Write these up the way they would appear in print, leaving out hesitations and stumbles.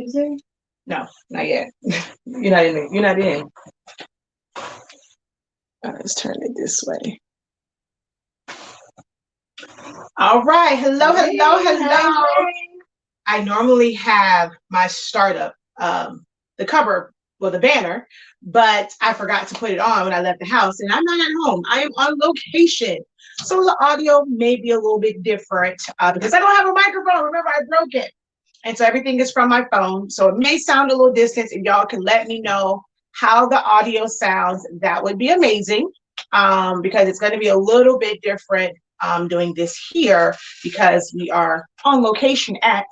Is it? No, not yet. You're not in. You're not in. Let's turn it this way. All right. Hello, hello, hello. I normally have my startup, the cover, well, the banner, but I forgot to put it on when I left the house, and I'm not at home. I am on location. So the audio may be a little bit different because I don't have a microphone. Remember, I broke it. And so everything is from my phone. So it may sound a little distant. If y'all can let me know how the audio sounds, that would be amazing, because it's going to be a little bit different doing this here because we are on location at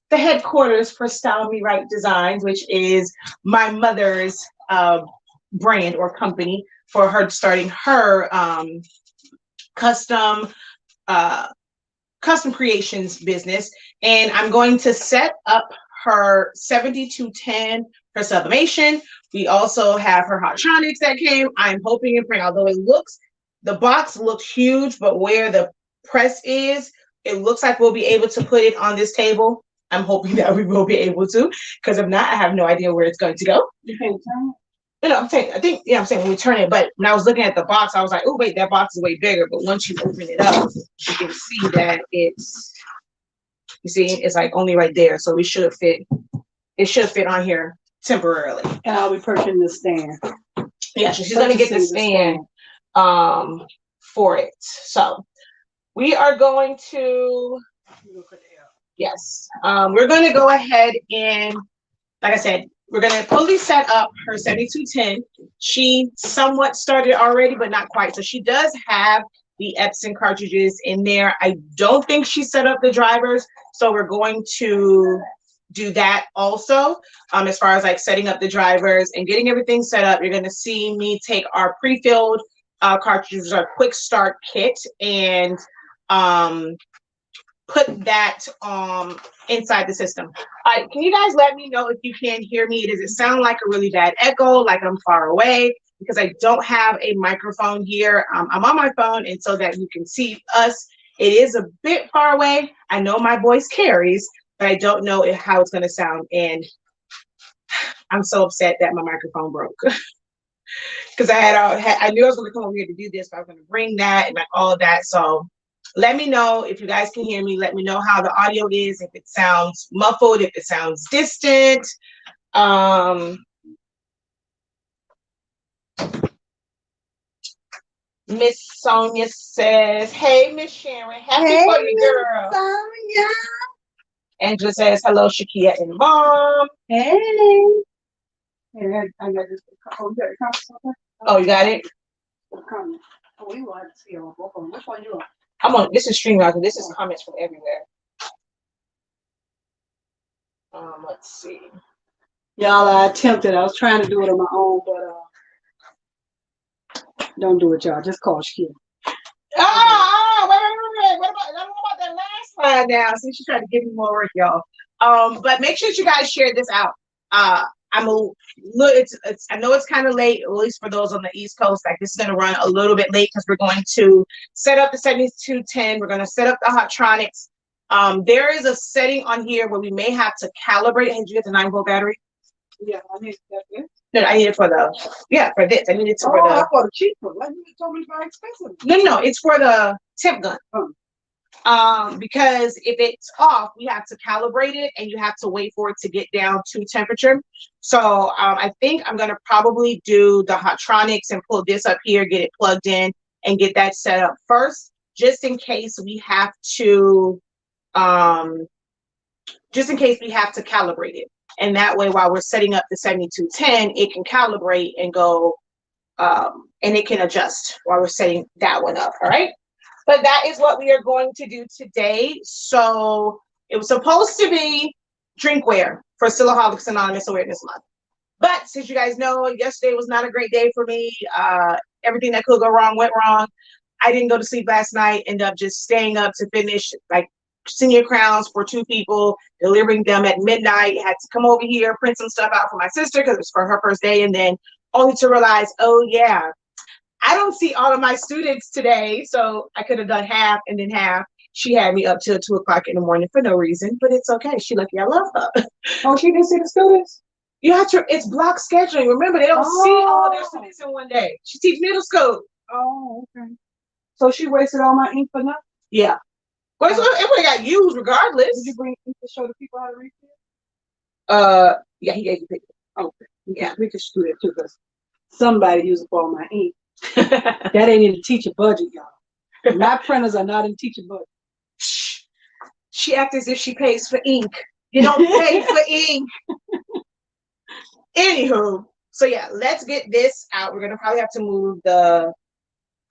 the headquarters for Style Me Right Designs, which is my mother's brand or company for her starting her custom creations business. And I'm going to set up her 7210, her Sublimation. We also have her Hotronix that came. I'm hoping and praying, although the box looks huge, but where the press is, it looks like we'll be able to put it on this table. I'm hoping that we will be able to, because if not, I have no idea where it's going to go. You can't turn it? No, I'm saying when we turn it, but when I was looking at the box, I was like, oh, wait, that box is way bigger. But once you open it up, you can see that it's like only right there. So it should fit on here temporarily. And I'll be purchasing the stand. Yeah, so she's going to get the stand for it. So we are going to, yes, we're going to go ahead and, like I said, we're going to fully set up her 7210. She somewhat started already, but not quite. So she does have the Epson cartridges in there. I don't think she set up the drivers. So we're going to do that also. As far as like setting up the drivers and getting everything set up, you're going to see me take our pre-filled cartridges, our quick start kit, and put that inside the system. All right, can you guys let me know if you can hear me? Does it sound like a really bad echo, like I'm far away? Because I don't have a microphone here. I'm on my phone, and so that you can see us, it is a bit far away. I know my voice carries, but I don't know how it's going to sound. And I'm so upset that my microphone broke. Because I knew I was going to come over here to do this, but I was going to bring that and like all of that. So let me know if you guys can hear me. Let me know how the audio is, if it sounds muffled, if it sounds distant. Miss Sonia says, hey, Miss Sharon, happy for you, girl. Sonia. Angela says, hello, Shakia and Mom. Hey. I got this. Oh, you got it? We want to see on both of them. Which one you want? I'm on, this is StreamYard, this is comments from everywhere. Let's see. Y'all, I attempted. I was trying to do it on my own, but don't do it, y'all. Just call Shakia. Wait. What about, I don't know about that last slide now. See, she tried to give me more work, y'all. But make sure you guys share this out. I know it's kind of late, at least for those on the East Coast. Like, this is going to run a little bit late because we're going to set up the 7210. We're going to set up the Hotronix. There is a setting on here where we may have to calibrate. Did you get the 9-volt battery? Yeah, I need that. No, I need it for the, for this. I need it for the. For the cheap one. Like, you told me about expensive. No, it's for the temp gun. Because if it's off, we have to calibrate it, and you have to wait for it to get down to temperature. So I think I'm gonna probably do the Hotronix and pull this up here, get it plugged in, and get that set up first, just in case we have to, calibrate it. And that way, while we're setting up the 7210, it can calibrate and go, and it can adjust while we're setting that one up. All right. But that is what we are going to do today. So it was supposed to be drinkware for Silaholics Anonymous Awareness Month. But since you guys know, yesterday was not a great day for me. Everything that could go wrong went wrong. I didn't go to sleep last night, ended up just staying up to finish like senior crowns for 2 people, delivering them at midnight. Had to come over here, print some stuff out for my sister because it was for her first day, and then only to realize, oh yeah, I don't see all of my students today, so I could have done half and then half. She had me up till 2 o'clock in the morning for no reason, but it's okay. She lucky I love her. Oh, she didn't see the students? You have to, it's block scheduling. Remember, they don't see all their students in one day. She teaches middle school. Oh, okay. So she wasted all my ink for nothing? Yeah. Well, it would have got used regardless. Did you bring ink to show the people how to refill? Yeah, he gave you pictures. Okay. Yeah. We could do that too, because somebody using for all my ink. That ain't in the teacher budget, y'all. My printers are not in teacher budget. She acts as if she pays for ink. You don't pay for ink. Anywho, so yeah, let's get this out. We're gonna probably have to move the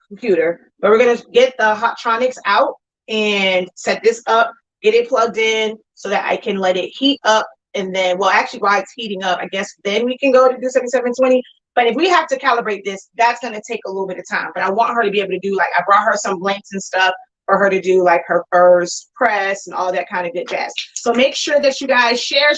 computer, but we're gonna get the Hotronix out and set this up, get it plugged in so that I can let it heat up. And then, well, actually, while it's heating up, I guess then we can go to do 7720. But if we have to calibrate this, that's going to take a little bit of time. But I want her to be able to do, like, I brought her some blanks and stuff for her to do, like, her first press and all that kind of good jazz. So make sure that you guys share.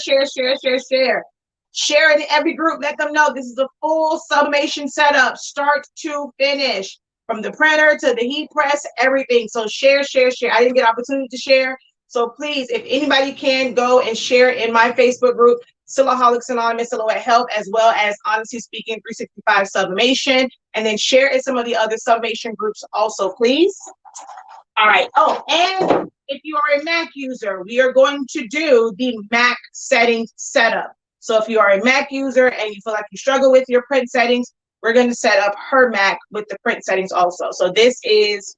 Share it in every group. Let them know this is a full sublimation setup, start to finish, from the printer to the heat press, everything. So share. I didn't get opportunity to share. So please, if anybody can, go and share in my Facebook group, Silaholics Anonymous Silhouette Health, as well as Honestly Speaking 365 Sublimation, and then share in some of the other sublimation groups also, please. All right. Oh, and if you are a Mac user, we are going to do the Mac settings setup. So if you are a Mac user and you feel like you struggle with your print settings, we're going to set up her Mac with the print settings also. So this is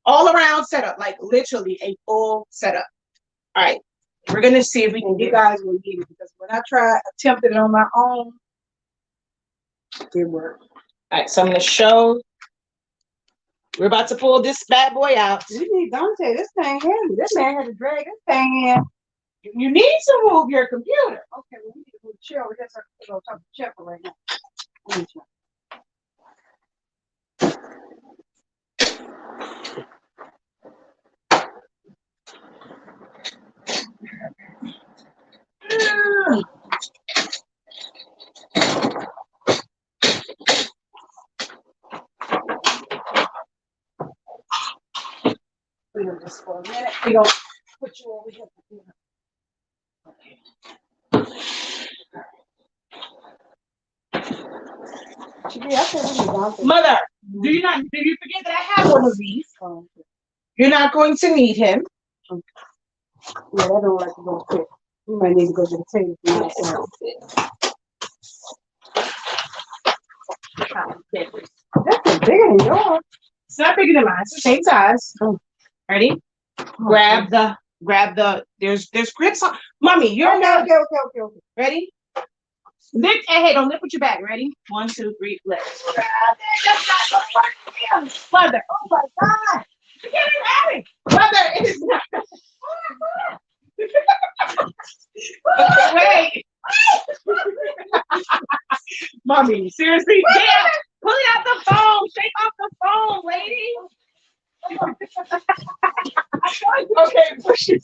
all around setup, like literally a full setup. All right, we're gonna see if we can. You guys will need it, because when I attempted it on my own, it didn't work. All right, so I'm gonna show. We're about to pull this bad boy out. We need Dante. This thing heavy. This man had to drag this thing in. You need to move your computer. Okay, well, we need to move the chair over here so I can go talk to Chef right now. Let me try. Just for a minute. We're gonna put you over here. Okay. Mother, do you forget that I have one of these? You're not going to need him. Okay. Yeah, I don't like to go quick. We might need to go to the table. That's bigger than yours. It's not bigger than mine. It's the same size. Ready? Grab the. There's grips on. Mommy, you're okay. Ready? Lift. Hey, don't lift with your back. Ready? 1, 2, 3, lift. Mother. Oh my God. You can't have it. Mother, it is not. Okay, wait. Mommy, seriously? Yeah. Pull it out the phone. Shake off the phone, lady. Okay, push it.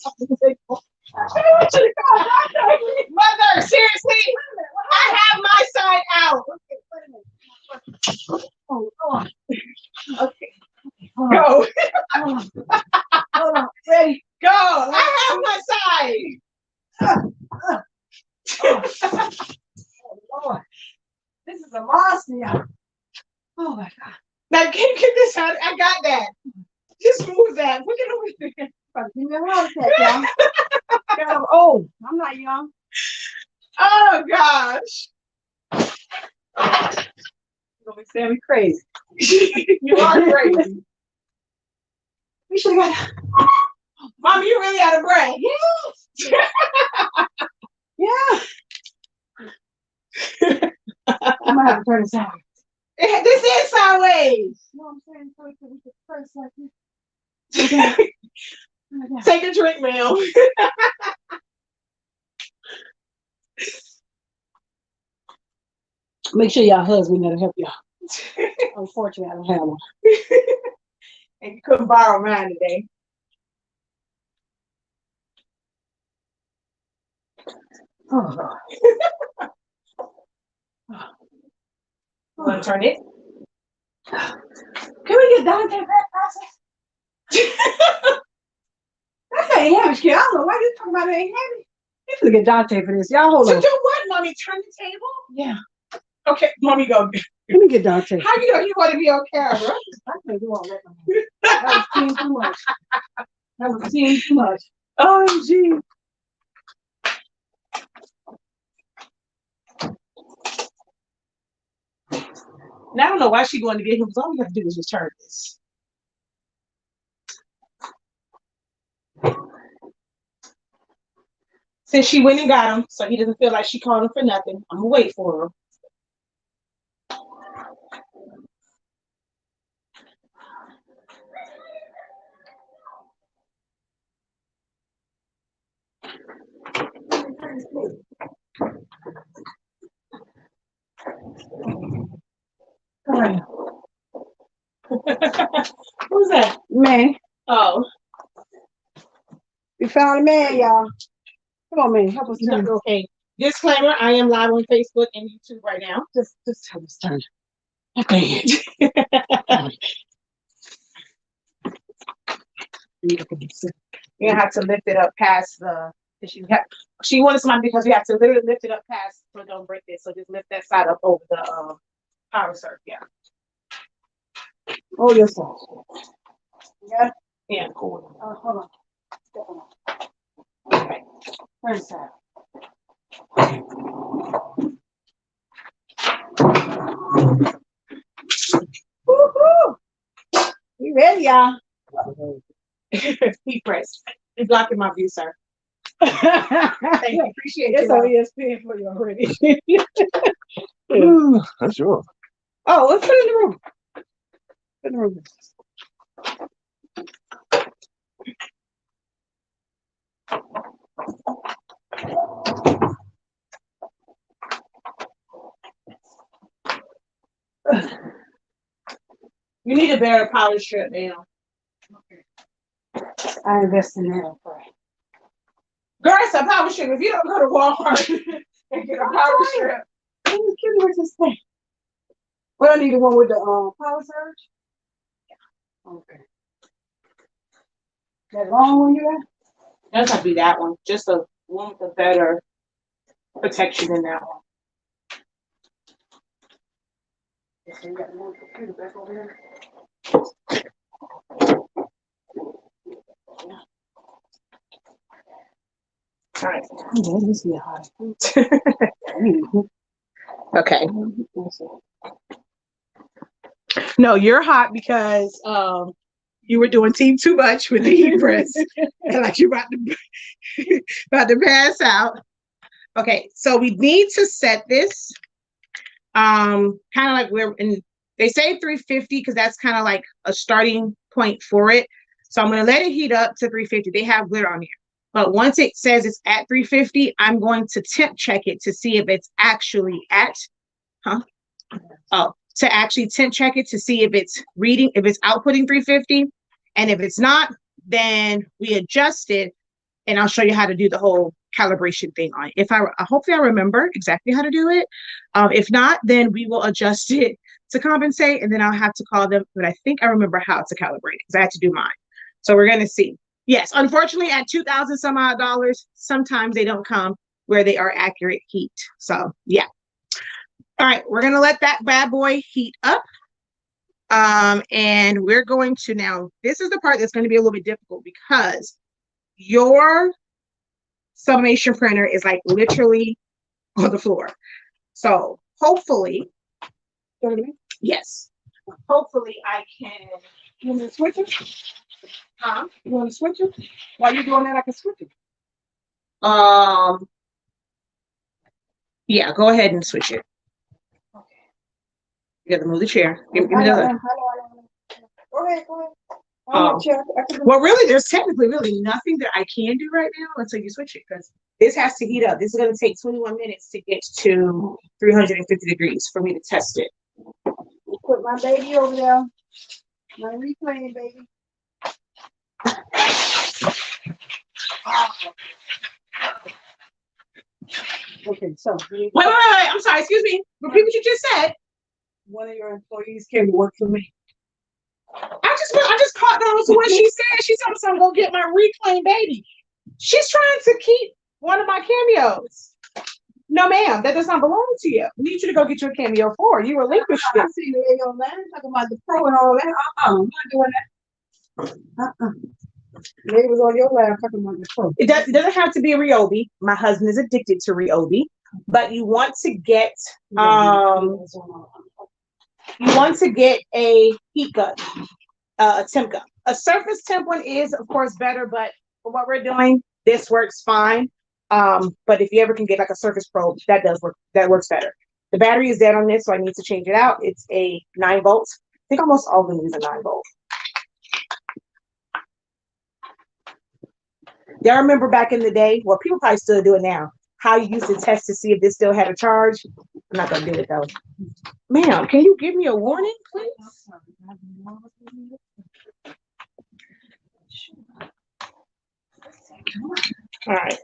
Mother, seriously? I have my side out. Okay. Go. Hold on. Ready? Go. I have my side. Oh, Lord. This is a monster. Oh my God. Now, can you get this out? I got that. Just move that. Look at over there. Give me a heart attack, y'all. I'm old. I'm not young. Oh, gosh. You're going to be saying me crazy. You are crazy. We should have got. Mom, you really out of breath. Yes. Yeah. I'm going to have to turn this out. This is sideways. No, I'm saying first we could press like this. Okay. Take a drink, ma'am. Make sure y'all husband that'll help y'all. Unfortunately, I don't have one. And you couldn't borrow mine today. Oh, Lord. You want to turn it? Can we get Dante back process? It ain't heavy, Shakira. I don't know why you talking about it ain't heavy. You finna get Dante for this. Y'all hold To on. do what, mommy? Turn the table? Yeah. Okay, mommy, go. Let me get Dante. How you know you want to be on camera? I can't do all that. That was seeing too much. That was seeing too much. Oh, gee. Now I don't know why she going to get him. All we have to do is just turn this. Since she went and got him, so he doesn't feel like she called him for nothing, I'm gonna wait for him. Come on. Who's that? Man. Oh. We found a man, y'all. Come on, man. Help us No, turn. okay. Disclaimer, I am live on Facebook and YouTube right now. Just help us turn. Okay. You're gonna have to lift it up past the she wanted somebody because we have to literally lift it up past so don't break this. So just lift that side up over the power circuit. Yeah. Oh, yes, sir. Yeah? Yeah. Hold on. Step on. Okay. Turn side. Woo-hoo! We ready, y'all. He pressed. You're blocking my view, sir. Thank you. Appreciate it. It's on ESPN for you already. That's yours. Oh, let's put it in the room. Put it in the room. You need a better power strip now. I invest in that. Girl, it's a power strip. If you don't go to Walmart and get a power strip. Let me give you this thing. Well, I need the one with the power surge. Yeah. Okay. That long one you got? That's have to be that one. Just a one with a better protection than that one. So you got the one computer back over there. All right. Okay, this is hot. Okay. No, you're hot because you were doing team too much with the heat press. And like you're about to pass out. Okay, so we need to set this kind of like we're in, they say 350 because that's kind of like a starting point for it. So I'm going to let it heat up to 350. They have glitter on here. But once it says it's at 350, I'm going to temp check it to see if it's actually at, to actually temp check it to see if it's reading, if it's outputting 350. And if it's not, then we adjust it. And I'll show you how to do the whole calibration thing on it. Hopefully I remember exactly how to do it. If not, then we will adjust it to compensate, and then I'll have to call them. But I think I remember how to calibrate because I had to do mine. So we're gonna see. Yes, unfortunately, at $2,000 some odd dollars, sometimes they don't come where they are accurate heat. So yeah. All right, we're gonna let that bad boy heat up. And we're going to now. This is the part that's going to be a little bit difficult because your sublimation printer is like literally on the floor. So hopefully, yes, hopefully I can. You want me to switch it? You want to switch it? While you're doing that, I can switch it. Yeah, go ahead and switch it. Okay. You got to move the chair. Give me Go the ahead. Well, really, there's technically really nothing that I can do right now until you switch it because this has to heat up. This is going to take 21 minutes to get to 350 degrees for me to test it. Put my baby over there. My reclaiming baby. Okay, so wait. I'm sorry. Excuse me. Repeat what you just said. One of your employees came to work for me. I just just caught on to what she said. She told me I'm gonna get my reclaimed baby. She's trying to keep one of my cameos. No, ma'am, that does not belong to you. We need you to go get your cameo for. You relinquished it. I see you online talking about the pro and all that. I'm not doing that. It was on your lap talking about the pro. It doesn't have to be a Ryobi. My husband is addicted to Ryobi, but you want to get a heat gun, a temp gun. A surface temp one is, of course, better, but for what we're doing, this works fine. But if you ever can get like a surface probe, that does work. That works better. The battery is dead on this, so I need to change it out. It's a 9 volts. I think almost all of them use a 9 volt. Y'all remember back in the day? Well, people probably still do it now. How you used to test to see if this still had a charge. I'm not gonna do it though. Ma'am, can you give me a warning, please? All right.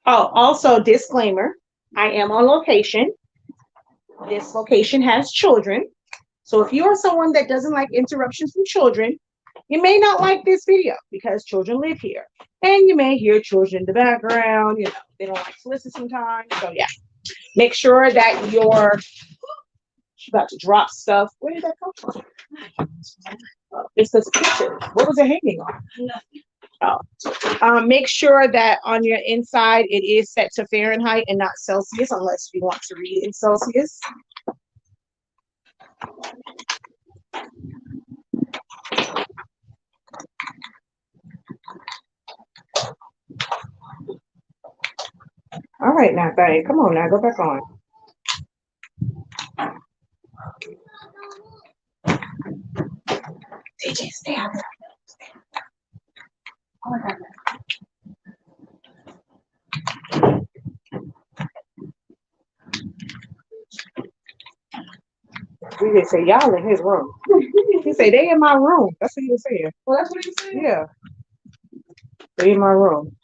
Oh, also disclaimer, I am on location. This location has children. So if you are someone that doesn't like interruptions from children, you may not like this video because children live here. And you may hear children in the background, you know, they don't like to listen sometimes. So yeah, make sure that you're about to drop stuff. Where did that come from? It's this picture. What was it hanging on? Oh. Make sure that on your inside it is set to Fahrenheit and not Celsius, unless you want to read in Celsius. All right, now, babe, come on now, go back on. DJ, stay out there. Oh my God. We did say y'all in his room. He said they in my room. That's what he was saying. Well, that's what you said. Yeah. They in my room.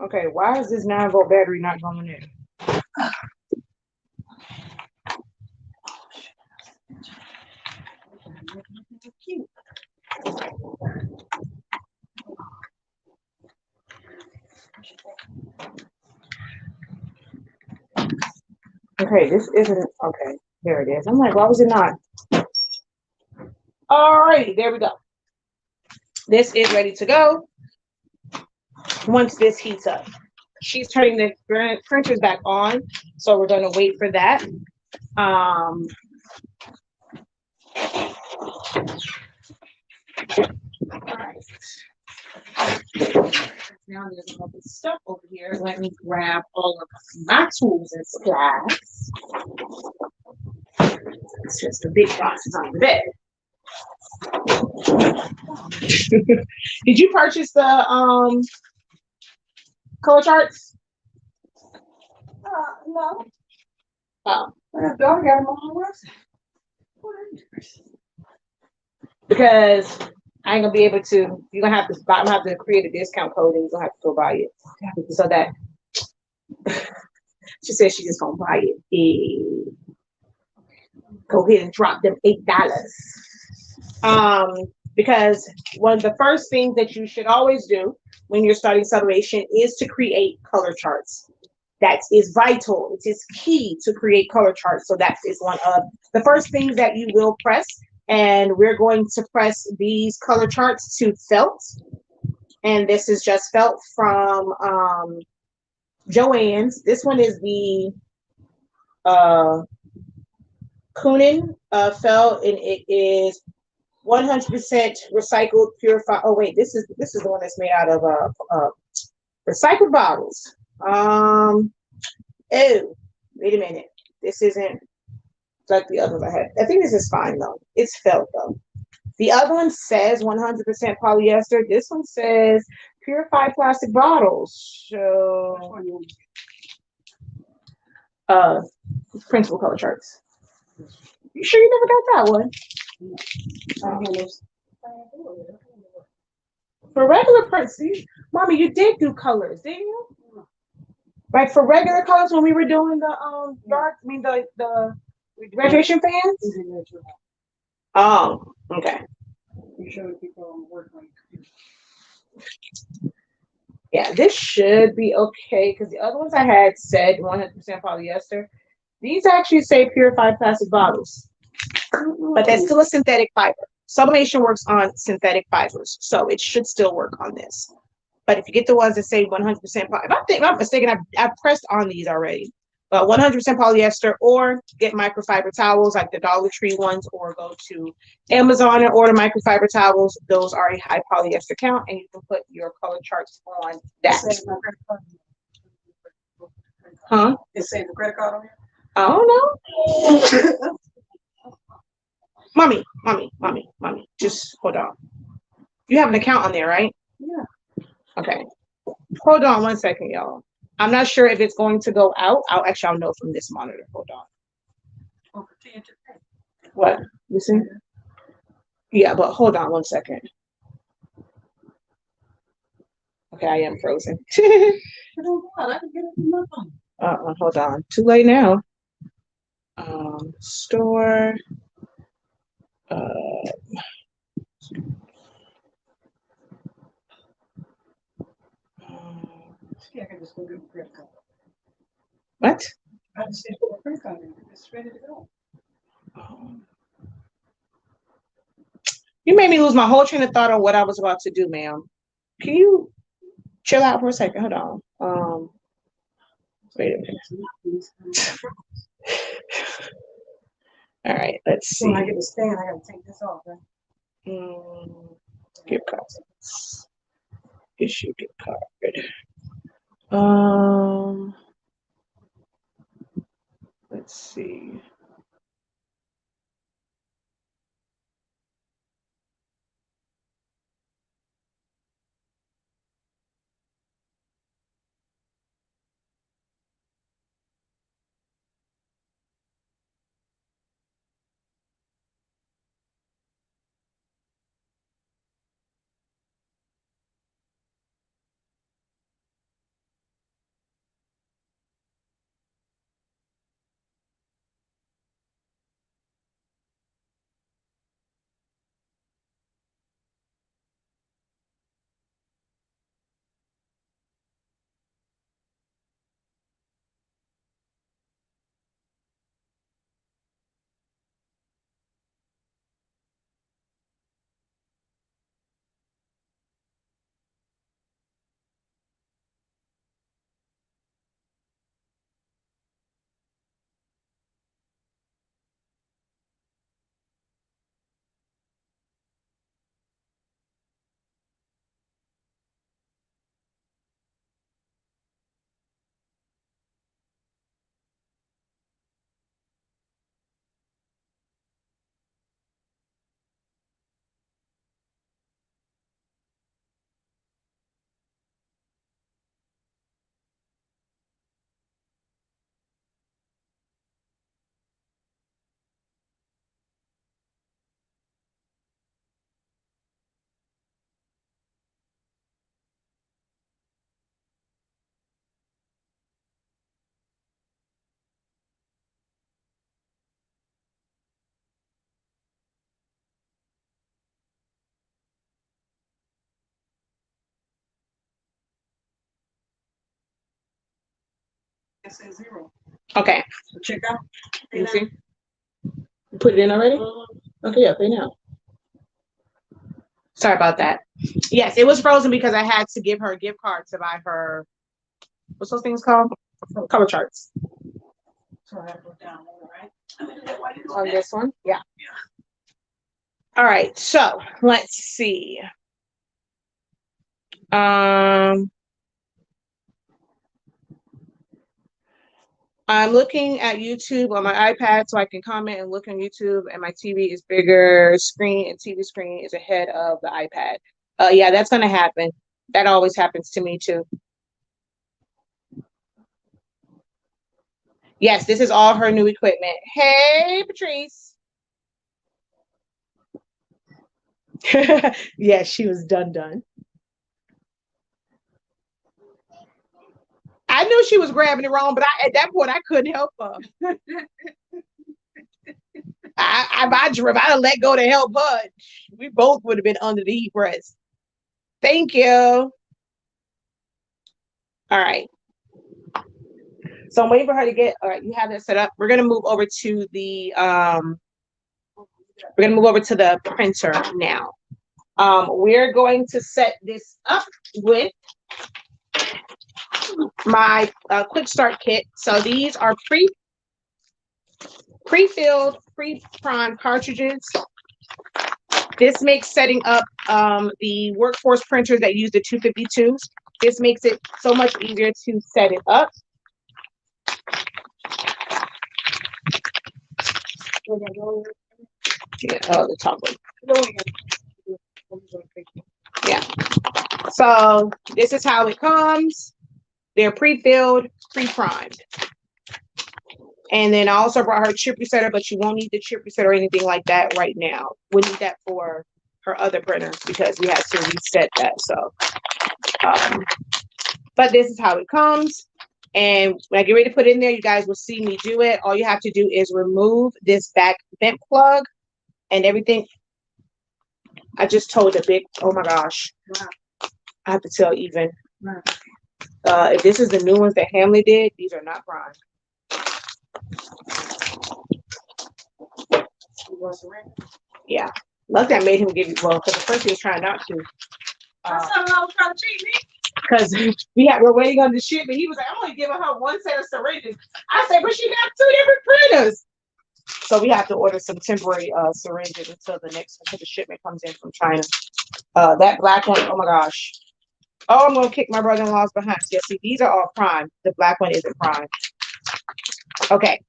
Okay, why is this 9 volt battery not going in? Cute. Okay, this isn't okay. There it is. I'm like, why was it not? All right, there we go. This is ready to go. Once this heats up, she's turning the printers back on, so we're going to wait for that. All right. Now there's all this stuff over here. Let me grab all of my tools and supplies. It's just the big boxes on the bed. Did you purchase the color charts? No. Oh. I got them on my website. Because I ain't gonna be able to. You're gonna have to buy. I'm gonna have to create a discount code, and you're gonna have to go buy it. So that she said she's just gonna buy it. Go ahead and drop them $8. Because one of the first things that you should always do when you're starting sublimation is to create color charts. That is vital. It is key to create color charts. So that is one of the first things that you will press. And we're going to press these color charts to felt. And this is just felt from Joann's. This one is the Kunin felt, and it is 100% recycled, purified. Oh wait, this is the one that's made out of recycled bottles. Oh, wait a minute. This isn't like the other one I had. I think this is fine though. It's felt though. The other one says 100% polyester. This one says purified plastic bottles. So, principal color charts. You sure you never got that one? For regular prints, see, Mommy, you did do colors, didn't you? Like for regular colors when we were doing the dark, I mean the Graduation fans? Is it at your house? Oh, okay. You show the people on work like. Yeah, this should be okay because the other ones I had said 100% polyester. These actually say purified plastic bottles, but that's still a synthetic fiber. Sublimation works on synthetic fibers, so it should still work on this. But if you get the ones that say 100%, if I'm not mistaken, I've pressed on these already. But 100% polyester, or get microfiber towels like the Dollar Tree ones, or go to Amazon and order microfiber towels. Those are a high polyester count, and you can put your color charts on that. Huh? It says the credit card on here? I don't know. Mommy. Just hold on. You have an account on there, right? Yeah. Okay. Hold on 1 second, y'all. I'm not sure if it's going to go out. I'll know from this monitor. Hold on. What? You see? Yeah, but hold on 1 second. Okay, I am frozen. Hold on. Too late now. Store. Yeah, I can just go get a credit card. What? I just said put a credit card in. It's ready to go. You made me lose my whole train of thought on what I was about to do, ma'am. Can you chill out for a second? Hold on. Wait a minute. All right, let's see. When I get the stand, I gotta take this off, right? Gift cards. Issue gift card. Let's see. It says 0. Okay. So check out. You see? You put it in already? Okay, yeah, pay now. Sorry about that. Yes, it was frozen because I had to give her a gift card to buy her, what's those things called? Color charts. So I have to put down there, right? On this one? Yeah. All right, so let's see. I'm looking at YouTube on my iPad so I can comment and look on YouTube, and my TV is bigger screen, and TV screen is ahead of the iPad. Yeah, that's gonna happen. That always happens to me too. Yes, this is all her new equipment. Hey, Patrice. Yes, she was done. I knew she was grabbing it wrong, but at that point I couldn't help her. If I'd have let go to help her, we both would have been under the heat press. Thank you. All right. So I'm waiting for her to get, all right, you have that set up. We're gonna move over to the printer now. We're going to set this up with my quick start kit. So these are pre-filled, pre-primed cartridges. This makes setting up the workforce printers that use the 252s. This makes it so much easier to set it up. Yeah, oh, the top one. Yeah. So this is how it comes. They're pre-filled, pre-primed. And then I also brought her chip resetter, but you won't need the chip resetter or anything like that right now. We'll need that for her other printer because we had to reset that. So, but this is how it comes. And when I get ready to put it in there, you guys will see me do it. All you have to do is remove this back vent plug and everything. I just told the big, oh my gosh. Wow. I have to tell even. Wow. If this is the new ones that Hamley did, these are not primed. Yeah. Luckily I made him give you, well, because at first he was trying not to. That's not I was trying to cheat me. Because we're waiting on the shipment. He was like, I'm only giving her one set of syringes. I said, but she got 2 different printers. So we have to order some temporary syringes until the shipment comes in from China. That black one, oh my gosh. Oh, I'm gonna kick my brother-in-law's behind. Yeah, see, these are all primed. The black one isn't primed. Okay.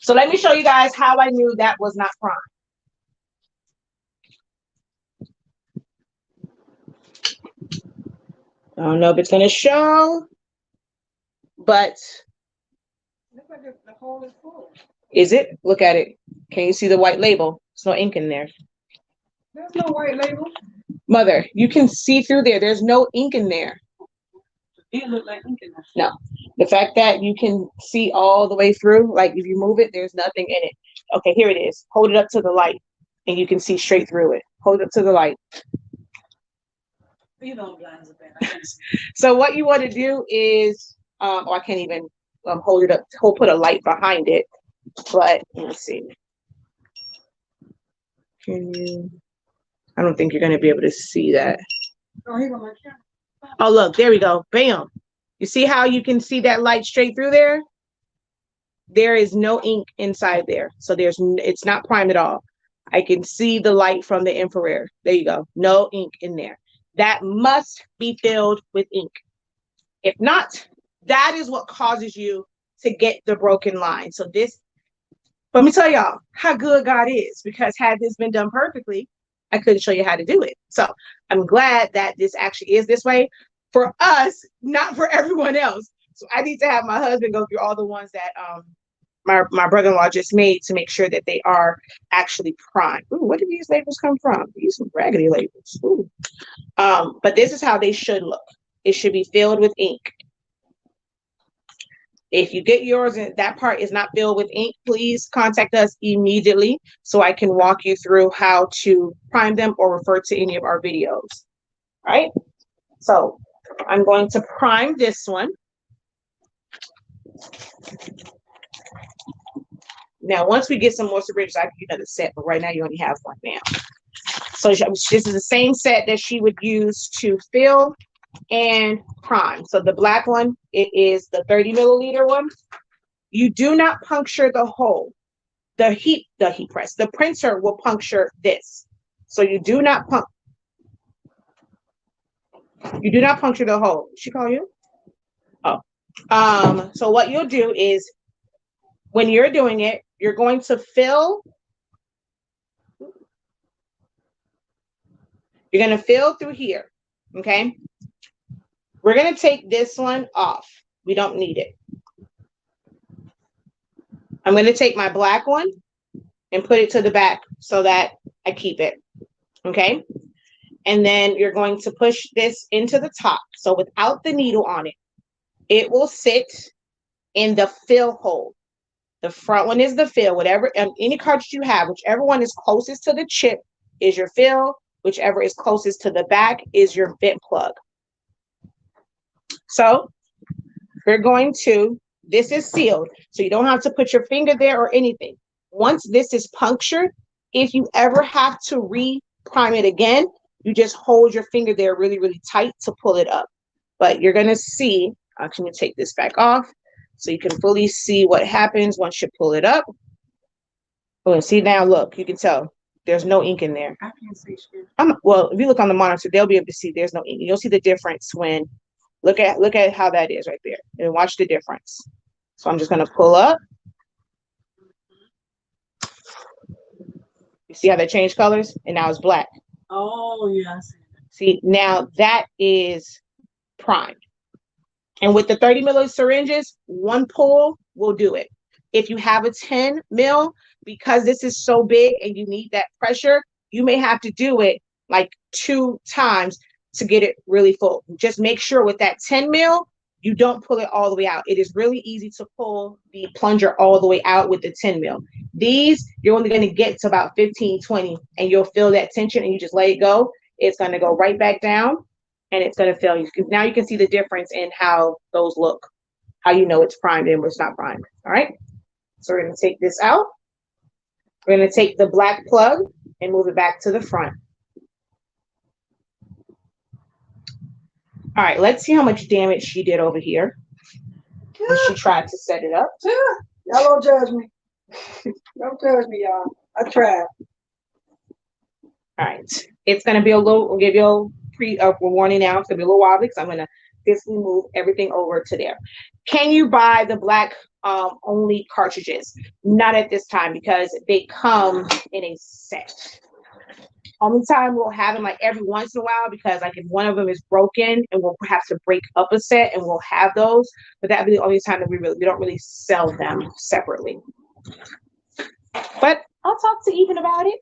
So let me show you guys how I knew that was not primed. I don't know if it's gonna show, but the hole is full. Is it? Look at it. Can you see the white label? There's no ink in there. There's no white label. Mother, you can see through there. There's no ink in there. It looked like ink in there. No. The fact that you can see all the way through, like if you move it, there's nothing in it. Okay, here it is. Hold it up to the light and you can see straight through it. Hold it up to the light. You don't blind the bad. So what you want to do is, I can't even hold it up, put a light behind it. But let me see. Can you? I don't think you're going to be able to see that. Oh, here go my camera. Oh, look, there we go. Bam. You see how you can see that light straight through there? There is no ink inside there. So it's not primed at all. I can see the light from the infrared. There you go. No ink in there. That must be filled with ink. If not, that is what causes you to get the broken line. So let me tell y'all how good God is, because had this been done perfectly, I couldn't show you how to do it. So I'm glad that this actually is this way for us, not for everyone else. So I need to have my husband go through all the ones that my brother-in-law just made to make sure that they are actually primed. Ooh, where did these labels come from? These some raggedy labels. Ooh. But this is how they should look. It should be filled with ink. If you get yours and that part is not filled with ink, please contact us immediately so I can walk you through how to prime them or refer to any of our videos. All right. So I'm going to prime this one. Now, once we get some more syringes, I can get another set, but right now you only have one now. So this is the same set that she would use to fill and prime. So the black one, it is the 30 milliliter one. You do not puncture the hole. The heat press, the printer will puncture this. So you do not puncture the hole. Did she call you? Oh. So what you'll do is when you're doing it, you're going to fill. You're going to fill through here. Okay. We're going to take this one off. We don't need it. I'm going to take my black one and put it to the back so that I keep it. Okay. And then you're going to push this into the top. So without the needle on it, it will sit in the fill hole. The front one is the fill. Whatever, any cartridge you have, whichever one is closest to the chip is your fill. Whichever is closest to the back is your vent plug. So we're going to, this is sealed, so you don't have to put your finger there or anything. Once this is punctured, if you ever have to re-prime it again, you just hold your finger there really, really tight to pull it up. But you're going to see, actually, I'm going to take this back off so you can fully see what happens once you pull it up. Oh, and see now, look, you can tell there's no ink in there. I can't see shit. Well, if you look on the monitor, they'll be able to see there's no ink. You'll see the difference when, look at how that is right there, and watch the difference. So I'm just going to pull up. You see how they changed colors? And now it's black. Oh, yes. See, now that is primed. And with the 30 ml syringes, one pull will do it. If you have a 10 ml, because this is so big and you need that pressure, you may have to do it like 2 times to get it really full. Just make sure with that 10 ml, you don't pull it all the way out. It is really easy to pull the plunger all the way out with the 10 ml. These, you're only going to get to about 15, 20, and you'll feel that tension and you just let it go. It's going to go right back down and it's going to fill you. Now you can see the difference in how those look, how you know it's primed and it's not primed. All right. So we're going to take this out. We're going to take the black plug and move it back to the front. All right, let's see how much damage she did over here when she tried to set it up. Y'all don't judge me. Don't judge me, y'all. I tried. All right, it's going to be a little, we'll give you a warning now. It's going to be a little wobbly because I'm going to physically move everything over to there. Can you buy the black only cartridges? Not at this time because they come in a set. Only time we'll have them like every once in a while because like if one of them is broken and we'll have to break up a set and we'll have those, but that'd be the only time that we don't really sell them separately. But I'll talk to Ethan about it.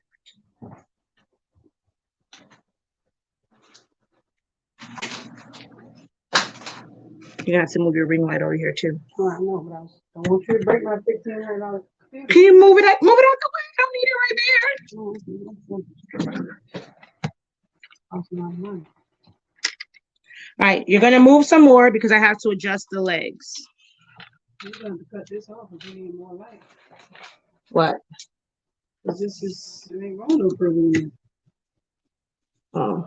You're gonna have to move your ring light over here too. Oh, I know, but I want you to break my $1,500. Can you move it out the way? I don't need it right there. All right, you're gonna move some more because I have to adjust the legs. You're going to cut this off if you need more light. What? Because this is, it ain't going no further than that.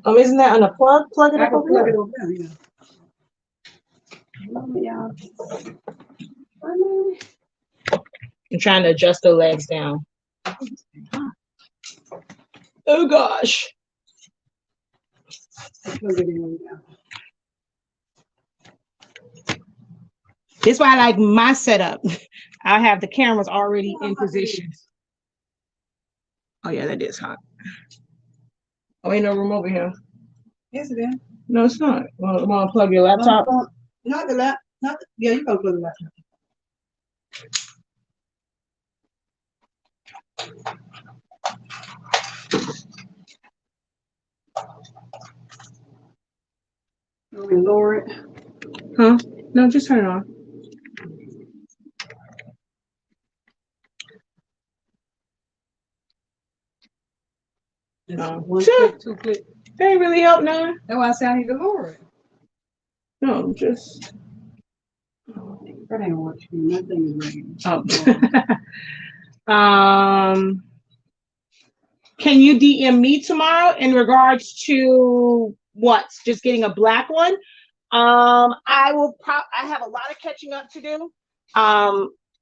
Oh. Isn't that on a plug? Plug it up over plug there. it over there, yeah. I'm trying to adjust the legs down. Oh gosh. This is why I like my setup. I have the cameras already in position. Oh yeah, that is hot. Oh, ain't no room over here. Yes, it is. No, it's not. Want to plug your laptop? Not the laptop. Yeah, you gotta plug the laptop. You want me to lower it? Huh? No, just turn it on. One click, 2 click. That ain't really help none. That's why I said I need to lower it. No, just. That ain't what you mean. That thing is ready. Oh. Can you DM me tomorrow in regards to what? Just getting a black one? I have a lot of catching up to do.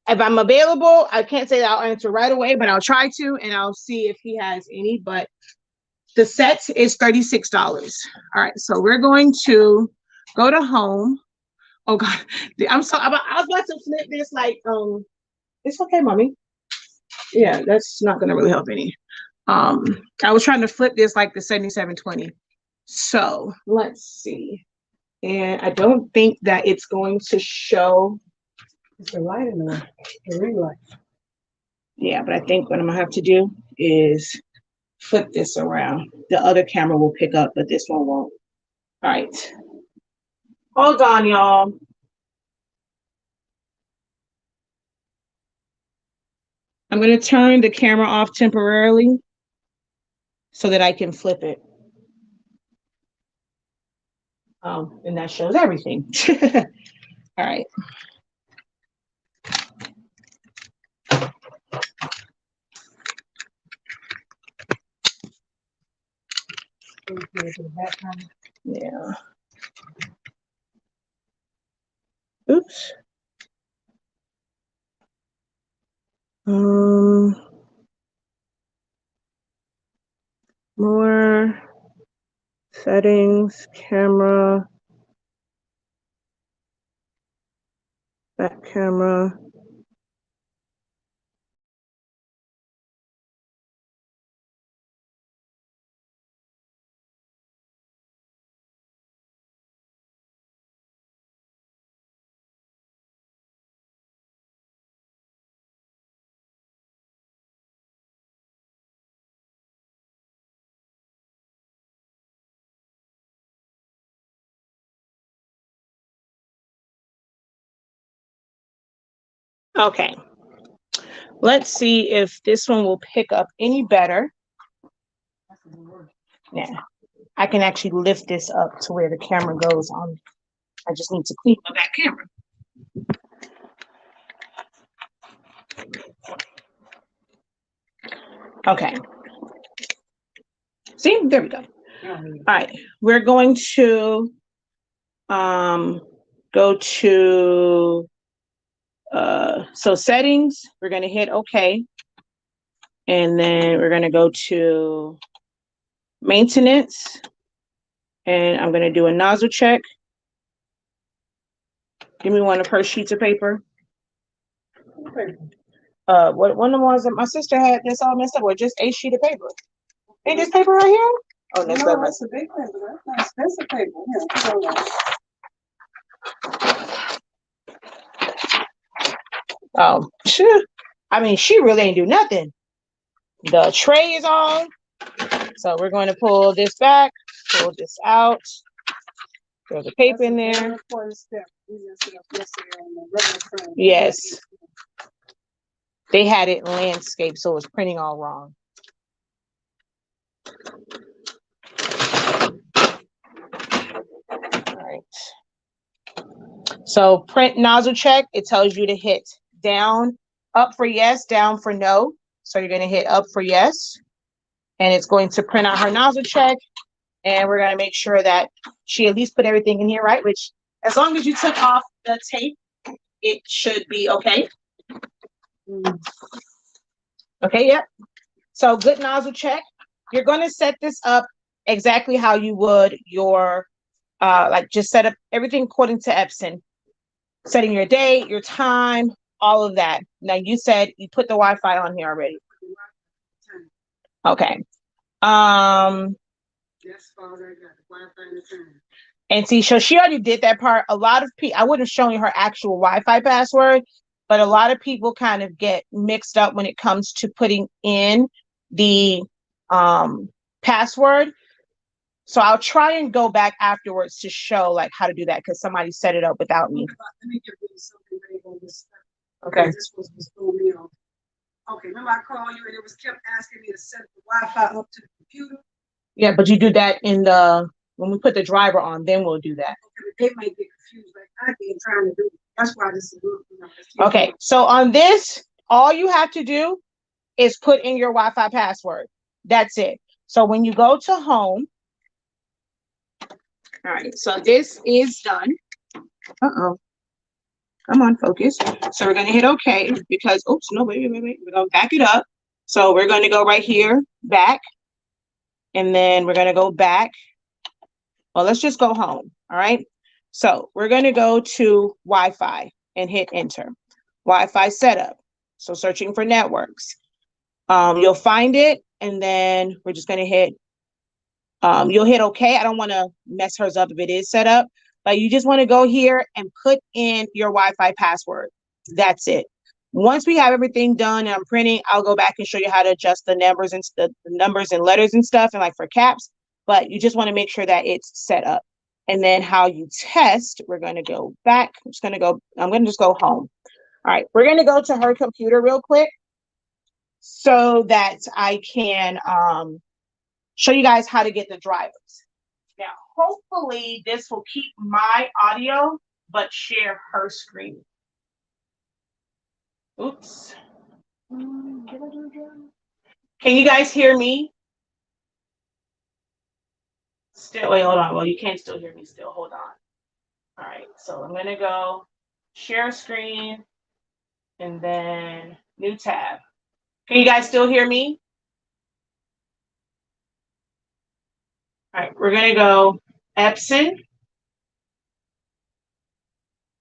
If I'm available, I can't say that I'll answer right away, but I'll try to, and I'll see if he has any. But the set is $36. All right, so we're going to go to home. Oh God, I was about to flip this like, it's okay, mommy. Yeah, that's not gonna really help any. I was trying to flip this like the 7720. So let's see. And I don't think that it's going to show. It's a light in the ring light. Yeah, but I think what I'm gonna have to do is flip this around. The other camera will pick up, but this one won't. All right. Hold on, y'all. I'm going to turn the camera off temporarily so that I can flip it. And that shows everything. All right. Yeah. Oops. More settings, camera, back camera. Okay. Let's see if this one will pick up any better. Yeah. I can actually lift this up to where the camera goes on. I just need to clean my back camera. Okay. See, there we go. All right. We're going to go to so settings, we're going to hit OK. And then we're going to go to maintenance. And I'm going to do a nozzle check. Give me one of her sheets of paper. What one of the ones that my sister had that's all messed up, or just a sheet of paper? Ain't this paper right here? Oh, that's no, that's a big paper. That's not expensive paper. Yeah, oh, sure. I mean, she really ain't do nothing. The tray is on. So we're going to pull this back, pull this out. There's a paper in there. Yes. They had it landscape, so it was printing all wrong. All right. So print nozzle check, it tells you to hit down, up for yes, down for no. So you're going to hit up for yes. And it's going to print out her nozzle check. And we're going to make sure that she at least put everything in here, right? Which, as long as you took off the tape, it should be okay. Okay, yep. So good nozzle check. You're going to set this up exactly how you would your, like just set up everything according to Epson. Setting your date, your time, all of that. Now you said you put the Wi-Fi on here already. Okay. And see, so she already did that part. A lot of people, I wouldn't have shown you her actual Wi-Fi password, but a lot of people kind of get mixed up when it comes to putting in the password. So I'll try and go back afterwards to show like how to do that because somebody set it up without me. Let me give you something. Okay. This was throwing me off. Okay, remember I called you and it was kept asking me to set the Wi-Fi up to the computer? Yeah, but you do that in the, when we put the driver on, then we'll do that. Okay, they might get confused like I've been trying to do. That's why this is okay, so on this, all you have to do is put in your Wi-Fi password. That's it. So when you go to home, all right, so this is done. Uh-oh. Come on, focus. So we're going to hit OK because, oops, no, wait. We're going to back it up. So we're going to go right here, back. And then we're going to go back. Well, let's just go home. All right. So we're going to go to Wi-Fi and hit enter. Wi-Fi setup. So searching for networks. You'll find it. And then we're just going to hit, you'll hit OK. I don't want to mess hers up if it is set up. But you just want to go here and put in your Wi-Fi password. That's it. Once we have everything done and I'm printing, I'll go back and show you how to adjust the numbers and the numbers and letters and stuff and like for caps. But you just want to make sure that it's set up. And then how you test, we're going to go back. I'm going to just go home. All right, we're going to go to her computer real quick. so that I can show you guys how to get the drivers. Now, hopefully this will keep my audio, but share her screen. Oops. Can you guys hear me? Still, wait, hold on. Well, you can't still hear me still. Hold on. All right, so I'm gonna go share screen and then new tab. Can you guys still hear me? All right, we're gonna go Epson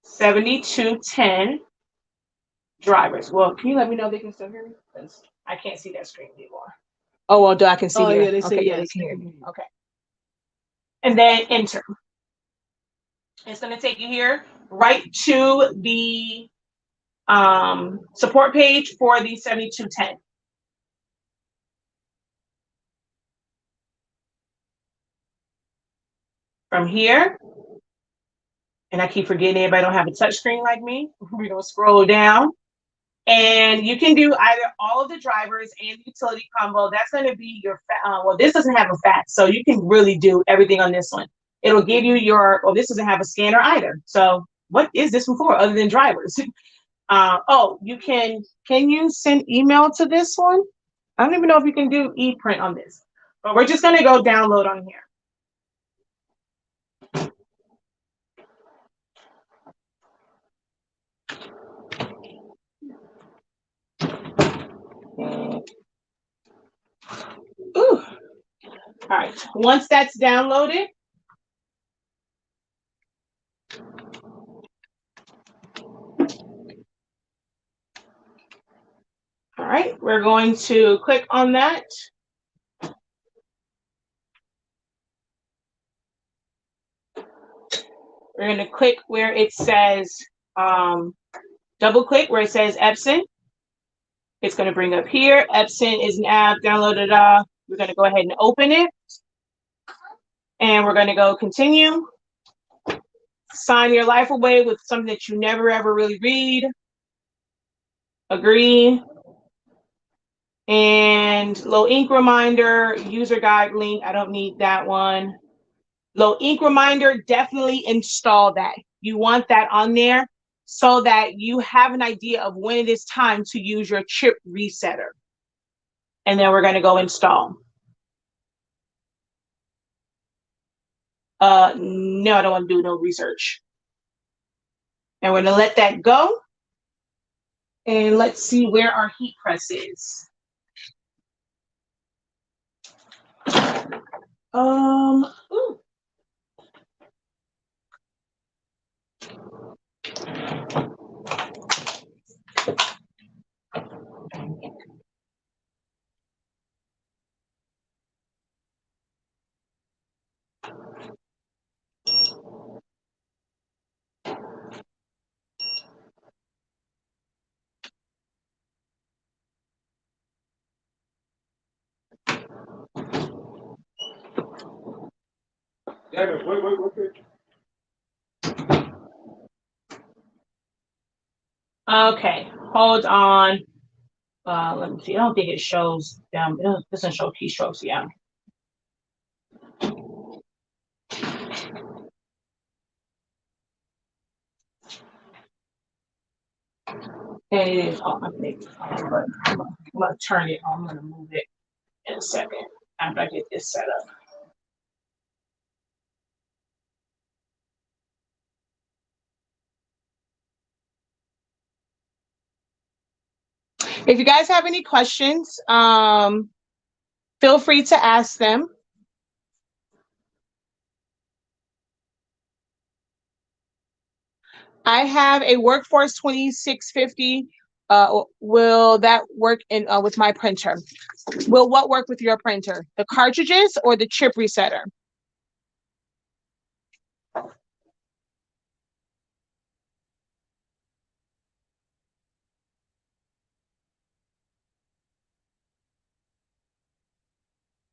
7210 drivers. Well, can you let me know if they can still hear me? Because I can't see that screen anymore. Oh, well, I can see Oh, here. yeah, they say okay, yes. yeah, they can hear me. Okay. And then enter. It's going to take you here right to the support page for the 7210. From here, and I keep forgetting everybody don't have a touch screen like me, we're going to scroll down. And you can do either all of the drivers and the utility combo. That's going to be your, well, this doesn't have a fax, so you can really do everything on this one. It'll give you your, well, this doesn't have a scanner either. So what is this one for other than drivers? Oh, you can you send email to this one? I don't even know if you can do e-print on this, but we're just going to go download on here. Ooh. All right, once that's downloaded, all right, we're going to click on that. We're going to click where it says, double click where it says Epson. It's going to bring up here. Epson is an app, downloaded. We're going to go ahead and open it. And we're going to go continue. Sign your life away with something that you never ever really read. Agree. And low ink reminder, user guide link. I don't need that one. Low ink reminder, definitely install that. You want that on there so that you have an idea of when it is time to use your chip resetter. And then we're going to go install. No, I don't want to do no research. And we're going to let that go. And let's see where our heat press is. Ooh. Okay, hold on. Let me see. I don't think it shows them. It doesn't show keystrokes. Yeah. And it is on. I think. I'm gonna turn it on. I'm gonna move it in a second after I get this set up. If you guys have any questions, feel free to ask them. I have a Workforce 2650. Will that work in with my printer? Will what work with your printer? The cartridges or the chip resetter?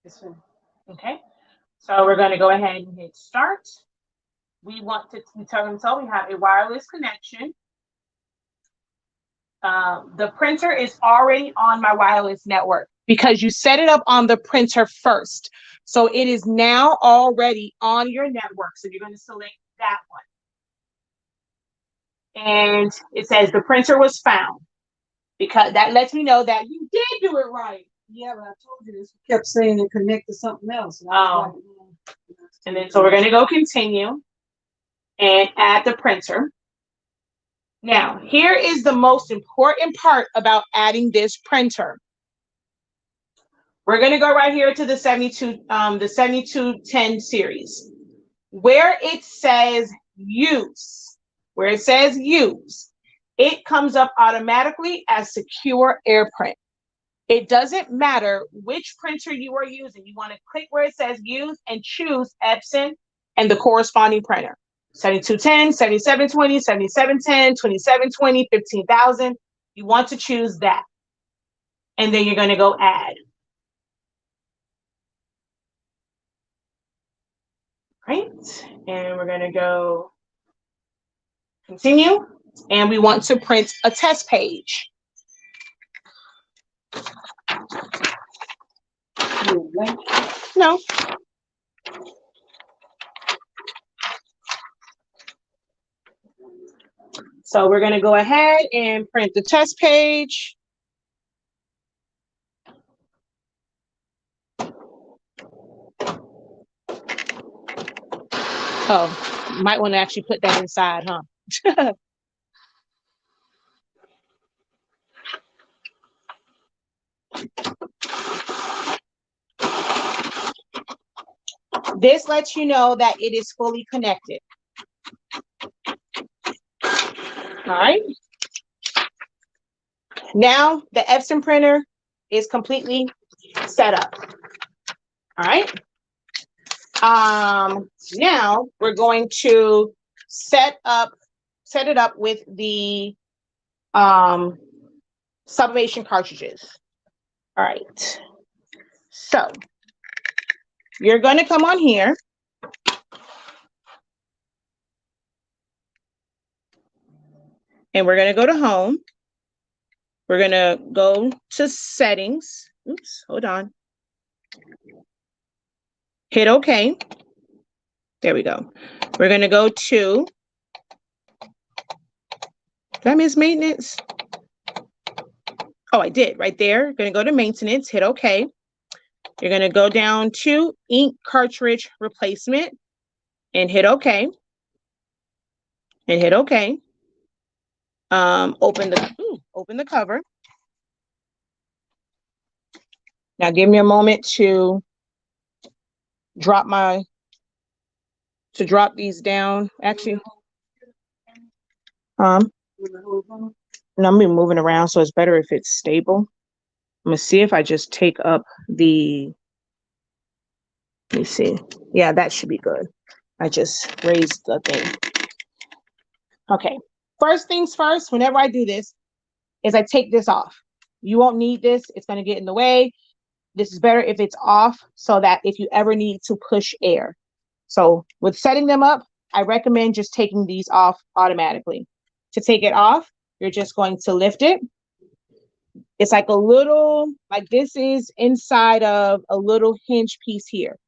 This one. Okay. So we're going to go ahead and hit start. We want to tell them so we have a wireless connection. the printer is already on my wireless network because you set it up on the printer first. So it is now already on your network. So you're going to select that one. And it says the printer was found, because that lets me know that you did do it right. Yeah, but I told you this. Kept saying it connect to something else. And I was like, And then so we're going to go continue and add the printer. Now, here is the most important part about adding this printer. We're going to go right here to the 7210 series. Where it says use, it comes up automatically as secure AirPrint. It doesn't matter which printer you are using. You want to click where it says use and choose Epson and the corresponding printer. 7210, 7720, 7710, 2720, 15,000. You want to choose that. And then you're going to go add. Right? And we're going to go continue. And we want to print a test page. No. So we're going to go ahead and print the test page. Oh, you might want to actually put that inside, huh? This lets you know that it is fully connected. All right. Now the Epson printer is completely set up. All right. Now we're going to set it up with the Sublimation cartridges. All right. So you're going to come on here. And we're going to go to home. We're going to go to settings. Oops, hold on. Hit OK. There we go. We're going to go to, did I miss maintenance? Oh, I did right there. Going to go to maintenance, hit OK. You're going to go down to ink cartridge replacement and hit OK. And hit OK. Open the cover. Now give me a moment to drop these down. Actually, and I'm be moving around, so it's better if it's stable. I'm gonna see if I just take up the, let me see. Yeah, that should be good. I just raised the thing. Okay. First things first, whenever I do this, is I take this off. You won't need this. It's going to get in the way. This is better if it's off so that if you ever need to push air. So with setting them up, I recommend just taking these off automatically. To take it off, you're just going to lift it. It's like a little, like this is inside of a little hinge piece here.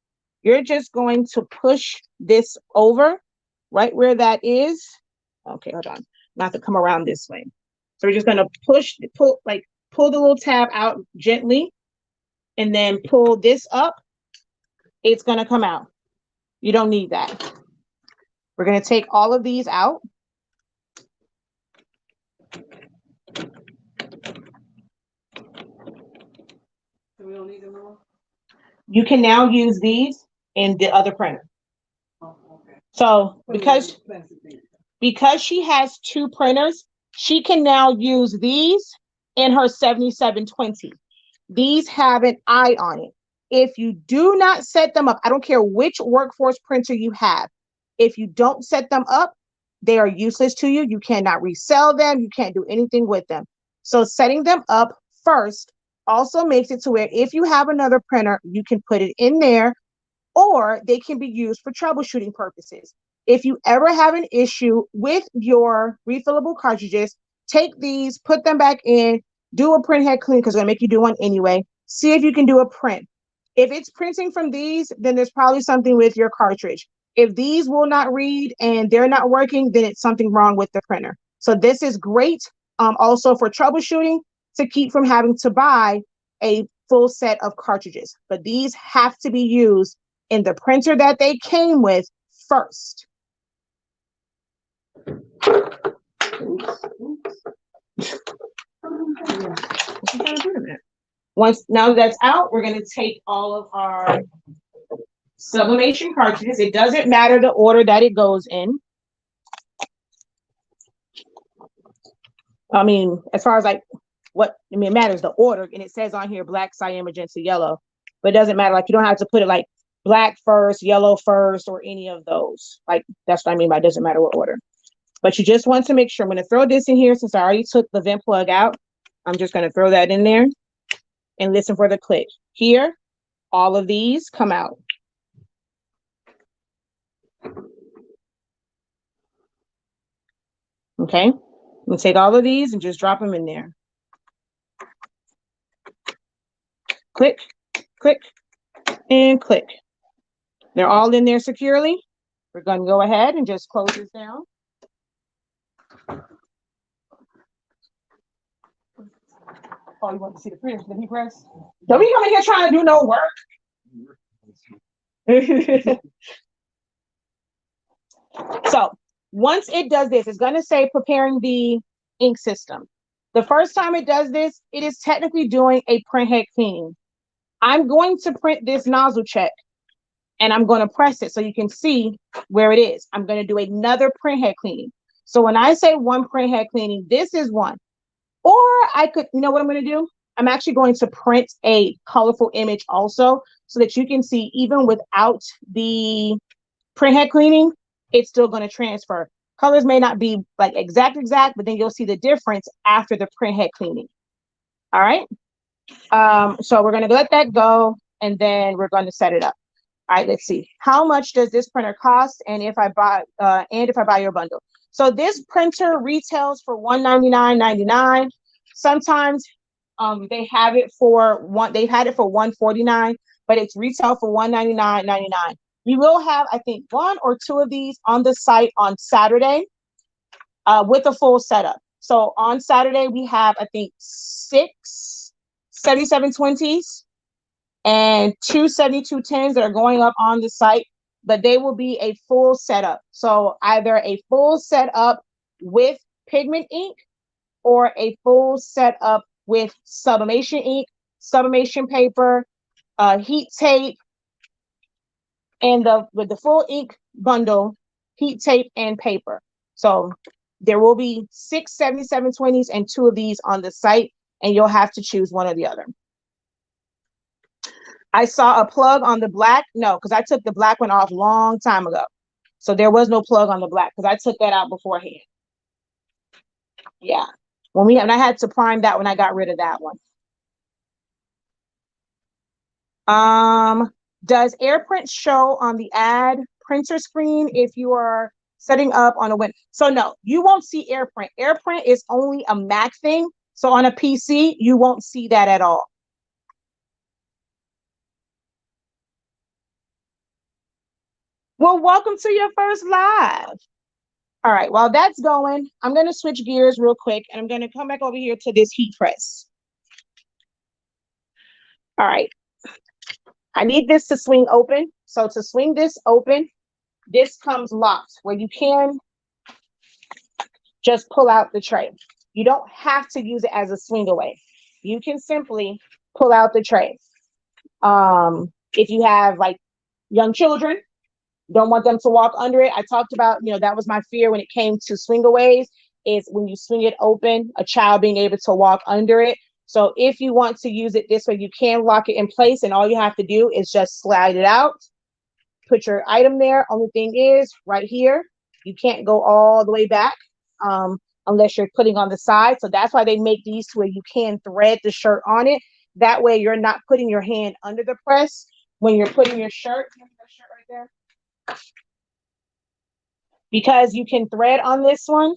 You're just going to push this over right where that is. Okay, hold on. Not to come around this way. So we're just going to pull the little tab out gently and then pull this up. It's going to come out. You don't need that. We're going to take all of these out. We don't need them all? You can now use these in the other printer. Oh, okay. So because she has two printers, she can now use these in her 7720. These have an eye on it. If you do not set them up, I don't care which workforce printer you have. If you don't set them up, they are useless to you. You cannot resell them. You can't do anything with them. So setting them up first also makes it to where if you have another printer, you can put it in there, or they can be used for troubleshooting purposes. If you ever have an issue with your refillable cartridges, take these, put them back in, do a print head clean because it's going to make you do one anyway. See if you can do a print. If it's printing from these, then there's probably something with your cartridge. If these will not read and they're not working, then it's something wrong with the printer. So this is great also for troubleshooting to keep from having to buy a full set of cartridges. But these have to be used in the printer that they came with first. Once now that's out, we're going to take all of our sublimation cartridges. It doesn't matter the order that it goes in. I mean, as far as like it matters the order, and it says on here black, cyan, magenta, yellow, but it doesn't matter. Like you don't have to put it like black first, yellow first, or any of those. Like that's what I mean by it doesn't matter what order. But you just want to make sure. I'm going to throw this in here since I already took the vent plug out. I'm just going to throw that in there and listen for the click. Here, all of these come out. Okay, we'll take all of these and just drop them in there. Click, click, and click. They're all in there securely. We're going to go ahead and just close this down. Oh, you want to see the printers? Did he press? Don't be coming here trying to do no work. So once it does this, it's going to say preparing the ink system. The first time it does this, it is technically doing a print head cleaning. I'm going to print this nozzle check and I'm going to press it so you can see where it is. I'm going to do another print head cleaning. So when I say one print head cleaning, this is one. Or I could, you know what I'm going to do? I'm actually going to print a colorful image also so that you can see even without the print head cleaning, it's still going to transfer. Colors may not be like exact, but then you'll see the difference after the print head cleaning. All right. So we're going to let that go and then we're going to set it up. All right, let's see. How much does this printer cost? And if I buy your bundle. So this printer retails for $199.99. Sometimes they have it for they've had it for $149, but it's retail for $199.99. We will have, I think, 1 or 2 of these on the site on Saturday with a full setup. So on Saturday, we have, I think, 6 7720s and 2 7210s that are going up on the site, but they will be a full setup. So either a full setup with pigment ink or a full setup with sublimation ink, sublimation paper, heat tape, and with the full ink bundle, heat tape and paper. So there will be 6 7720s and 2 of these on the site, and you'll have to choose one or the other. I saw a plug on the black. No, because I took the black one off long time ago. So there was no plug on the black because I took that out beforehand. Yeah. And I had to prime that when I got rid of that one. Does AirPrint show on the ad printer screen if you are setting up on a Win? So no, you won't see AirPrint. AirPrint is only a Mac thing. So on a PC, you won't see that at all. Well, welcome to your first live. All right, while that's going, I'm going to switch gears real quick, and I'm going to come back over here to this heat press. All right. I need this to swing open. So to swing this open, this comes locked where you can just pull out the tray. You don't have to use it as a swing away. You can simply pull out the tray. If you have like young children, don't want them to walk under it. I talked about, that was my fear when it came to swingaways, is when you swing it open, a child being able to walk under it. So if you want to use it this way, you can lock it in place, and all you have to do is just slide it out, put your item there. Only thing is right here, you can't go all the way back unless you're putting on the side. So that's why they make these to where you can thread the shirt on it. That way you're not putting your hand under the press when you're putting your shirt. Right there. Because you can thread on this one.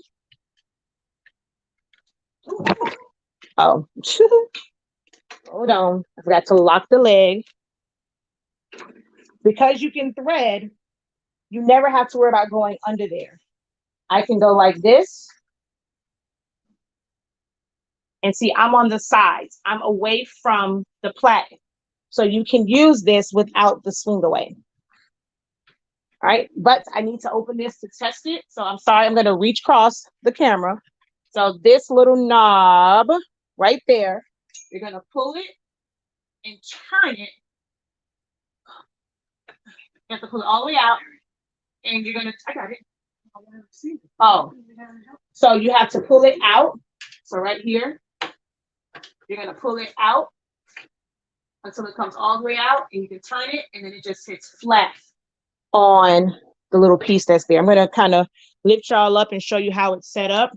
Oh, hold on. I forgot to lock the leg. Because you can thread, you never have to worry about going under there. I can go like this. And see, I'm on the sides. I'm away from the plait. So you can use this without the swing away. All right, but I need to open this to test it. So I'm sorry, I'm going to reach across the camera. So this little knob right there, you're going to pull it and turn it. You have to pull it all the way out. And you're going to, I got it. Oh, so you have to pull it out. So right here, you're going to pull it out until it comes all the way out, and you can turn it, and then it just sits flat on the little piece that's there. I'm going to kind of lift y'all up and show you how it's set up.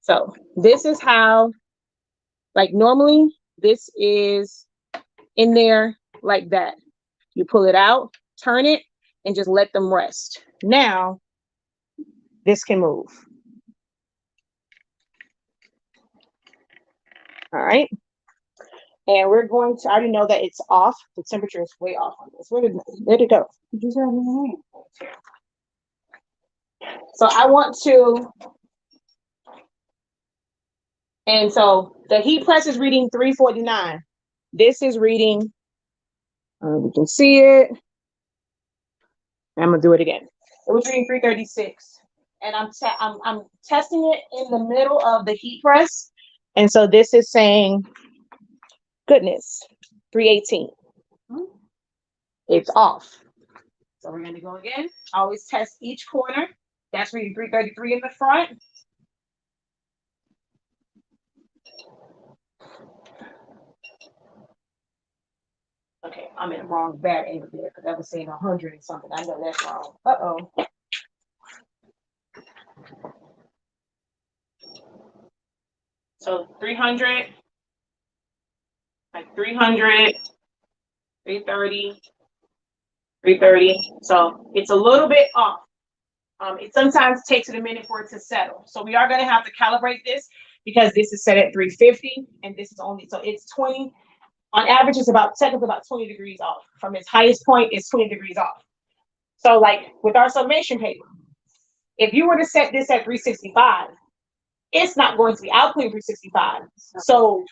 So this is how, like normally, this is in there like that. You pull it out, turn it, and just let them rest. Now, this can move. All right. And we're going to, I already know that it's off. The temperature is way off on this. Where did it go? So I want to, and so the heat press is reading 349. This is reading, we can see it. I'm gonna do it again. It was reading 336. And I'm testing it in the middle of the heat press. And so this is saying, goodness, 318. It's off. So we're going to go again. Always test each corner. That's reading 333 in the front. Okay, I'm in the wrong bad angle there because I was saying 100 and something. I know that's wrong. Uh-oh. So 300, like 300, 330, 330. So it's a little bit off. It sometimes takes it a minute for it to settle. So we are going to have to calibrate this because this is set at 350 and this is only, so it's 20. On average, it's about, technically about 20 degrees off. From its highest point, it's 20 degrees off. So like with our sublimation paper, if you were to set this at 365, it's not going to be outputting 365. So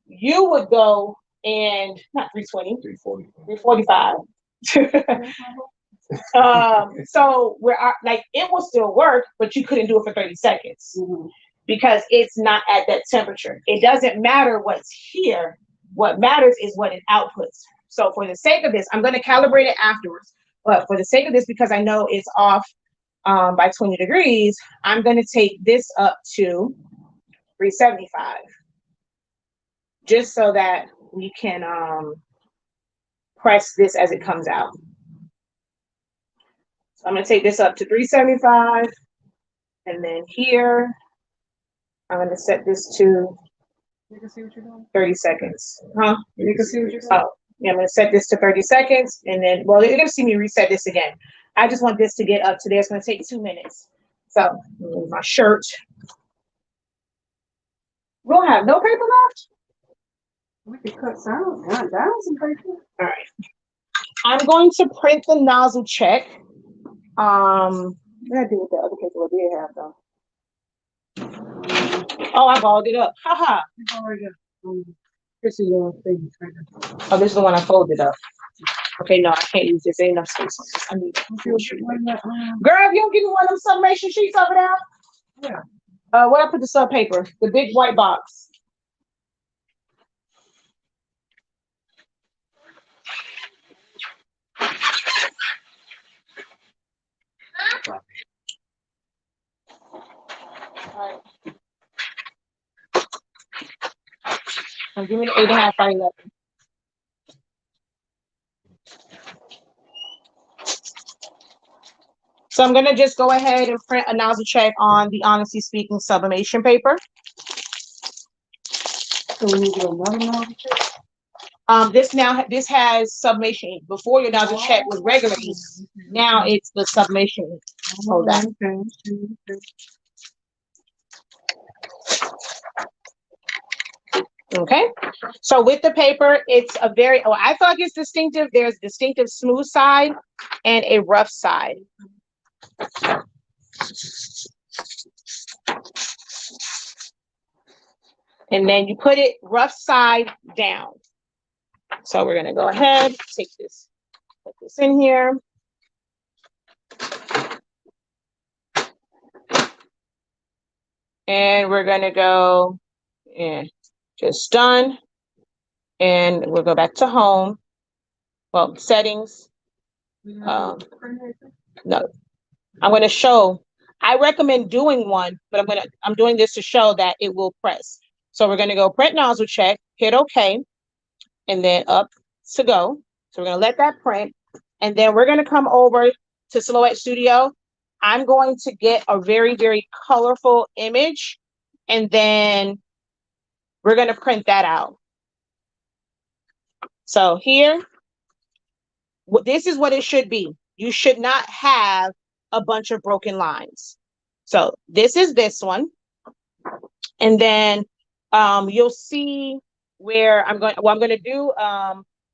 you would go and, not 320, 345. So like it will still work, but you couldn't do it for 30 seconds because it's not at that temperature. It doesn't matter what's here. What matters is what it outputs. So for the sake of this, I'm going to calibrate it afterwards. But for the sake of this, because I know it's off by 20 degrees, I'm going to take this up to 375. Just so that we can press this as it comes out. So I'm going to take this up to 375. And then here, I'm going to set this to 30 seconds. Huh? You can see what you're doing? Oh, yeah, I'm going to set this to 30 seconds. And then, well, you're going to see me reset this again. I just want this to get up to there. It's going to take 2 minutes. So, my shirt. We don't have no paper left? We can cut down some paper. All right. I'm going to print the nozzle check. What did I do with the other paper I did have though? Oh, I balled it up. Haha. This is your thing. Oh, this is the one I folded up. Okay, no, I can't use this. Ain't enough space on this. I need girl, if you don't give me one of them sublimation sheets over there. Yeah. Where I put the sub paper? The big white box. All right. So give me the 8.5 by 11. So I'm gonna just go ahead and print a nozzle check on the Honestly Speaking sublimation paper. So we need to do another nozzle check. This has sublimation. Before your nozzle check was regular ink. Now it's the sublimation. Hold on. Okay, so with the paper, it's a very, oh, I thought it's distinctive. There's distinctive smooth side and a rough side. And then you put it rough side down. So we're gonna go ahead, take this, put this in here. And we're gonna go, and just done. And we'll go back to home. Well, settings. No, I'm gonna show. I recommend doing one, but I'm doing this to show that it will press. So we're gonna go print nozzle check, hit OK, and then up to go. So we're gonna let that print, and then we're gonna come over to Silhouette Studio. I'm going to get a very, very colorful image, and then we're gonna print that out. So here, this is what it should be. You should not have a bunch of broken lines. So this is this one. And then you'll see where I'm going to do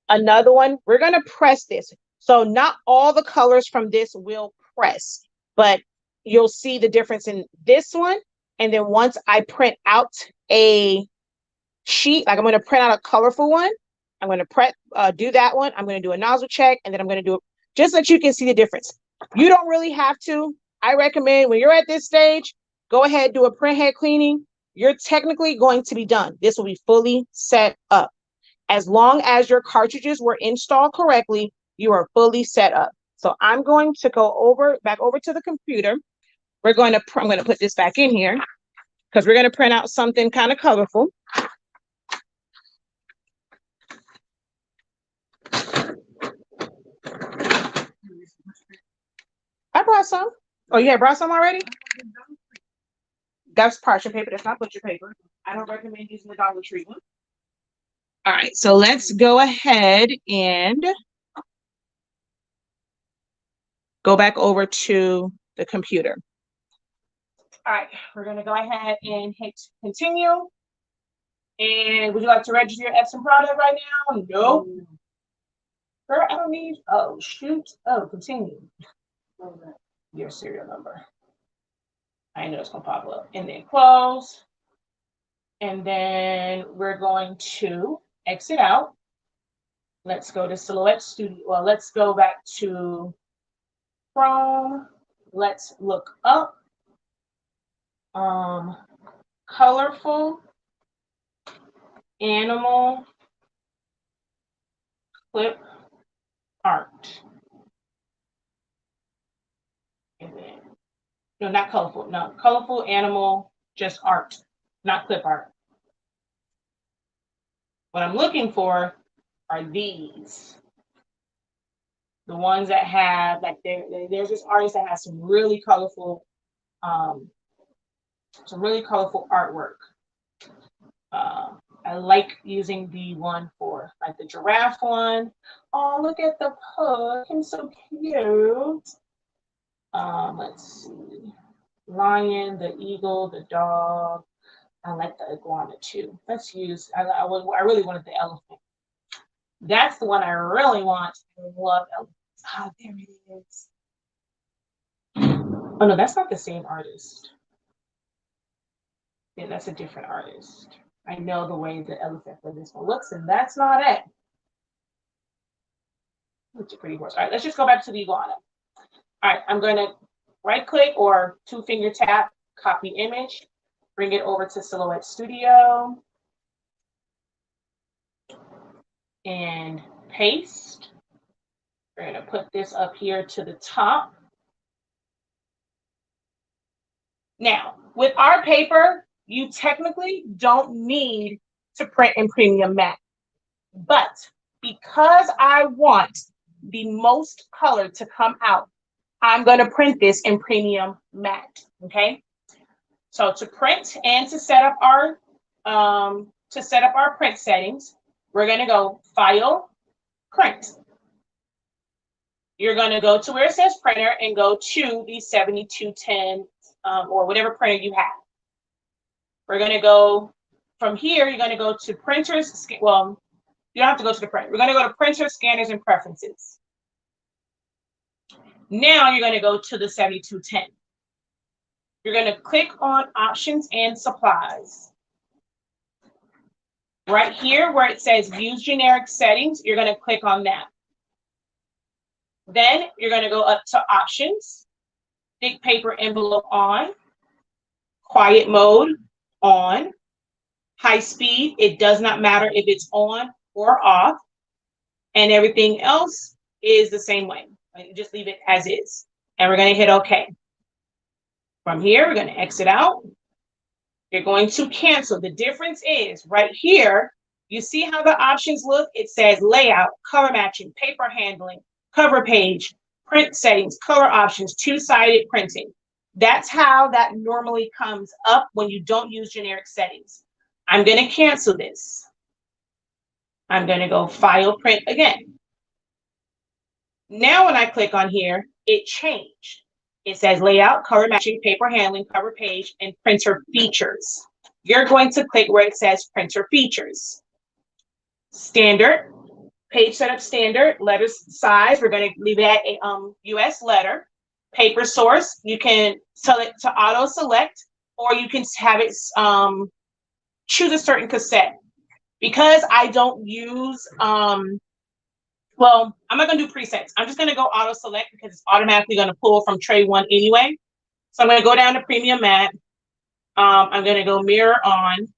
another one. We're going to press this. So not all the colors from this will press, but you'll see the difference in this one. And then once I print out a sheet, like I'm going to print out a colorful one, I'm going to do that one. I'm going to do a nozzle check, and then I'm going to do it just so that you can see the difference. You don't really have to. I recommend when you're at this stage, go ahead, do a print head cleaning. You're technically going to be done. This will be fully set up. As long as your cartridges were installed correctly, you are fully set up. So I'm going to go back over to the computer. I'm going to put this back in here because we're going to print out something kind of colorful. I brought some. Oh, you had brought some already? That's parchment paper. That's not butcher paper. I don't recommend using the Dollar Tree one. All right, so let's go ahead and go back over to the computer. All right, we're going to go ahead and hit continue. And would you like to register your Epson product right now? No. Girl, I don't need, oh, shoot. Oh, continue. Your serial number. I know it's going to pop up. And then close. And then we're going to exit out. Let's go to Silhouette Studio. Well, let's go back to Chrome. Let's look up colorful animal clip art. And then, no, not colorful. No, colorful animal, just art, not clip art. What I'm looking for are these. The ones that have, like, there's this artist that has some really colorful artwork. I like using the one for, like, the giraffe one. Oh, look at the pug. He's so cute. Let's see. Lion, the eagle, the dog. I like the iguana too. Let's use, I really wanted the elephant. That's the one I really want. I love elephants. Ah, there it is. Oh, no, that's not the same artist. Yeah, that's a different artist. I know the way the elephant for this one looks, and that's not it. It's a pretty horse. All right, let's just go back to the iguana. All right, I'm going to right-click or two-finger tap, copy image, bring it over to Silhouette Studio, and paste. We're going to put this up here to the top. Now, with our paper, you technically don't need to print in premium matte. But because I want the most color to come out, I'm going to print this in premium matte. Okay. So to print and to set up our print settings, we're going to go File, Print. You're going to go to where it says printer and go to the 7210 or whatever printer you have. We're going to go from here. You're going to go to printers. Well, you don't have to go to the print. We're going to go to printer, scanners, and preferences. Now you're going to go to the 7210. You're going to click on options and supplies. Right here where it says use generic settings, you're going to click on that. Then you're going to go up to options, thick paper envelope on, quiet mode on, high speed, it does not matter if it's on or off, and everything else is the same way. Just leave it as is. And we're going to hit OK. From here, we're going to exit out. You're going to cancel. The difference is right here, you see how the options look? It says layout, color matching, paper handling, cover page, print settings, color options, two-sided printing. That's how that normally comes up when you don't use generic settings. I'm going to cancel this. I'm going to go File, Print again. Now when I click on here, it changed. It says layout, color matching, paper handling, cover page, and printer features. You're going to click where it says printer features. Standard, page setup standard, letter size, we're going to leave it at a US letter. Paper source, you can select to auto select, or you can have it choose a certain cassette. Because I don't use well, I'm not going to do presets. I'm just going to go auto select because it's automatically going to pull from tray 1 anyway. So I'm going to go down to premium matte. I'm going to go mirror on.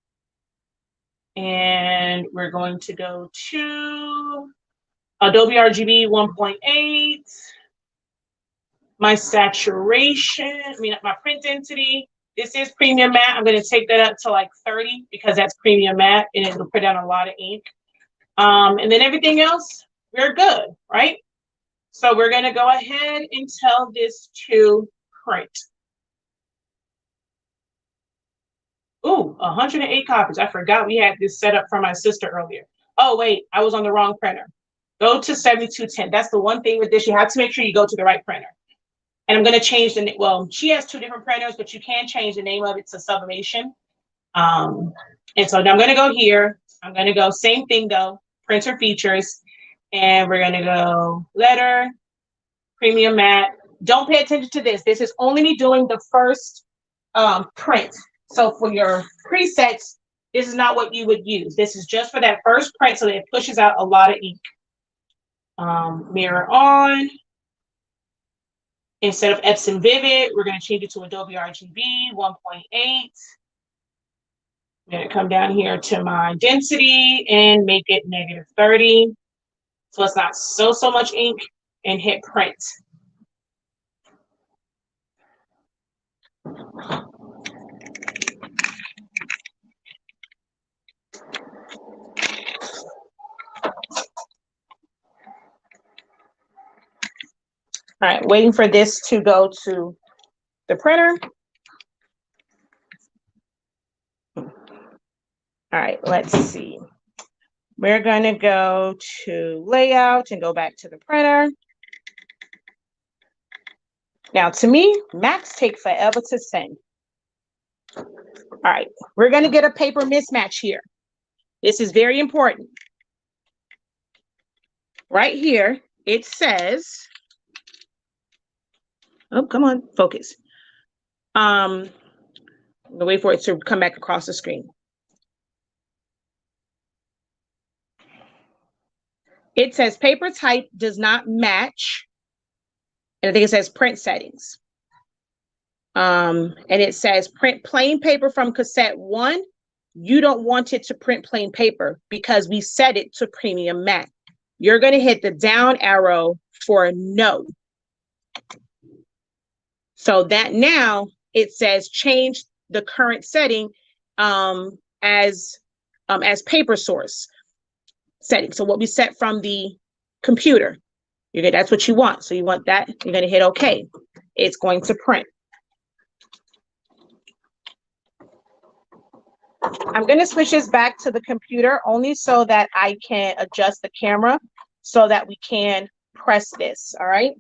And we're going to go to Adobe RGB 1.8. My saturation, my print density. This is premium matte. I'm going to take that up to like 30 because that's premium matte and it'll put down a lot of ink. And then everything else, we're good, right? So we're going to go ahead and tell this to print. Ooh, 108 copies. I forgot we had this set up for my sister earlier. Oh, wait, I was on the wrong printer. Go to 7210. That's the one thing with this. You have to make sure you go to the right printer. And I'm going to change the name. Well, she has 2 different printers, but you can change the name of it to Sublimation. And so now I'm going to go here. I'm going to go same thing, though, printer features. And we're going to go letter, premium matte. Don't pay attention to this. This is only me doing the first print. So for your presets, this is not what you would use. This is just for that first print so that it pushes out a lot of ink. Mirror on. Instead of Epson Vivid, we're going to change it to Adobe RGB 1.8. I'm going to come down here to my density and make it -30. So it's not so much ink, and hit print. All right, waiting for this to go to the printer. All right, let's see. We're going to go to layout and go back to the printer. Now, to me, Macs take forever to send. All right, we're going to get a paper mismatch here. This is very important. Right here, it says, oh, come on, focus. I'm gonna wait for it to come back across the screen. It says paper type does not match. And I think it says print settings. And it says print plain paper from cassette 1. You don't want it to print plain paper because we set it to premium matte. You're going to hit the down arrow for no. So that now it says change the current setting as paper source setting. So what we set from the computer, that's what you want. So you want that. You're going to hit OK. It's going to print. I'm going to switch this back to the computer only so that I can adjust the camera so that we can press this. All right.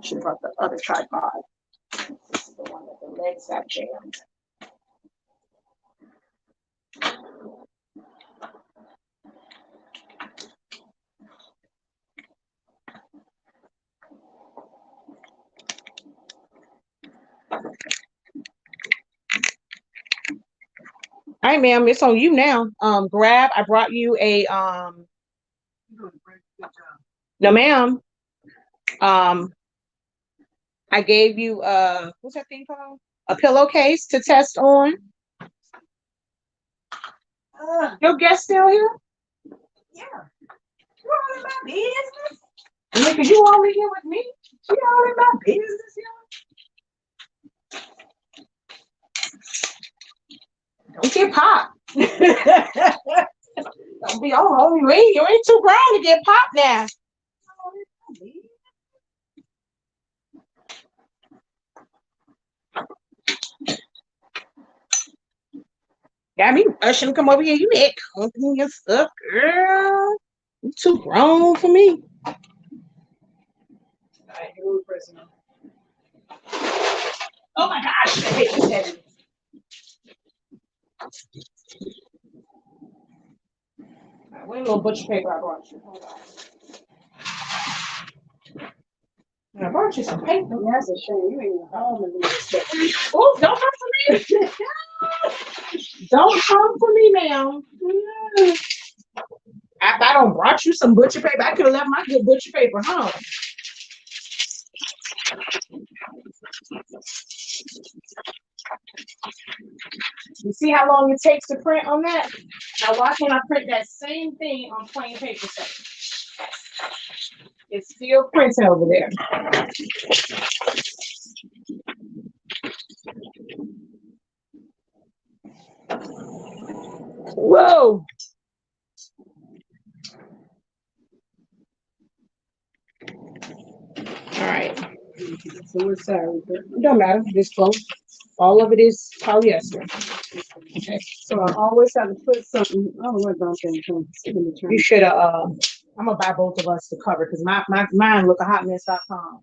should have brought the other tripod. This is the one that the legs got jammed. All right, ma'am, it's on you now. Grab. I brought you a no, ma'am. I gave you what's that thing called? A pillowcase to test on. Your guest still here? Yeah. You all in my business? Nigga, you over here with me? You all in my business, Don't get popped. Don't be oh, you ain't too grown to get popped now. Got me rushing to come over here. You ain't company your stuff, girl. You too grown for me. All right, here we press now. Oh my gosh, I hate this heavy. Right, wait a little butcher paper I brought you. Hold on. I brought you some paper. That's a shame. You ain't even home and leave this stuff. Oh, don't come for me. Don't come for me, ma'am. If I don't brought you some butcher paper, I could have left my good butcher paper home. You see how long it takes to print on that? Now why can't I print that same thing on plain paper set? It's still printing over there. Whoa. All right. So it's sorry, but It don't matter. This close. All of it is polyester. Okay. so I always have to put something. I don't know what I'm saying. You should have. I'm gonna buy both of us to cover because mine look a hotmess.com.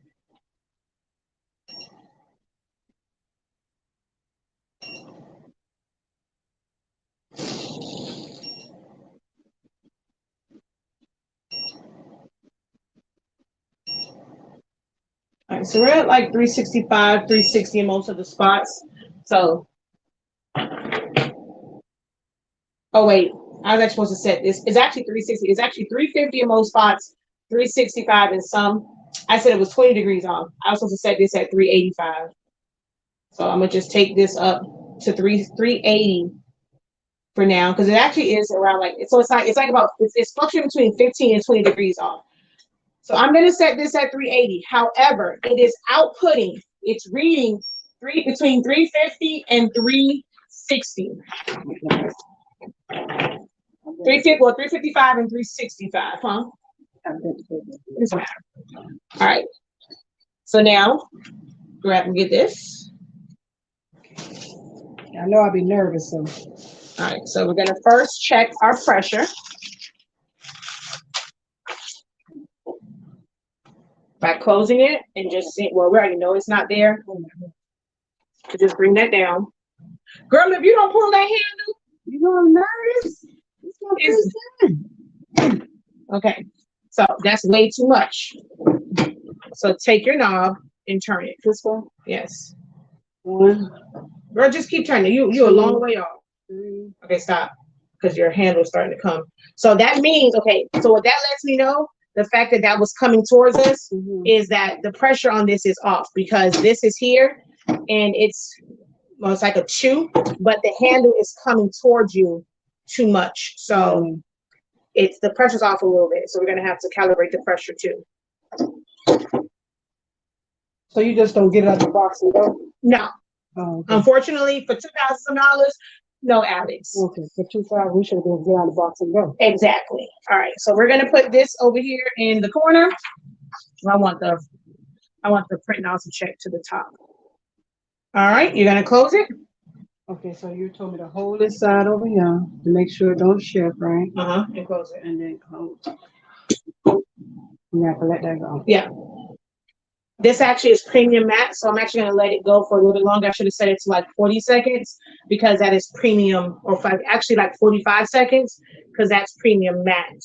All right, so we're at like 365, 360 in most of the spots. So, oh wait, I was actually supposed to set this. It's actually 360. It's actually 350 in most spots, 365 in some. I said it was 20 degrees off. I was supposed to set this at 385. So I'm gonna just take this up to 380 for now because it actually is around like so it's like about it's fluctuating between 15 and 20 degrees off. So I'm going to set this at 380. However, it is outputting. It's reading between 350 and 360. 355 and 365, huh? It doesn't matter. All right. So now, grab and get this. I know I'll be nervous, so. All right. So we're going to first check our pressure. By closing it and just see, well, we already know it's not there. So just bring that down. Girl, if you don't pull that handle, You know I'm nervous. Okay, so that's way too much. So take your knob and turn it. This one? Yes. One. Girl, just keep turning. You're a long way off. 3. Okay, stop. Because your handle's starting to come. So that means, okay, so what that lets me know, the fact that that was coming towards us is that the pressure on this is off because this is here and it's like a 2, but the handle is coming towards you too much. So it's the pressure's off a little bit. So we're going to have to calibrate the pressure too. So you just don't get it out of the box and go? No. Oh, okay. Unfortunately, for $2,000, no, Alex. Okay, for 2,000, we should have been get out of the box and go. Exactly. All right. So we're gonna put this over here in the corner. I want the print now to check to the top. All right. You're gonna close it. Okay, so you told me to hold this side over here to make sure it don't shift, right? And close it. And then close. You have to let that go. Yeah. This actually is premium matte, so I'm actually going to let it go for a little bit longer. I should have set it to like 40 seconds because that is premium, or actually like 45 seconds because that's premium matte.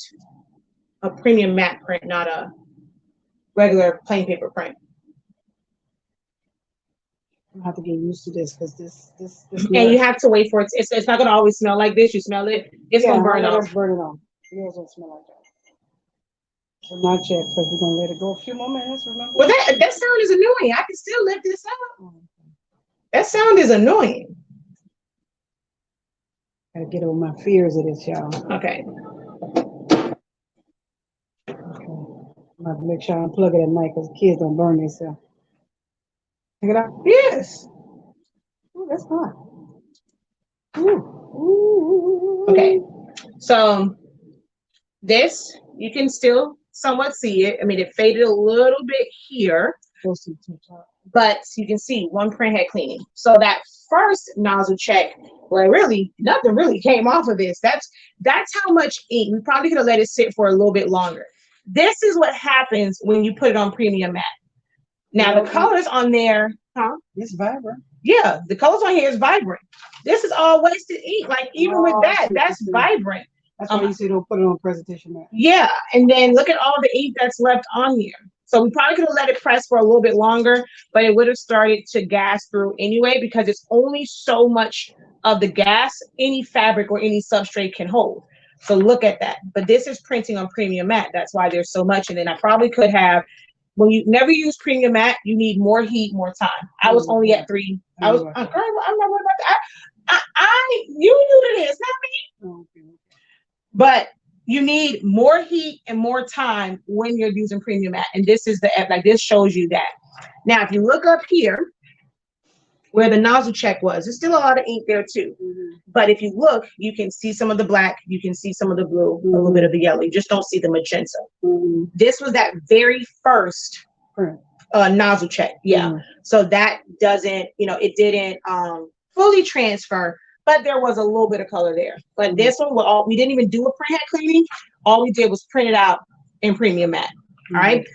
A premium matte print, not a regular plain paper print. I have to get used to this because this and you have to wait for it. It's not going to always smell like this. You smell it, it's going to burn off. Burn it off. Yours don't smell like that. So not yet, because we're gonna let it go a few more minutes. Remember? Well, that sound is annoying. I can still lift this up. That sound is annoying. Gotta get over my fears of this, y'all. Okay. I'm gonna make sure I unplug it at night because kids don't burn themselves. Take it out? Yes. Oh, that's hot. Ooh. Okay. So this, you can still somewhat see it. I mean, it faded a little bit here, but you can see one print head cleaning. So that first nozzle check, where really nothing really came off of this. That's how much ink. We probably could have let it sit for a little bit longer. This is what happens when you put it on premium matte. Now the colors on there, it's vibrant. Yeah, the colors on here is vibrant. This is all wasted ink. Like even with that, that's vibrant. That's why you say don't put it on presentation matte. Yeah, and then look at all the ink that's left on here. So we probably could have let it press for a little bit longer, but it would have started to gas through anyway because it's only so much of the gas any fabric or any substrate can hold. So look at that. But this is printing on premium matte. That's why there's so much. And then I probably could have, when you never use premium matte, you need more heat, more time. I was only at 3. I'm not worried about that. You knew it is, not me. Okay. But you need more heat and more time when you're using premium matte. And this is this shows you that. Now, if you look up here where the nozzle check was, there's still a lot of ink there too. But if you look, you can see some of the black, you can see some of the blue, a little bit of the yellow. You just don't see the magenta. This was that very first nozzle check. Yeah. So that doesn't, it didn't fully transfer, but there was a little bit of color there. But this one, we didn't even do a print head cleaning. All we did was print it out in premium matte. All right.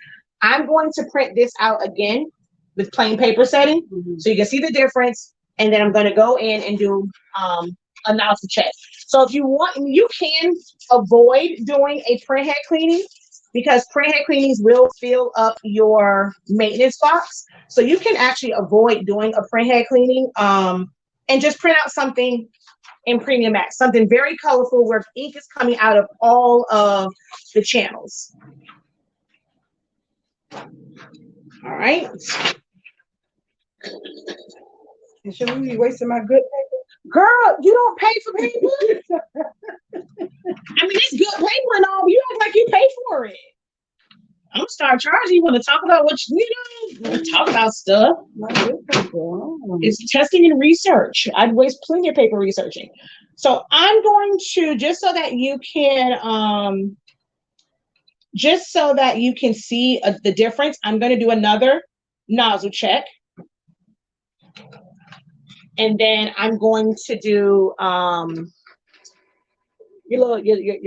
I'm going to print this out again with plain paper setting, so you can see the difference. And then I'm going to go in and do a nozzle check. So if you want, you can avoid doing a print head cleaning because print head cleanings will fill up your maintenance box. So you can actually avoid doing a print head cleaning and just print out something in premium matte, something very colorful where ink is coming out of all of the channels. All right. And should we be wasting my good paper? Girl, you don't pay for paper. I mean, it's good paper and all, but you act like you pay for it. I'm gonna start charging you. Want to talk about what you talk about stuff. It's testing and research. I'd waste plenty of paper researching. So I'm going to, just so that you can see the difference, I'm going to do another nozzle check. And then I'm going to do your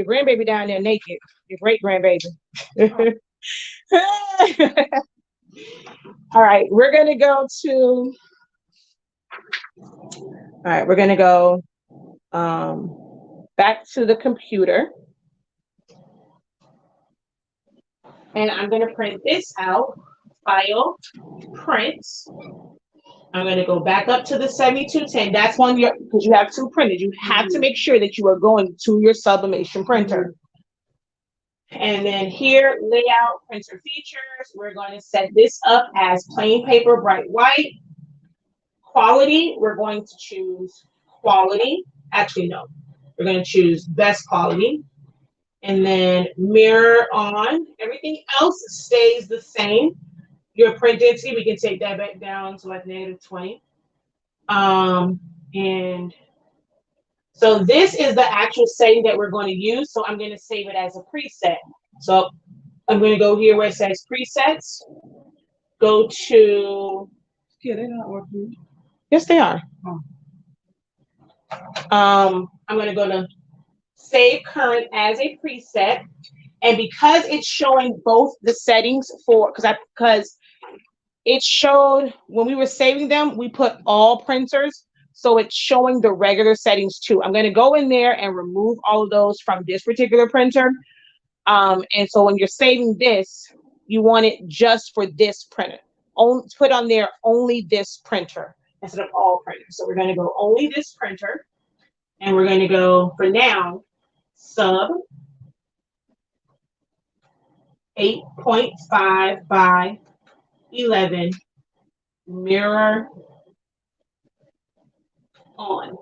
grandbaby down there naked, your great grandbaby. All right, we're gonna go back to the computer, and I'm gonna print this out. File, print. I'm going to go back up to the 7210. That's one because you have 2 printed. You have to make sure that you are going to your sublimation printer. And then here, layout, printer features. We're going to set this up as plain paper, bright white. Quality, we're going to choose quality. Actually, no. We're going to choose best quality. And then mirror on. Everything else stays the same. Your print density, we can take that back down to like -20. And so this is the actual setting that we're going to use. So I'm going to save it as a preset. So I'm going to go here where it says presets. Go to. Yeah, they're not working. Yes, they are. I'm going to go to save current as a preset. And because it's showing both the settings because it showed when we were saving them, we put all printers. So it's showing the regular settings too. I'm going to go in there and remove all of those from this particular printer. And so when you're saving this, you want it just for this printer. Put on there only this printer instead of all printers. So we're going to go only this printer. And we're going to go, for now, sub 8.5 by 11 mirror on.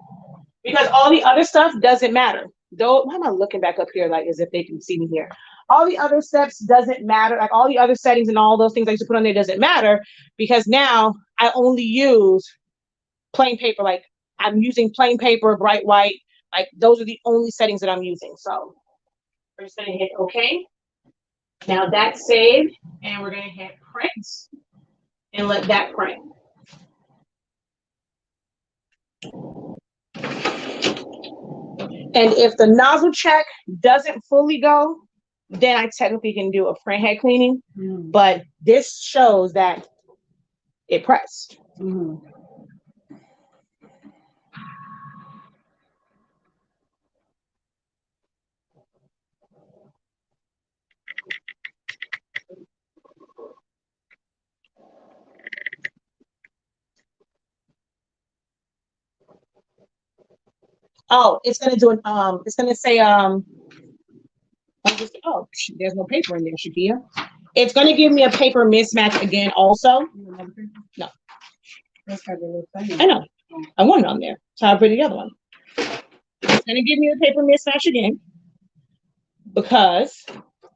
Because all the other stuff doesn't matter. Though, why am I looking back up here like as if they can see me here? All the other steps doesn't matter. Like all the other settings and all those things I used to put on there doesn't matter because now I only use plain paper. Like I'm using plain paper, bright white. Like those are the only settings that I'm using. So we're just gonna hit OK. Now that's saved, and we're gonna hit print and let that print. And if the nozzle check doesn't fully go, then I technically can do a print head cleaning. But this shows that it pressed. Oh, it's gonna do an it's gonna say oh, there's no paper in there, Shakia. It's gonna give me a paper mismatch again also. No. I know. I want it on there. So I put the other one. It's gonna give me a paper mismatch again because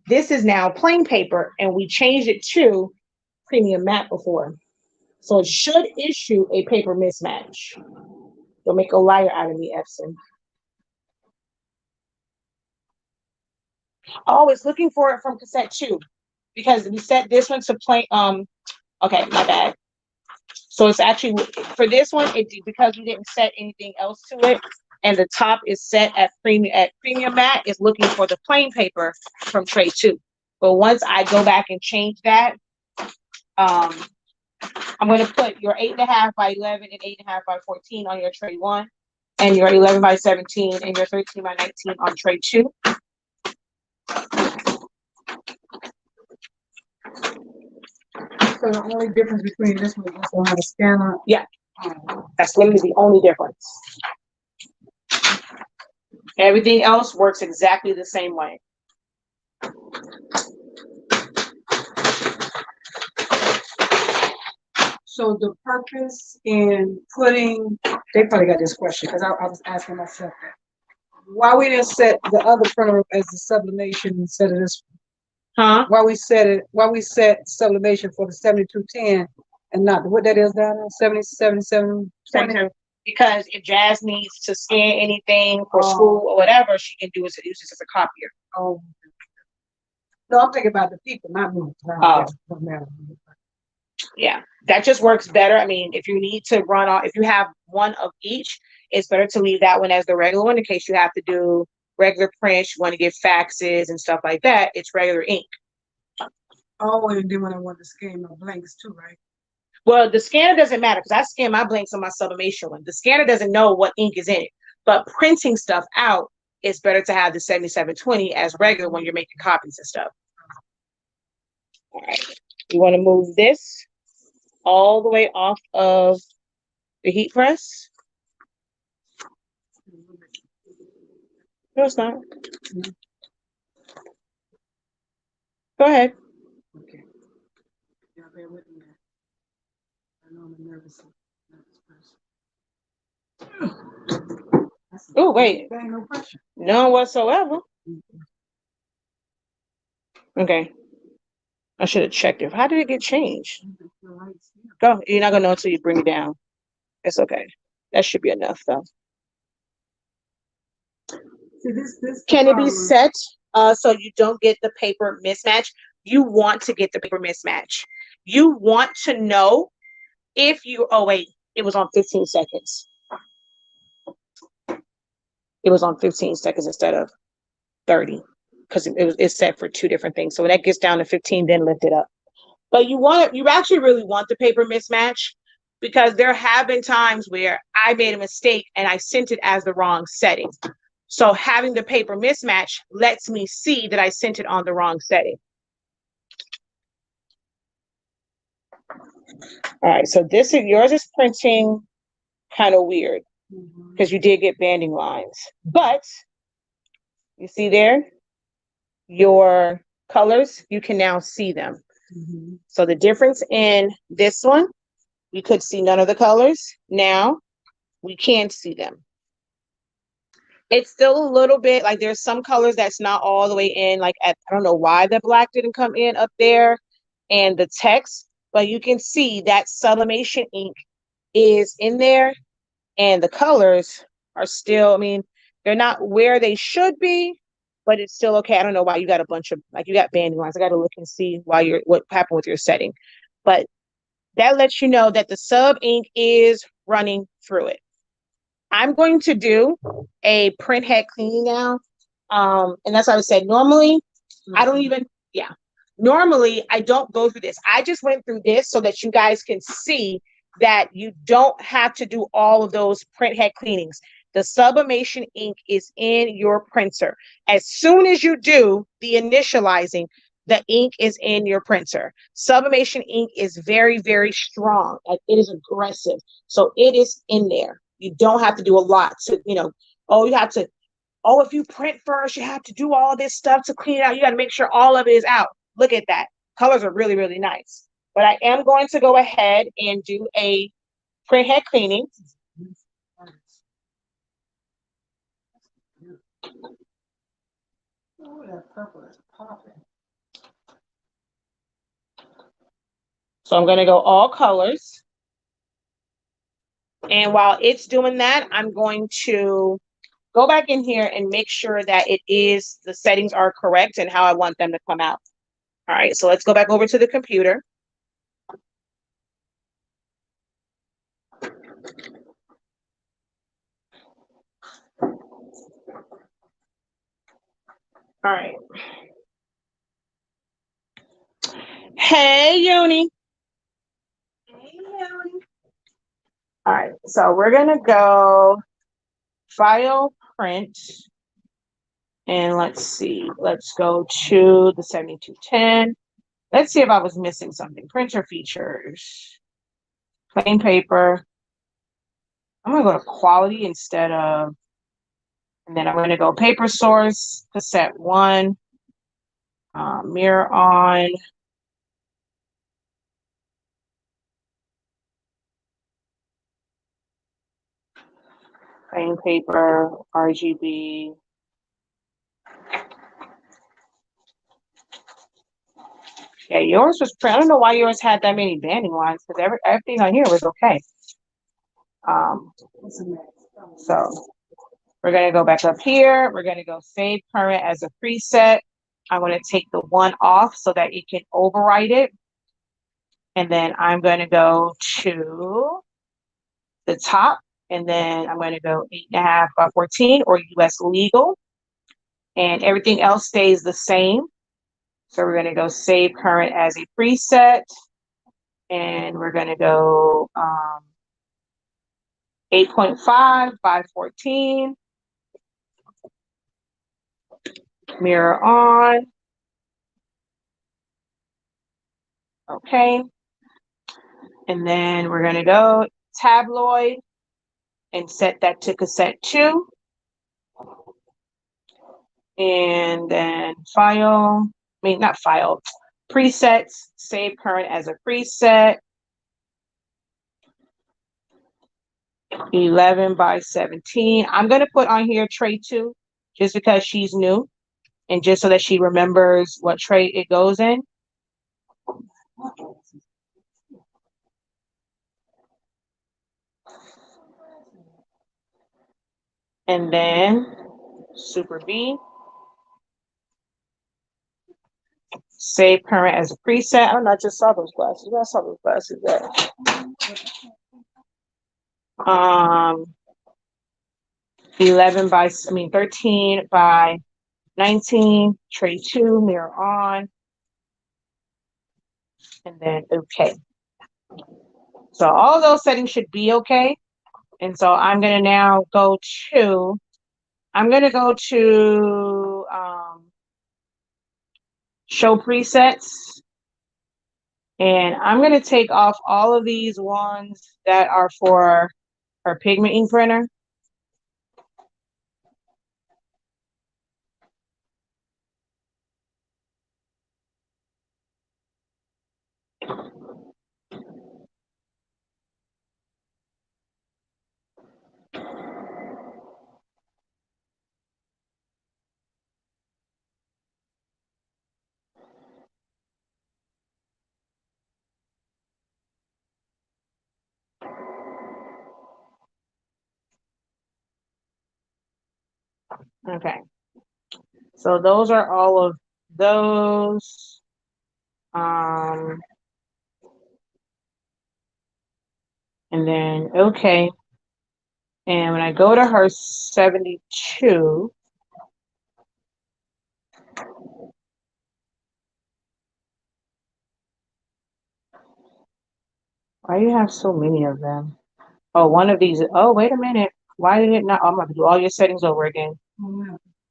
this is now plain paper and we changed it to premium matte before. So it should issue a paper mismatch. Don't make a liar out of me, Epson. Oh, it's looking for it from cassette 2 because we set this one to plain. Okay, my bad. So it's actually for this one, because we didn't set anything else to it, and the top is set at premium matte. It's looking for the plain paper from tray 2. But once I go back and change that, I'm going to put your 8.5 by 11 and 8.5 by 14 on your tray 1, and your 11 by 17 and your 13 by 19 on tray 2. So the only difference between this one is on the scanner. Yeah, that's literally the only difference. Everything else works exactly the same way. So the purpose in putting, they probably got this question because I was asking myself that. Why we didn't set the other printer as the sublimation instead of this? Huh? Why we set sublimation for the 7210 and not what that is down there, 7077? Because if Jazz needs to scan anything for school or whatever, she can use this as a copier. Oh. No, I'm thinking about the people, not me. Yeah, that just works better. I mean, if you need to run off, if you have one of each, it's better to leave that one as the regular one in case you have to do regular prints, you want to get faxes and stuff like that. It's regular ink. Oh, and then when I want to scan my blanks too, right? Well, the scanner doesn't matter because I scan my blanks on my sublimation one. The scanner doesn't know what ink is in it, but printing stuff out, it's better to have the 7720 as regular when you're making copies and stuff. All right, you want to move this all the way off of the heat press. No, it's not. Go ahead. Okay. Yeah, bear with me. I know I'm a nervous person. Oh, wait. There ain't no pressure. None whatsoever. Okay. I should have checked it. How did it get changed? Go. You're not going to know until you bring it down. It's okay. That should be enough, though. See, this Can it be set so you don't get the paper mismatch? You want to get the paper mismatch. You want to know if you, oh wait, it was on 15 seconds. It was on 15 seconds instead of 30 because it's set for 2 different things. So when that gets down to 15, then lift it up. But you actually really want the paper mismatch, because there have been times where I made a mistake and I sent it as the wrong setting. So having the paper mismatch lets me see that I sent it on the wrong setting. All right, so yours is printing kind of weird because you did get banding lines, but you see there, your colors, you can now see them. So the difference in this one, we could see none of the colors. Now we can see them. It's still a little bit like there's some colors that's not all the way in, like I don't know why the black didn't come in up there and the text, but you can see that sublimation ink is in there and the colors are still, I mean, they're not where they should be, but it's still okay. I don't know why you got a bunch of, like you got banding lines. I got to look and see what happened with your setting, but that lets you know that the sub ink is running through it. I'm going to do a print head cleaning now. And that's what I would say. Normally, I don't even, normally I don't go through this. I just went through this so that you guys can see that you don't have to do all of those print head cleanings. The sublimation ink is in your printer. As soon as you do the initializing, the ink is in your printer. Sublimation ink is very, very strong. Like it is aggressive. So it is in there. You don't have to do a lot to, if you print first, you have to do all this stuff to clean it out. You got to make sure all of it is out. Look at that. Colors are really, really nice. But I am going to go ahead and do a print head cleaning. Oh, that purple is popping. So I'm going to go all colors. And while it's doing that, I'm going to go back in here and make sure that the settings are correct and how I want them to come out. All right, so let's go back over to the computer. All right. Hey, Uni. Hey, Uni. All right, so we're gonna go file print. And let's see, let's go to the 7210. Let's see if I was missing something. Printer features, plain paper. I'm gonna go to quality instead of, and then I'm gonna go paper source, cassette 1, mirror on. Plain paper, RGB. Yeah, yours was, I don't know why yours had that many banding lines, because everything on here was okay. So we're going to go back up here. We're going to go save current as a preset. I'm going to take the 1 off so that it can override it. And then I'm going to go to the top, and then I'm going to go 8.5 by 14 or US legal. And everything else stays the same. So we're going to go save current as a preset. And we're going to go 8.5 by 14. Mirror on. Okay. And then we're going to go tabloid and set that to cassette 2. And then presets, save current as a preset. 11 by 17. I'm going to put on here tray 2 just because she's new and just so that she remembers what tray it goes in. And then Super B. Save current as a preset. Oh, I just saw those glasses. I saw those glasses there. 13 by 19, tray 2, mirror on. and then okay. So all of those settings should be okay. And so I'm going to now go to show presets. And I'm going to take off all of these ones that are for our pigment ink printer. Okay. So those are all of those. And then, okay. And when I go to her 72, why do you have so many of them? Oh, one of these. Oh, wait a minute. Why did it not? I'm going to do all your settings over again.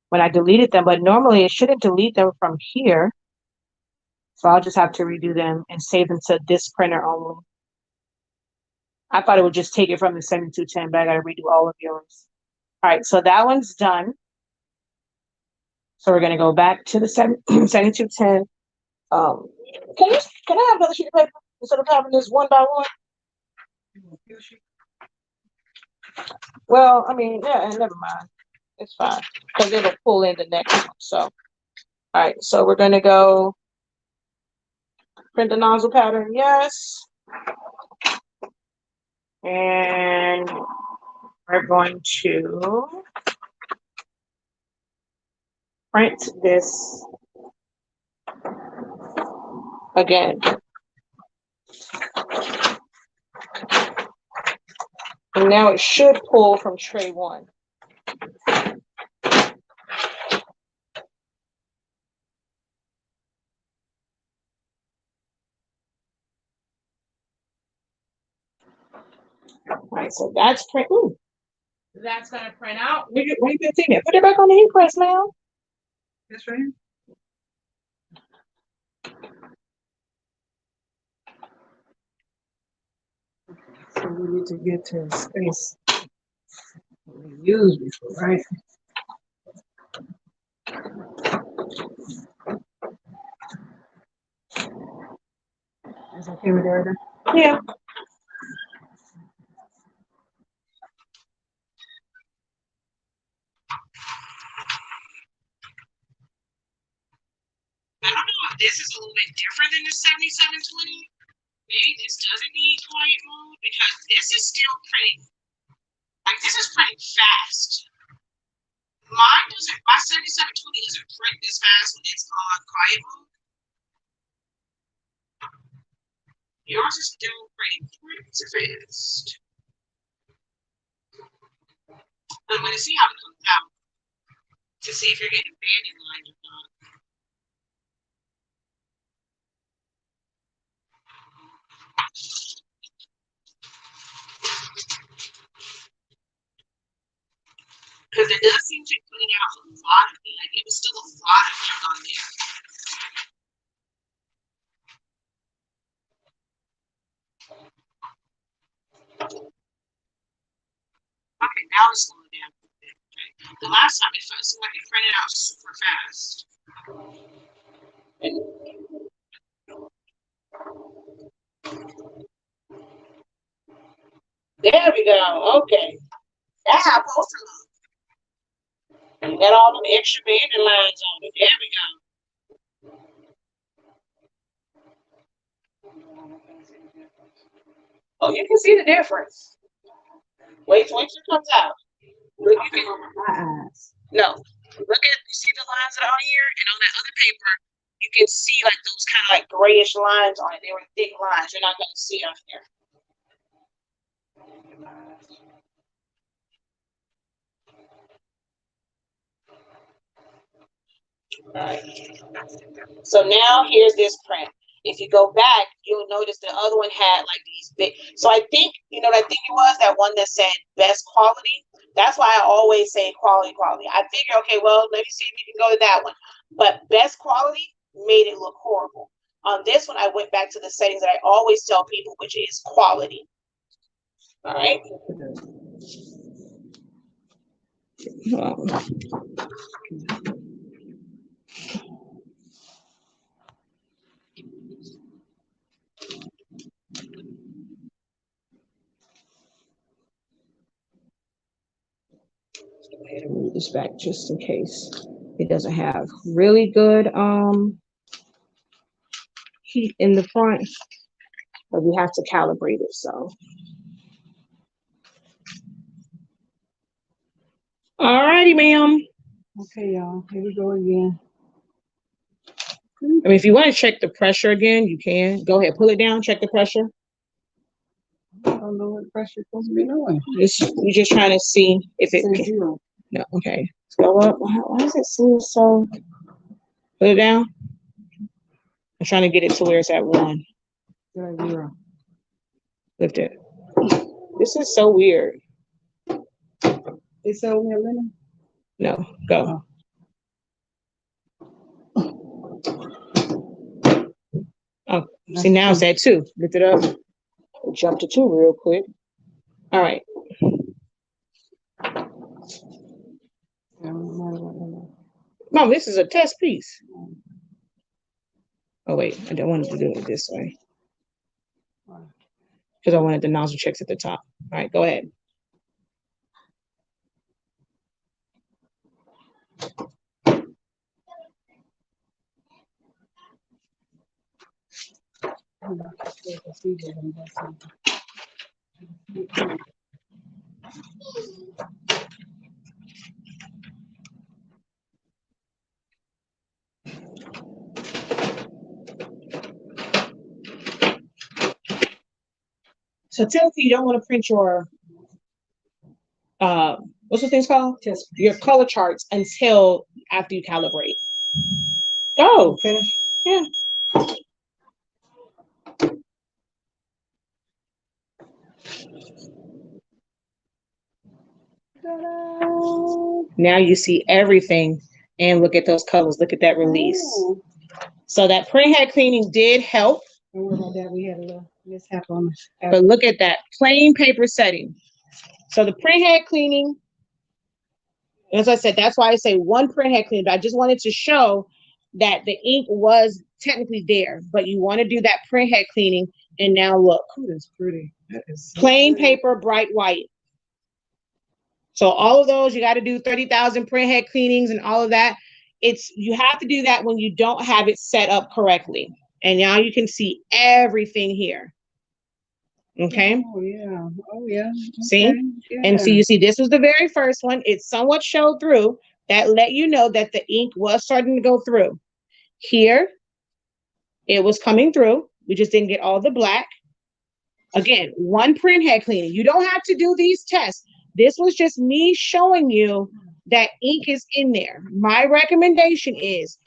When I deleted them, but normally it shouldn't delete them from here. So I'll just have to redo them and save them to this printer only. I thought it would just take it from the 7210, but I got to redo all of yours. All right, so that one's done. So we're going to go back to the 7210. Can I have another sheet of paper instead of having this one by one? Well, I mean, yeah, never mind. It's fine because it'll pull in the next one. So, all right, so we're going to go print the nozzle pattern, yes. And we're going to print this again. And now it should pull from tray 1. All right, so that's print. Ooh, that's gonna print out. Where you been seeing it? Put it back on the heat press now. This right here? So we need to get to a space we used before, right? Is okay with everything? Yeah. I don't know if this is a little bit different than the 7720. Maybe this doesn't need quiet mode because this is still printing. Like this is printing fast. Mine doesn't. My 7720 doesn't print this fast when it's on quiet mode. Yours is still printing pretty fast. I'm going to see how it comes out to see if you're getting banding lines or not. Because it does seem to be putting out a lot of me. Like it was still a lot of junk on there. Okay, now it's slowing down a bit. Okay. The last time it seemed like it printed out super fast. There we go. Okay. That's how it's supposed to look. You got all them extra banding lines on it. There we go. Oh, you can see the difference. Wait till it comes out. Look, you can, My eyes. no, look at, you see the lines that are on here and on that other paper, you can see like those kind of like grayish lines on it. They were thick lines. You're not going to see on here. All right. So now here's this print. If you go back, you'll notice the other one had like these big. So I think, you know what I think it was? That one that said best quality. That's why I always say quality. I figure, okay, well, let me see if you can go to that one. But best quality made it look horrible. On this one, I went back to the settings that I always tell people, which is quality. All right. Go ahead and move this back just in case it doesn't have really good heat in the front, but we have to calibrate it. So, all righty, ma'am. Okay, y'all, here we go again. I mean, if you want to check the pressure again, you can. Go ahead, pull it down, check the pressure. I don't know what pressure is supposed to be doing. You're just trying to see if it can. Zero. No, okay. Let's go up. Why does it seem so? Put it down. I'm trying to get it to where it's at 1. Zero. Lift it. This is so weird. It's over here, Lennon? No, go. Oh, see, now it's at 2. Lift it up. Jump to 2 real quick. All right. Mom, this is a test piece. Oh, wait. I don't want to do it this way. Because I wanted the nozzle checks at the top. All right, go ahead. So typically you don't want to print your what's the things called? Your color charts until after you calibrate. Oh, Finish. yeah. Now you see everything, and look at those colors. Look at that release. Oh. So that printhead cleaning did help. Don't worry about that. We had a little mishap on it. But look at that plain paper setting. So the printhead cleaning, as I said, that's why I say 1 printhead cleaning. But I just wanted to show that the ink was technically there, but you want to do that printhead cleaning. And now look, Oh, that's pretty. That is so plain pretty. paper, bright white. So all of those, you got to do 30,000 printhead cleanings and all of that. You have to do that when you don't have it set up correctly. And now you can see everything here. Okay. Oh yeah. Oh yeah. See? Okay. Yeah. And so you see, this was the very first one. It somewhat showed through. That let you know that the ink was starting to go through. Here, it was coming through. We just didn't get all the black. Again, 1 printhead cleaning. You don't have to do these tests. This was just me showing you that ink is in there. My recommendation is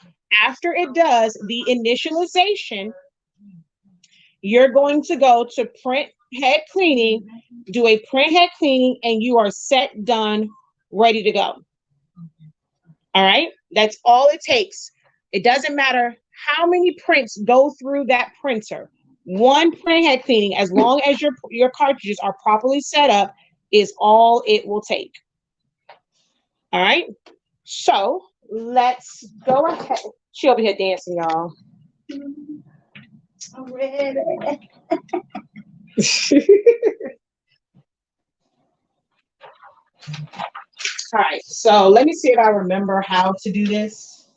after it does the initialization, you're going to go to print head cleaning, do a print head cleaning, and you are set, done, ready to go. All right, that's all it takes. It doesn't matter how many prints go through that printer. 1 print head cleaning, as long as your cartridges are properly set up, is all it will take. All right, so let's go ahead. She over here dancing, y'all. I'm ready. All right, so let me see if I remember how to do this.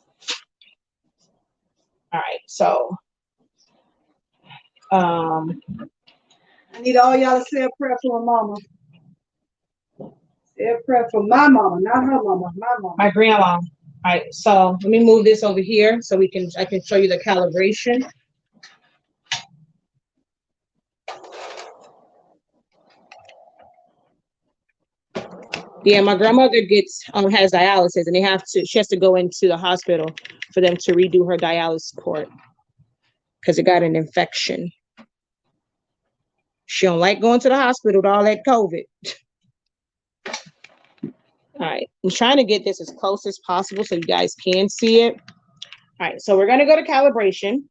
All right, so I need all y'all to say a prayer for my mama. Say a prayer for my mama, not her mama, my mama. my grandma. All right, so let me move this over here so I can show you the calibration. Yeah, my grandmother has dialysis, and she has to go into the hospital for them to redo her dialysis port because it got an infection. She don't like going to the hospital with all that COVID. All right, I'm trying to get this as close as possible so you guys can see it. All right, so we're going to go to calibration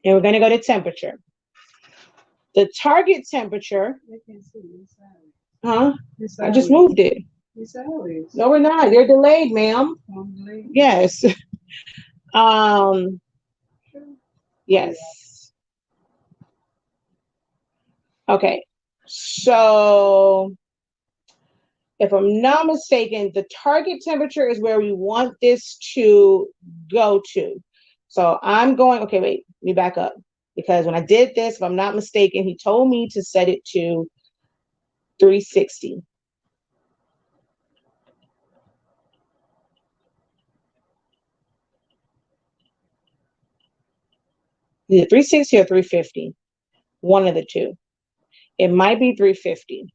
and we're going to go to temperature. The target temperature, huh? I just moved it. No, we're not. They're delayed, ma'am. Yes. Yes. Okay. So if I'm not mistaken, the target temperature is where we want this to go to. So I'm going, okay, wait, let me back up. Because when I did this, if I'm not mistaken, he told me to set it to 360. Either 360 or 350. One of the two. It might be 350.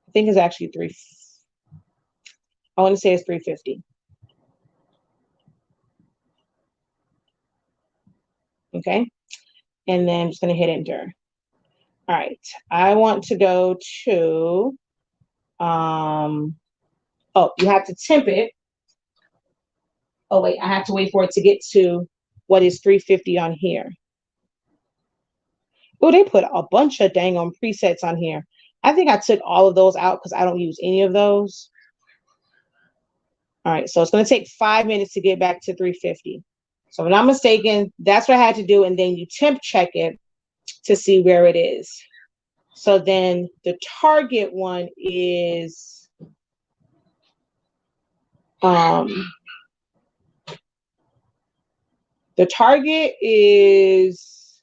I think it's actually I want to say it's 350. Okay. And then I'm just going to hit enter. All right. I want to go to, oh, you have to temp it. Oh, wait, I have to wait for it to get to what is 350 on here. Oh, they put a bunch of dang on presets on here. I think I took all of those out because I don't use any of those. All right, so it's going to take 5 minutes to get back to 350. So if I'm not mistaken, that's what I had to do. And then you temp check it to see where it is. So then the target one is, the target is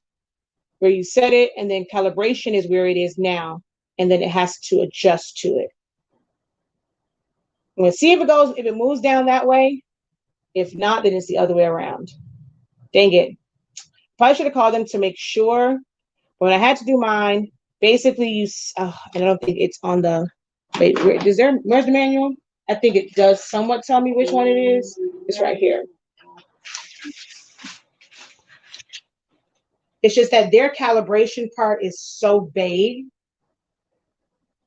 where you set it, and then calibration is where it is now, and then it has to adjust to it. I'm gonna see if it moves down that way. If not, then it's the other way around. Dang it. Probably should have called them to make sure. But when I had to do mine, basically and I don't think it's on the, wait, where's the manual? I think it does somewhat tell me which one it is. It's right here. It's just that their calibration part is so vague.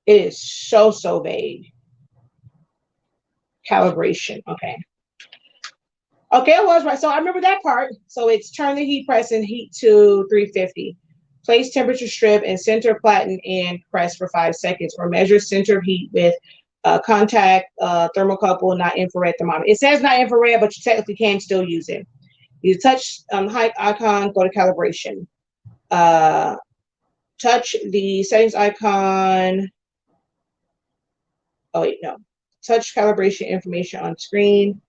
It is so vague. Calibration, okay. Okay, I was right. So I remember that part. So it's turn the heat press and heat to 350. Place temperature strip and center flatten and press for 5 seconds, or measure center of heat with contact thermocouple, not infrared thermometer. It says not infrared, but you technically can still use it. You touch height icon, go to calibration. Touch the settings icon. Oh wait, no. Touch calibration information on screen.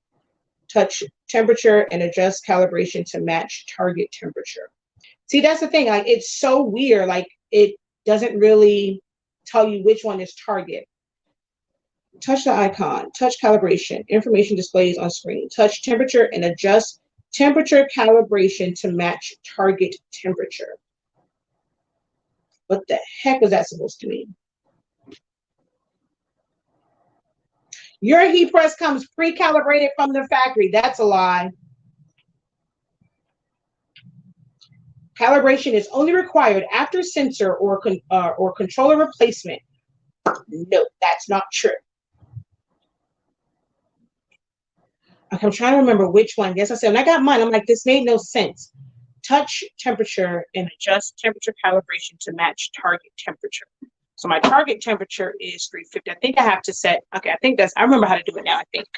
Touch temperature and adjust calibration to match target temperature. See, that's the thing. Like, it's so weird. Like, it doesn't really tell you which one is target. Touch the icon. Touch calibration. Information displays on screen. Touch temperature and adjust temperature calibration to match target temperature. What the heck was that supposed to mean? Your heat press comes pre-calibrated from the factory. That's a lie. Calibration is only required after sensor or controller replacement. No, that's not true. Okay, I'm trying to remember which one. Yes, I said when I got mine, I'm like, this made no sense. Touch temperature and adjust temperature calibration to match target temperature. So my target temperature is 350. I think I have to set, okay, I remember how to do it now, I think.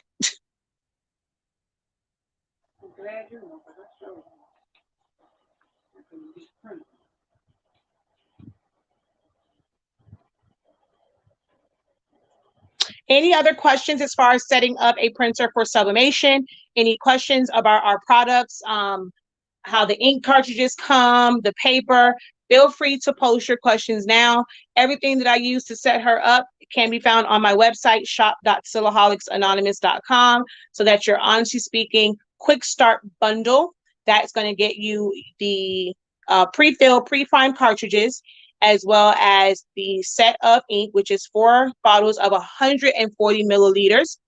I'm glad you know, because I showed you. Any other questions as far as setting up a printer for sublimation? Any questions about our products, how the ink cartridges come, the paper? Feel free to post your questions now. Everything that I use to set her up can be found on my website, shop.silaholics.anonymous.com. So that's your Honestly Speaking Quick Start Bundle. That's going to get you the pre-filled, pre-primed cartridges, as well as the set of ink, which is 4 bottles of 140 milliliters.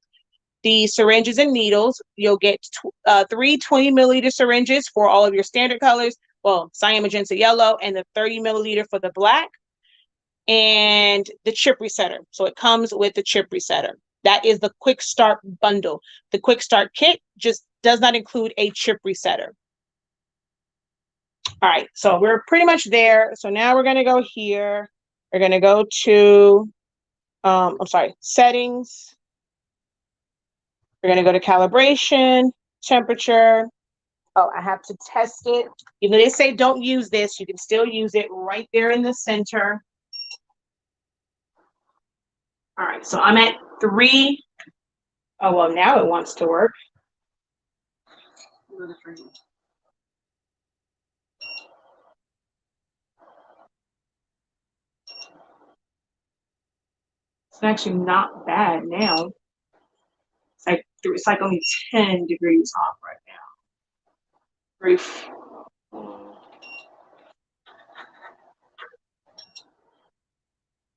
the syringes and needles. You'll get 3 20-milliliter syringes for all of your standard colors. Well, cyan, magenta, yellow, and the 30 milliliter for the black, and the chip resetter. So it comes with the chip resetter. That is the quick start bundle. The quick start kit just does not include a chip resetter. All right, so we're pretty much there. So now we're going to go here. We're going to go to, settings. We're going to go to calibration, temperature. Oh, I have to test it. Even though they say don't use this, you can still use it right there in the center. All right, so I'm at 3. Oh, well, now it wants to work. It's actually not bad now. It's like only 10 degrees off right now. 3.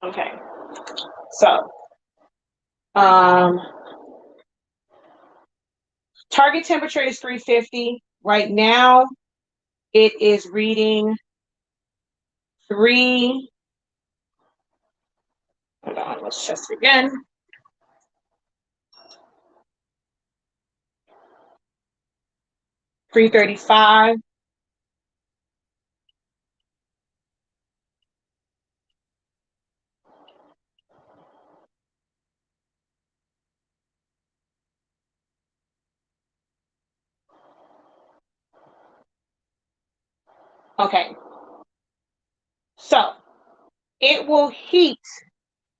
Okay. So, target temperature is 350. Right now, it is reading 3. Hold on, let's test it again. $335. Okay. So it will heat,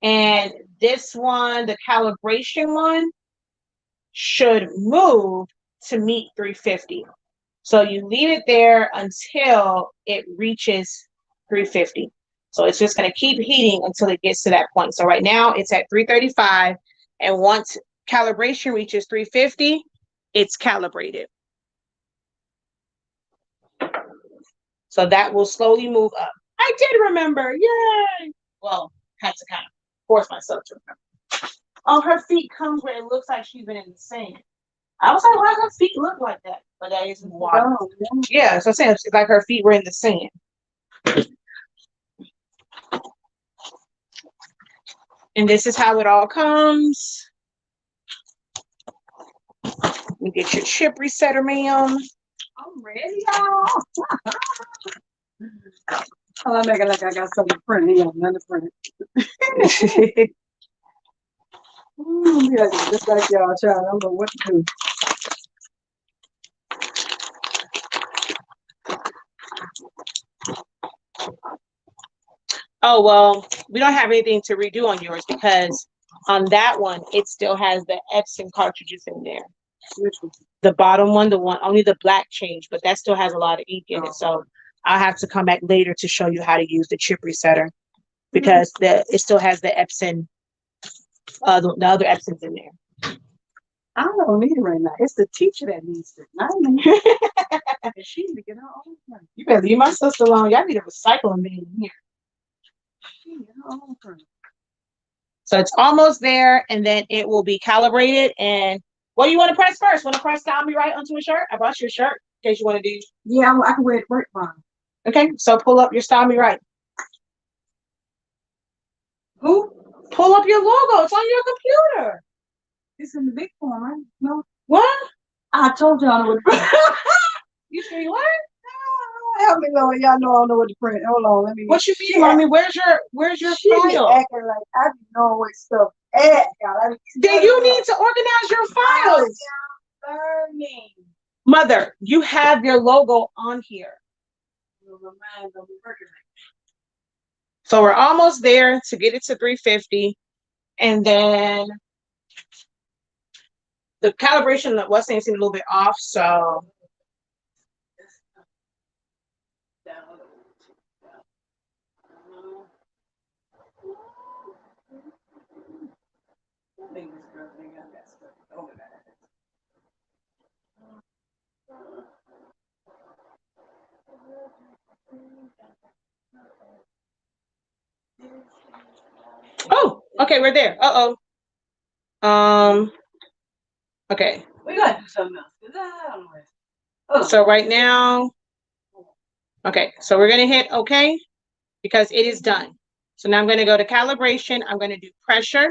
and this one, the calibration one, should move to meet 350. So you leave it there until it reaches 350. So it's just going to keep heating until it gets to that point. So right now it's at 335, and once calibration reaches 350, it's calibrated. So that will slowly move up. I did remember, yay! Well, had to kind of force myself to remember. Oh, her feet come where it looks like she's been in the sand. I was like, why does her feet look like that? But that is water. Oh, yeah, so I'm saying it's like her feet were in the sand. And this is how it all comes. You get your chip resetter, ma'am. I'm ready, y'all. Oh, I'm making like I got something to print here. None to print. Yeah, just like y'all, child. I don't know what to do. Oh, well, we don't have anything to redo on yours because on that one, it still has the Epson cartridges in there. Which one? The bottom one, the one, only the black change, but that still has a lot of ink in it. So I'll have to come back later to show you how to use the chip resetter because it still has the Epson, the other Epsons in there. I don't need it right now. It's the teacher that needs it, not me. She need to get her own print. You better leave my sister alone. Y'all need a recycling bin in here. She need her own print. So it's almost there, and then it will be calibrated. And what do you want to press first? Want to press Style Me Right onto a shirt? I brought you a shirt in case you want to do. Yeah, I can wear it to work fine. Okay, so pull up your Style Me Right. Who? Pull up your logo. It's on your computer. It's in the big form, right? No. What? I told y'all I would print. You say what? Help me, Lord. Y'all know I don't know what to print. Hold on, let me. What you mean, mommy? Where's your She be file? acting like I be knowing what stuff at, y'all. Then you need to organize your files. Learning. Mother, you have your logo on here. So we're almost there to get it to 350. And then the calibration that was saying seemed a little bit off. So oh, okay, we're there. Uh-oh. Okay. We gotta do something else. 'Cause I don't know. Hold on. So right now, okay, so we're gonna hit okay because it is done. So now I'm gonna go to calibration. I'm gonna do pressure,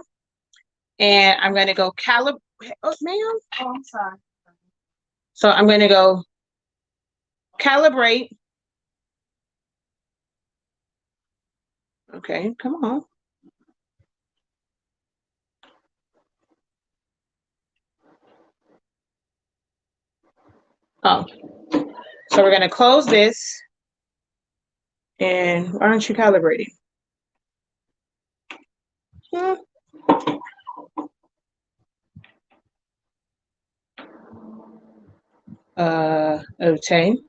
and I'm gonna go calibrate. Oh, ma'am. Oh, I'm sorry. So I'm gonna go calibrate. Okay, come on. Oh, so we're gonna close this. And why aren't you calibrating? Hmm. Obtain.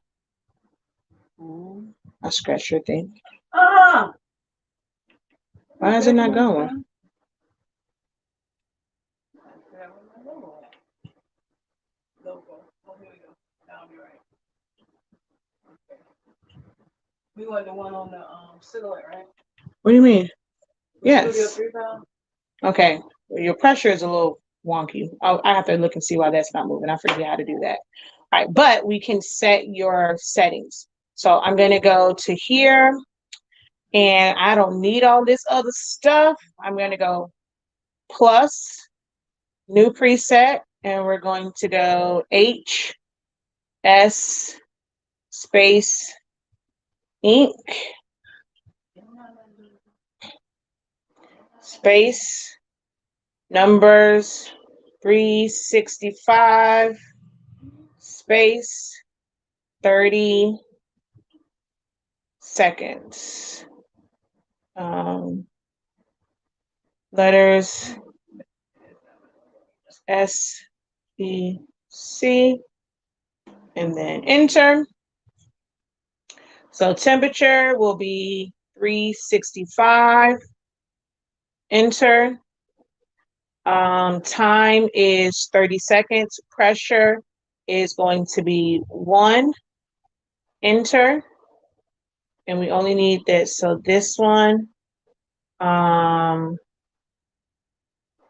I scratch your thing. Ah! Why is it not going? We want the one on the silhouette, right? What do you mean? Studio Yes. 3000. Okay. Well, your pressure is a little wonky. I have to look and see why that's not moving. I forget how to do that. All right, but we can set your settings. So I'm gonna go to here, and I don't need all this other stuff. I'm gonna go plus new preset, and we're going to go HS space ink space numbers 365 space 30 seconds. Letters S E C, and then enter. So temperature will be 365. Enter. Time is 30 seconds. Pressure is going to be 1. Enter. And we only need this. So this one, no,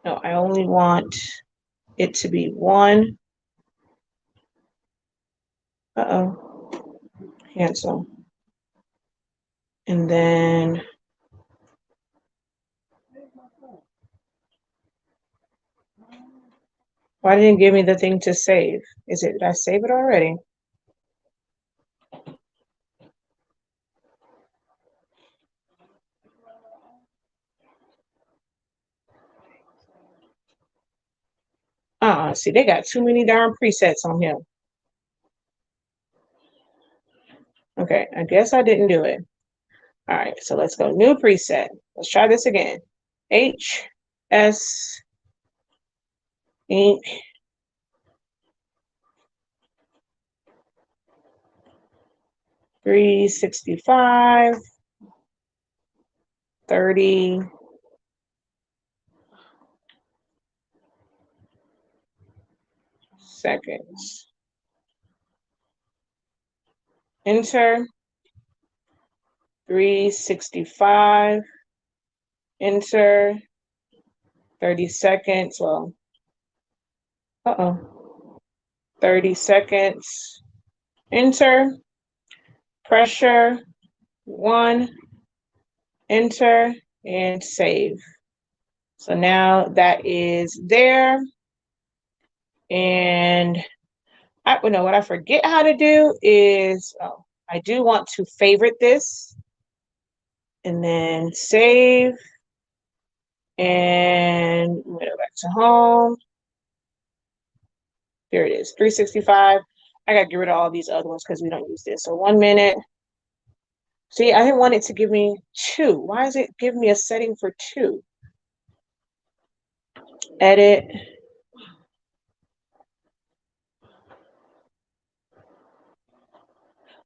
I only want it to be 1. Uh-oh. Cancel. And then why didn't it give me the thing to save? Did I save it already? See, they got too many darn presets on here. Okay, I guess I didn't do it. All right, so let's go new preset. Let's try this again. HS ink 365 30 seconds. Enter. 365. Enter. 30 seconds. Well, 30 seconds. Enter. Pressure 1. Enter and save. So now that is there. And what I forget how to do is, I do want to favorite this and then save. And I'm gonna go back to home. Here it is, 365. I gotta get rid of all these other ones because we don't use this. So 1 minute. See, I didn't want it to give me 2. Why is it giving me a setting for 2? Edit.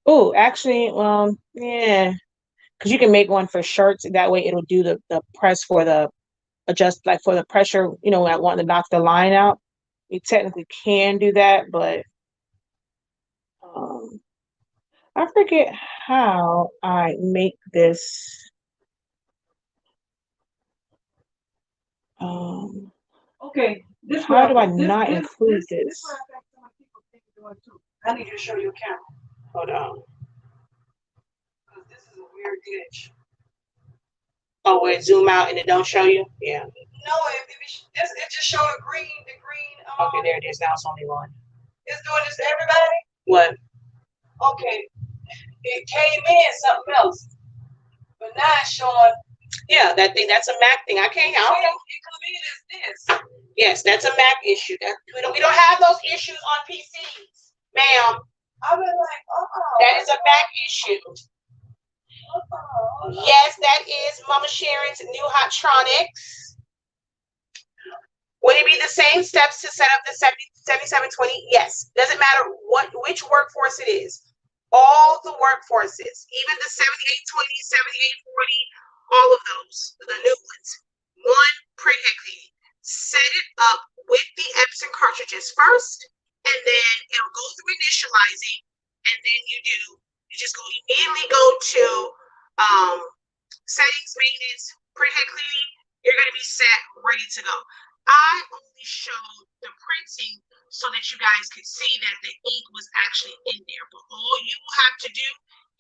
Oh, actually, yeah, because you can make one for shirts. That way it'll do the press for the adjust, like for the pressure, when I want to knock the line out. You technically can do that, but I forget how I make this. Okay, How do I not include this? I need you to show your camera. Hold on. Because this is a weird glitch. Oh, where it zoom out and it don't show you? Yeah. No, it just showed the green. Okay, there it is. Now it's only one. It's doing this to everybody. What? Okay, it came in something else, but now it's showing. Yeah, that thing. That's a Mac thing. I can't help it. It come in as this. Yes, that's a Mac issue. We don't have those issues on PCs, ma'am. I was like, That is a Mac issue. Yes, that is Mama Sharon's new Hotronix. Would it be the same steps to set up the 7720? Yes. Doesn't matter which workforce it is. All the workforces, even the 7820, 7840, all of those, the new ones. One, printhead cleaning. Set it up with the Epson cartridges first, and then it'll go through initializing, and then you just immediately go to settings, maintenance, printhead cleaning. You're going to be set, ready to go. I only showed the printing so that you guys could see that the ink was actually in there. But all you will have to do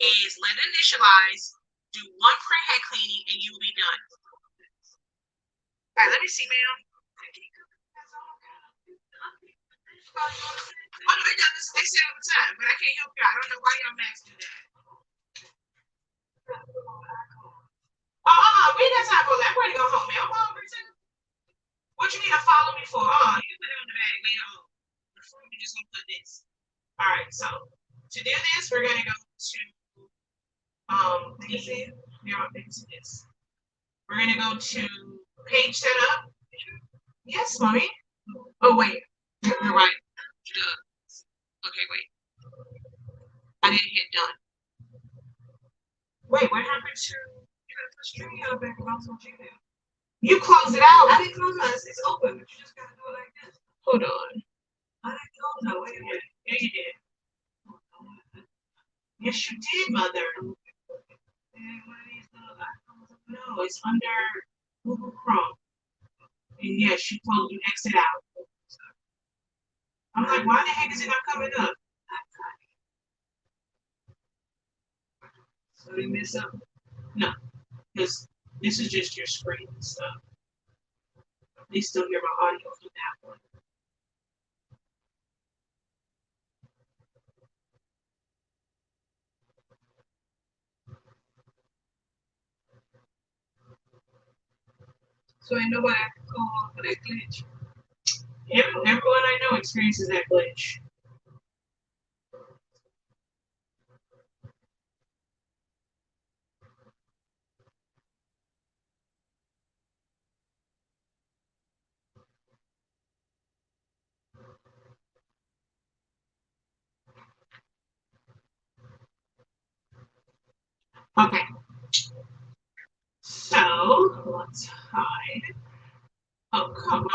is let it initialize, do one printhead cleaning, and you will be done. All right, let me see, ma'am. Oh, no, they say all the time, but I can't help you. I don't know why y'all Macs do that. We ain't got time for that. I'm ready to go home, man. I'm hungry too. What you need to follow me for? You put it on the bag later on. We're just gonna put this. All right, so to do this, we're gonna go to this. We're gonna go to page setup. Yes, mommy. Oh wait, you're right. Okay, wait. I didn't hit done. Wait, what happened to you? Gotta put StreamYard back around so you do. You closed it out. I didn't close it. It's open, but you just gotta do it like this. Hold on. I didn't close it. Wait a minute. Yeah, you did. Yes, you did, mother. No, it's under Google Chrome. And yes, you closed. You exit out. I'm like, why the heck is it not coming up? So you miss up? No, because this is just your screen and stuff. They still hear my audio through that one. So I know what I can go on for that glitch. Everyone I know experiences that glitch. Okay. So let's hide. Oh, come on.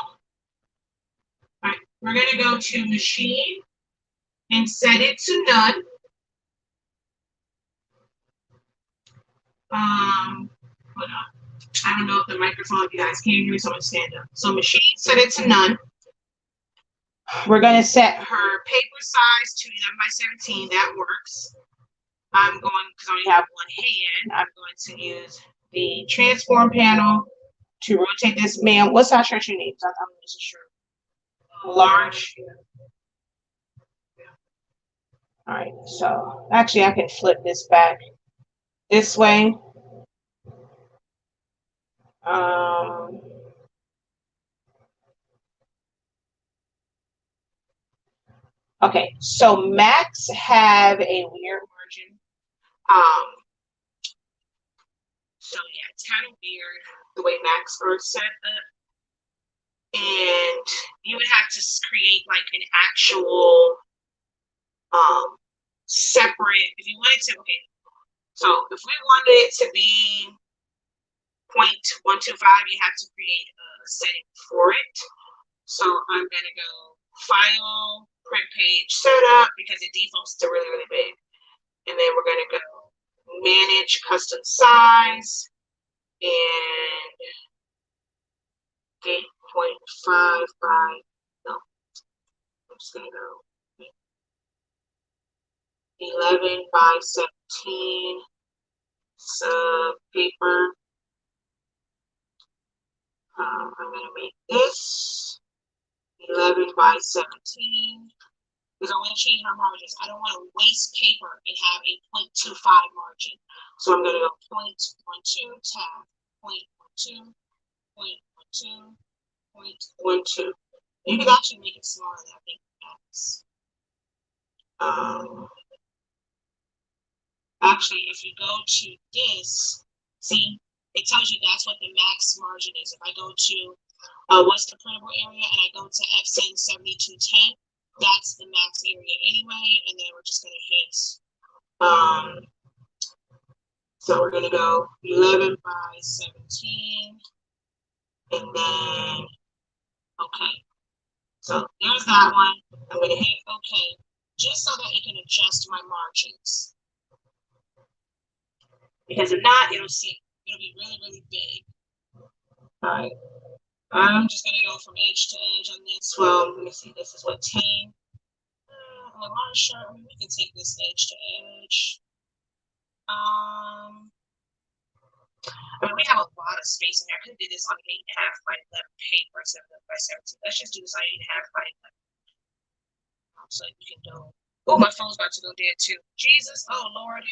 All right, we're gonna go to machine and set it to none. Hold on. I don't know if the microphone, if you guys can't hear me, so I'm gonna stand up. So machine, set it to none. We're gonna set her paper size to 11 by 17. That works. I'm going, because I only have one hand, I'm going to use the transform panel to rotate this. Ma'am, what size shirt you need? I'm just sure. Large. All right, so actually I can flip this back this way. Okay, so Macs have a weird margin. So yeah, it's kind of weird the way Macs are set up. And you would have to create like an actual separate, if you wanted to, okay. So if we wanted it to be 0.125, you have to create a setting for it. So I'm gonna go file, print page setup, because it defaults to really, really big. And then we're gonna go manage custom size and get 0.5 by, no, I'm just gonna go 11 by 17 sub paper. I'm gonna make this 11 by 17 because I want to change my margins. I don't want to waste paper and have a 0.25 margin. So I'm gonna go 0.12 tab, 0.12, 0.12, 0.12. You can actually make it smaller than I think that's. Actually, if you go to this, see, it tells you that's what the max margin is. If I go to what's the printable area and I go to Epson 7210, that's the max area anyway, and then we're just gonna hit so we're gonna go 11 by 17 and then okay. So there's that one. I'm gonna hit okay just so that it can adjust my margins. Because if not, it'll be really, really big. All right. I'm just gonna go from edge to edge on this. Well, let me see. This is what 10. I'm not sure. We can take this edge to edge. I mean, we have a lot of space in there. I could have did this on 8.5 by 11 paper instead of by 17. Let's just do this on 8.5 by 11. So you can go. Oh, my phone's about to go dead too. Jesus, oh Lord.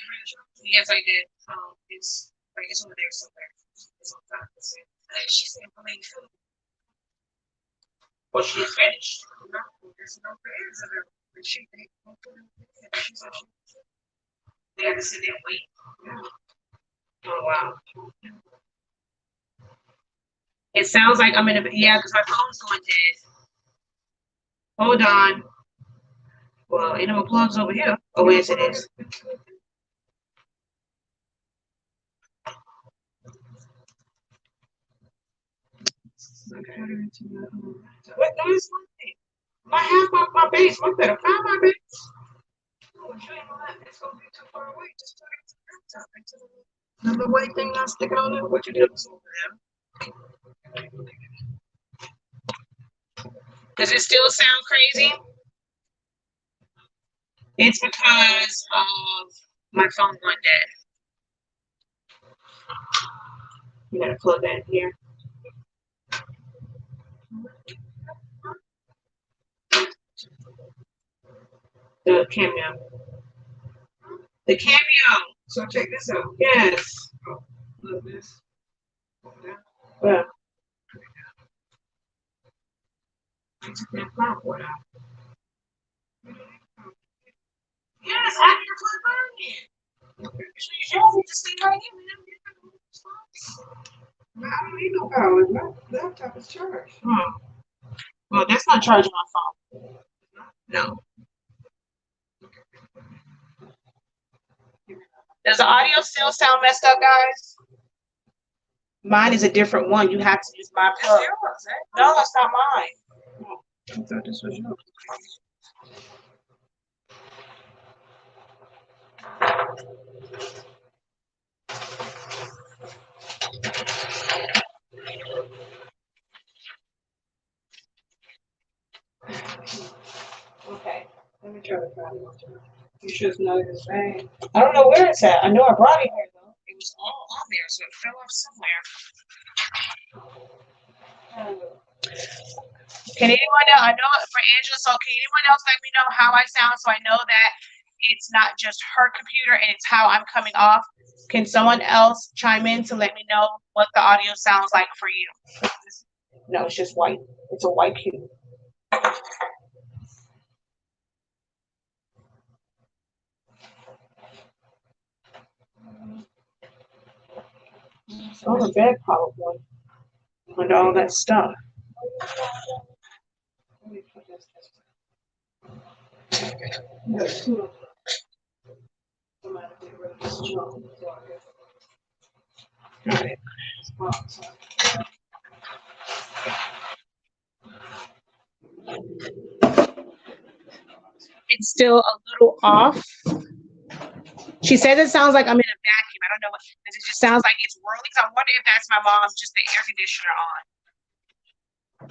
Yes, I did. It's over there somewhere. It's on top of it. She said, well, she's finished. No, there's no fans in her. They had to sit there and wait. Oh wow. It sounds like I'm in a because my phone's going dead. Hold on. Well, ain't no plugs over here. Oh, yes, it is. What noise? I have my base. What better find my base? It's gonna be too far away. Just the white thing not sticking on there. What you do? Does it still sound crazy? It's because of my phone going dead. You gotta plug that in here. The cameo. The cameo. So check this out. Yes. Look this. Well. Yes, I need to plug mine in. Just stay right here. I don't need no power. My laptop is charged. Well, that's not charging my phone. No. Does the audio still sound messed up, guys? Mine is a different one. You have to use my plug. No, that's not mine. I thought this was yours. Okay, let me try to find it. You should know the same. I don't know where it's at. I know I brought it here though. It was all on there, so it fell off somewhere. Can anyone else? I know for Angela, so can anyone else let me know how I sound so I know that it's not just her computer and it's how I'm coming off? Can someone else chime in to let me know what the audio sounds like for you? No, it's just white. It's a white cube. Oh, the bed probably. And all that stuff. Right. It's still a little off. She says it sounds like I'm in a vacuum. I don't know what it just sounds like it's whirling. So I wonder if that's my mom's just the air conditioner on.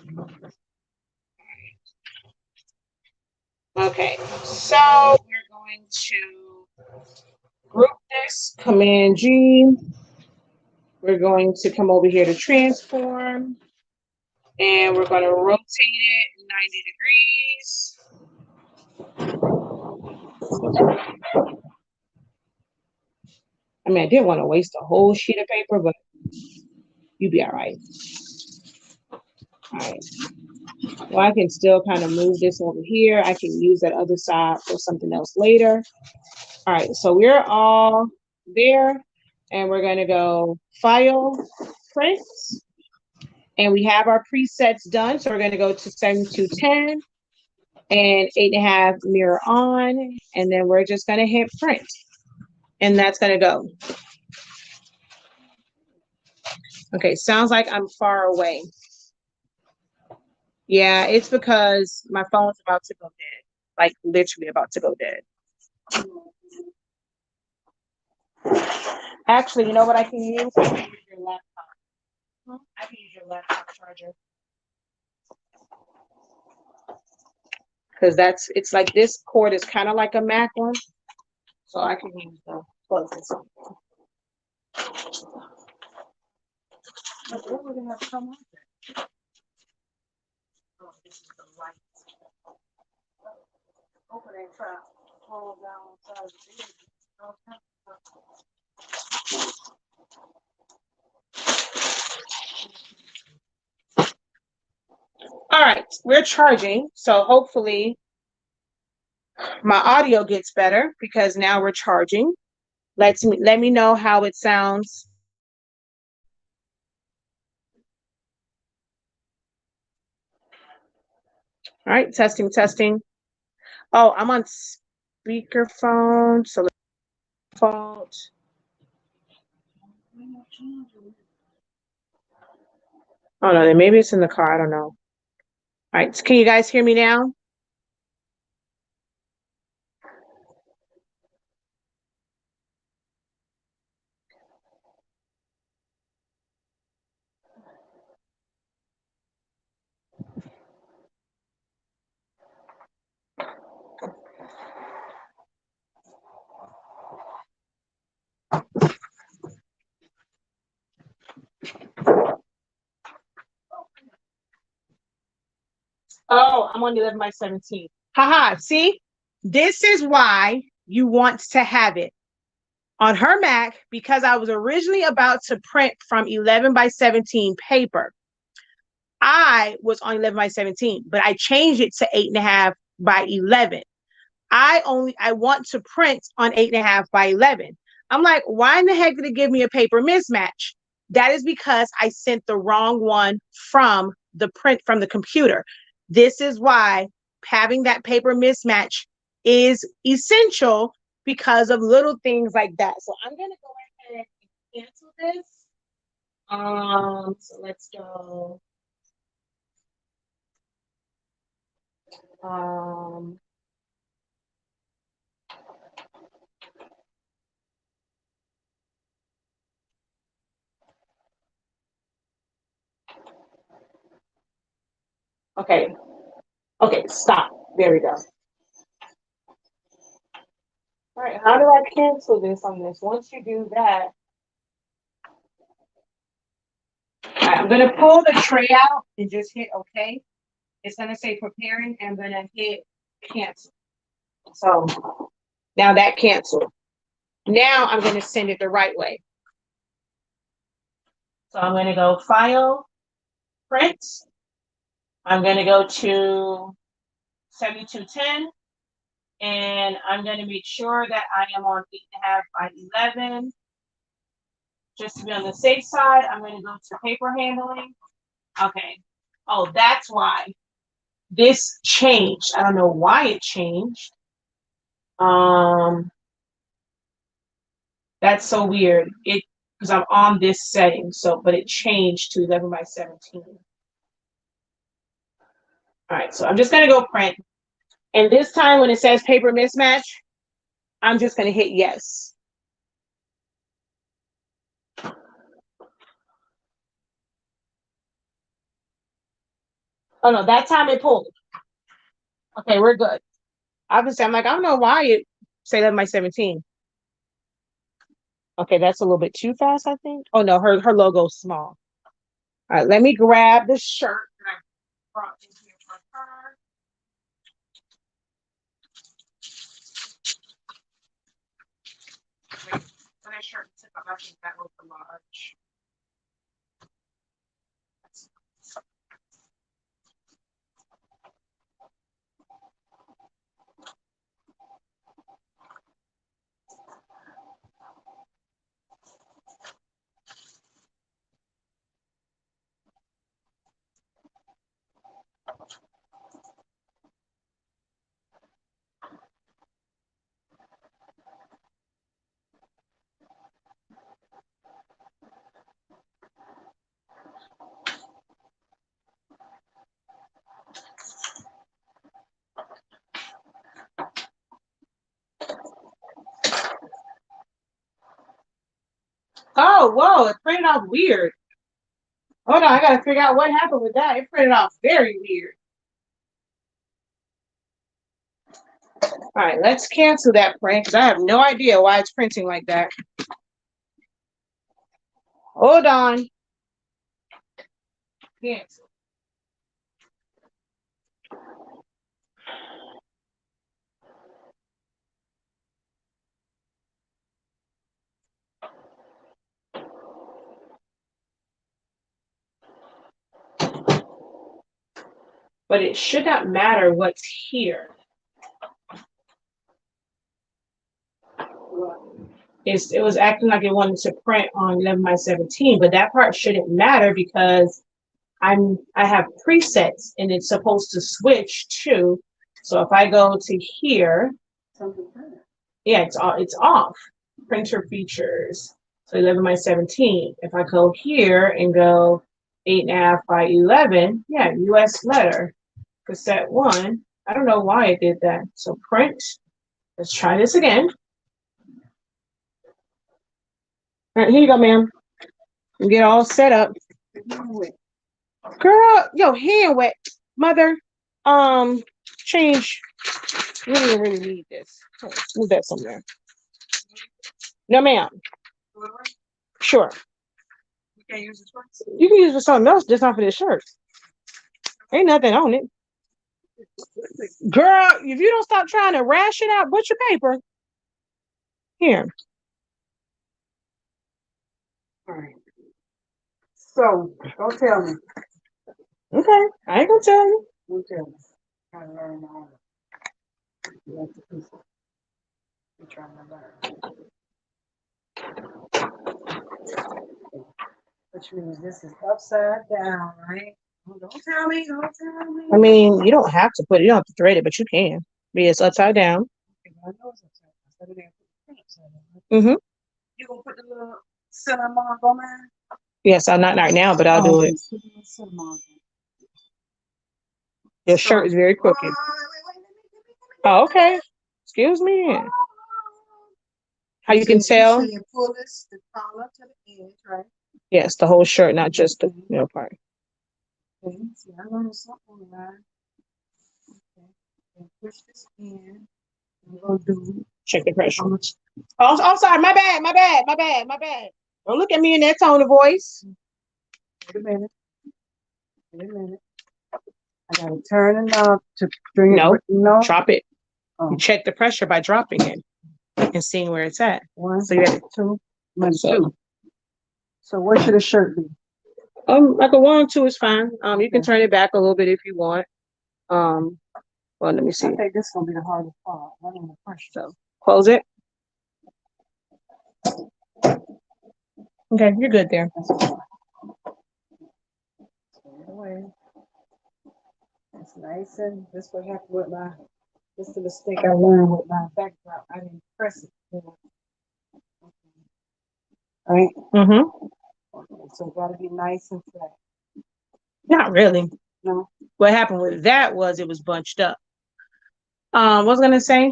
Okay, so we're going to group this, Command G. We're going to come over here to transform, and we're going to rotate it 90 degrees. I mean, I didn't want to waste a whole sheet of paper, but you'd be all right. All right. Well, I can still kind of move this over here. I can use that other side for something else later. All right, so we're all there, and we're going to go File, Print, and we have our presets done. So we're going to go to 7210 and 8.5 mirror on, and then we're just going to hit Print, and that's going to go. Okay, sounds like I'm far away. Yeah, it's because my phone's about to go dead, like literally about to go dead. Actually, you know what I can use? I can use your laptop. I can use your laptop charger. Because it's like this cord is kind of like a Mac one. So I can use the plug this one. What would it have come up with? Oh, this is the light. Open and try. Hold down. All right, we're charging, so hopefully my audio gets better because now we're charging. Let me know how it sounds. All right, testing, testing. Oh, I'm on speakerphone, so default. Oh no, then maybe it's in the car. I don't know. All right, so can you guys hear me now? Oh, I'm on 11/17. Haha, see? This is why you want to have it. On her Mac, because I was originally about to print from 11/17 paper. I was on 11/17, but I changed it to 8.5/11. I want to print on 8.5/11. I'm like, why in the heck did it give me a paper mismatch? That is because I sent the wrong one from the print from the computer. This is why having that paper mismatch is essential because of little things like that. So I'm gonna go ahead and cancel this. So let's go. Okay. Okay, stop. There we go. All right, how do I cancel this on this? Once you do that, all right, I'm gonna pull the tray out and just hit OK. It's gonna say preparing, and I'm gonna hit cancel. So now that canceled. Now I'm gonna send it the right way. So I'm gonna go File, Print. I'm gonna go to 7210, and I'm gonna make sure that I am on 8.5/11. Just to be on the safe side, I'm going to go to paper handling. Okay. Oh, that's why this changed. I don't know why it changed. That's so weird. Because I'm on this setting, but it changed to 11/17. All right, so I'm just going to go print. And this time when it says paper mismatch, I'm just going to hit yes. Oh no, that time it pulled. Okay, we're good. Obviously, I'm like, I don't know why it say 11 by 17. Okay, that's a little bit too fast, I think. Oh no, her logo's small. All right, let me grab the shirt that I brought in here for her. Wait, when I shirt took off, I think that was the large. Oh, whoa, it printed off weird. Hold on, I gotta figure out what happened with that. It printed off very weird. All right, let's cancel that print because I have no idea why it's printing like that. Hold on. Cancel. But it should not matter what's here. It was acting like it wanted to print on 11 by 17, but that part shouldn't matter because I have presets and it's supposed to switch to. So if I go to here, yeah, it's off. Printer features. So 11 by 17. If I go here and go 8.5 by 11, yeah, US letter, cassette 1. I don't know why it did that. So print. Let's try this again. All right, here you go, ma'am. You get all set up. Girl, yo, hand wet. Mother, change. We didn't really need this. Move that somewhere. No, ma'am. Sure. You can't use this one? You can use it for something else, just not for this shirt. Ain't nothing on it. Girl, if you don't stop trying to rash it out, what's your paper? Here. All right. So, don't tell me. Okay, I ain't gonna tell you. Don't tell me. I learn my own. You like the piece. I'm trying to learn. Which means this is upside down, right? Oh, don't tell me, don't tell me. I mean, you don't have to put it, you don't have to thread it, but you can. But it's upside down. Okay, I know it's upside down. So they're gonna put the upside down. Mm-hmm. You gonna put the little cinnamon on mine? Yes, I'm not right now, but I'll do it. Put the little cinnamon on. Your shirt is very crooked. Oh, okay. Excuse me. How you can tell? So you pull this, the collar to the edge, right? Yes, the whole shirt, not just the middle part. Okay, see, I learned something, right? Okay, and push this in. We're gonna do Check the pressure. how much. Oh, sorry. My bad. Don't look at me in that tone of voice. Wait a minute. Wait a minute. I gotta turn it up to bring No, it. No. drop it. Oh. You check the pressure by dropping it and seeing where it's at. One, So you got two, one, So- two. So what should a shirt be? like a 1 or 2 is fine. You can Okay. turn it back a little bit if you want. Well, let me see. I think this is gonna be the hardest part. Running the pressure. So close it. Okay, you're good there. That's okay. Straight away. It's nice and this what happened with my. This is the mistake I learned with my backdrop. I didn't press it. Right? Mm-hmm. Okay, so it gotta be nice and flat. Not really. No. What happened with that was it was bunched up. What was I gonna say?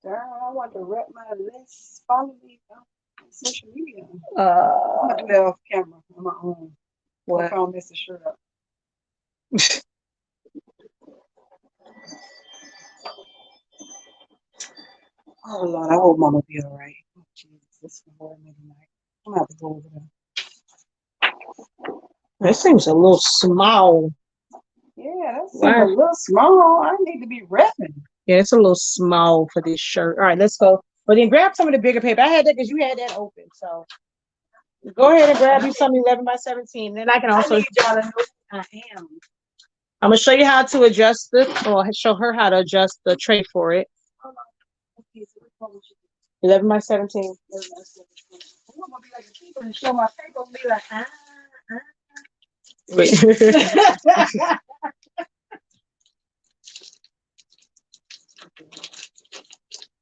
Girl, I want to rep my list. Follow me. social media. I'm Uh, gonna do that off camera on my own. what? If I don't mess the shirt up. Oh Lord, I hope Mama be all right. Oh, Jesus, this is boring me tonight. I'm gonna have to go over there. This seems a little small. Yeah, that seems Wow. a little small. I need to be repping. Yeah, it's a little small for this shirt. All right, let's go. But then grab some of the bigger paper. I had that because you had that open. So go ahead and grab you some 11 by 17. Then I can I also, need y'all to know who I am. I'm going to show you how to adjust the, or show her how to adjust the tray for it. Hold on. Okay, so which one would you do? 11 by 17. I'm gonna be like the people and show my paper and be like, Wait.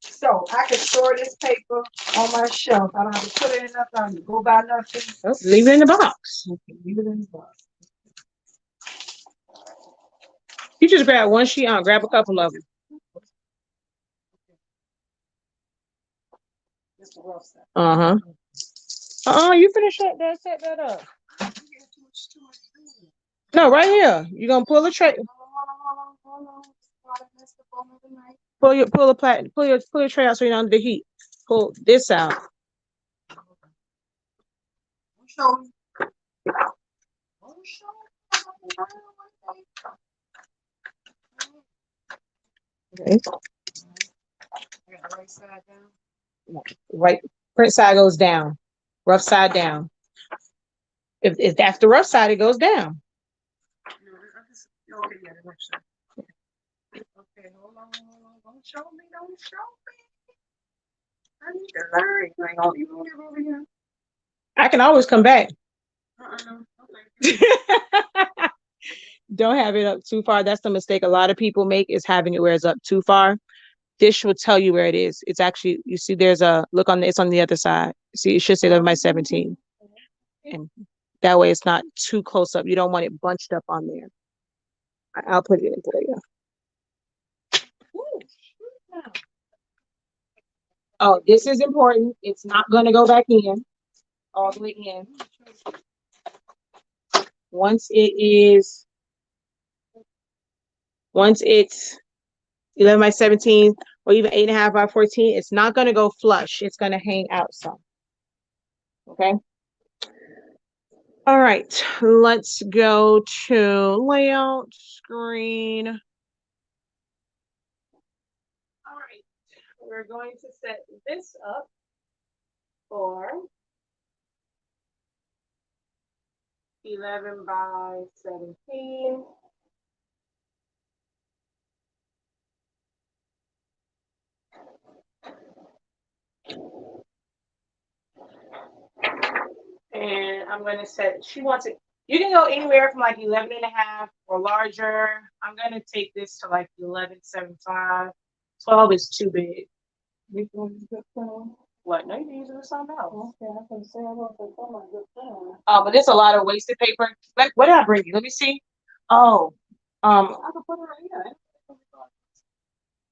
So I can store this paper on my shelf. I don't have to put it in nothing. Go buy nothing. Leave it in the box. Okay, leave it in the box. You just grab one sheet on, grab a couple of them. Just the rough side. You finish that, set that up. No, right here. You're gonna pull the tray, Hold on. pull your tray out so you don't the heat. Pull this out. Show me. Okay. Right side down. Right, print side goes down, rough side down. If that's the rough side, it goes down. Okay, yeah, the left side. Okay, hold on. Don't show me. I need to learn. You ain't gonna live over here. I can always come back. Okay. Don't have it up too far. That's the mistake a lot of people make, is having it where it's up too far. This will tell you where it is. It's actually, you see, there's a look on it's on the other side. See, it should say 11 by 17. And that way it's not too close up. You don't want it bunched up on there. I'll put it in for you. Oh, this is important. It's not going to go back in all the way in. Once it's 11 by 17 or even 8.5 by 14, it's not going to go flush. It's going to hang out some. Okay. All right. Let's go to layout screen. All right. We're going to set this up for 11 by 17. And I'm going to set, she wants it, you can go anywhere from like 11.5 or larger. I'm going to take this to like 11.75. 12 is too big. Which one is good for? What? No, you can use it with something else. Okay, I can say I want to come on good for. But there's a lot of wasted paper. Like, what did I bring you? Let me see. Oh, I can put it right here.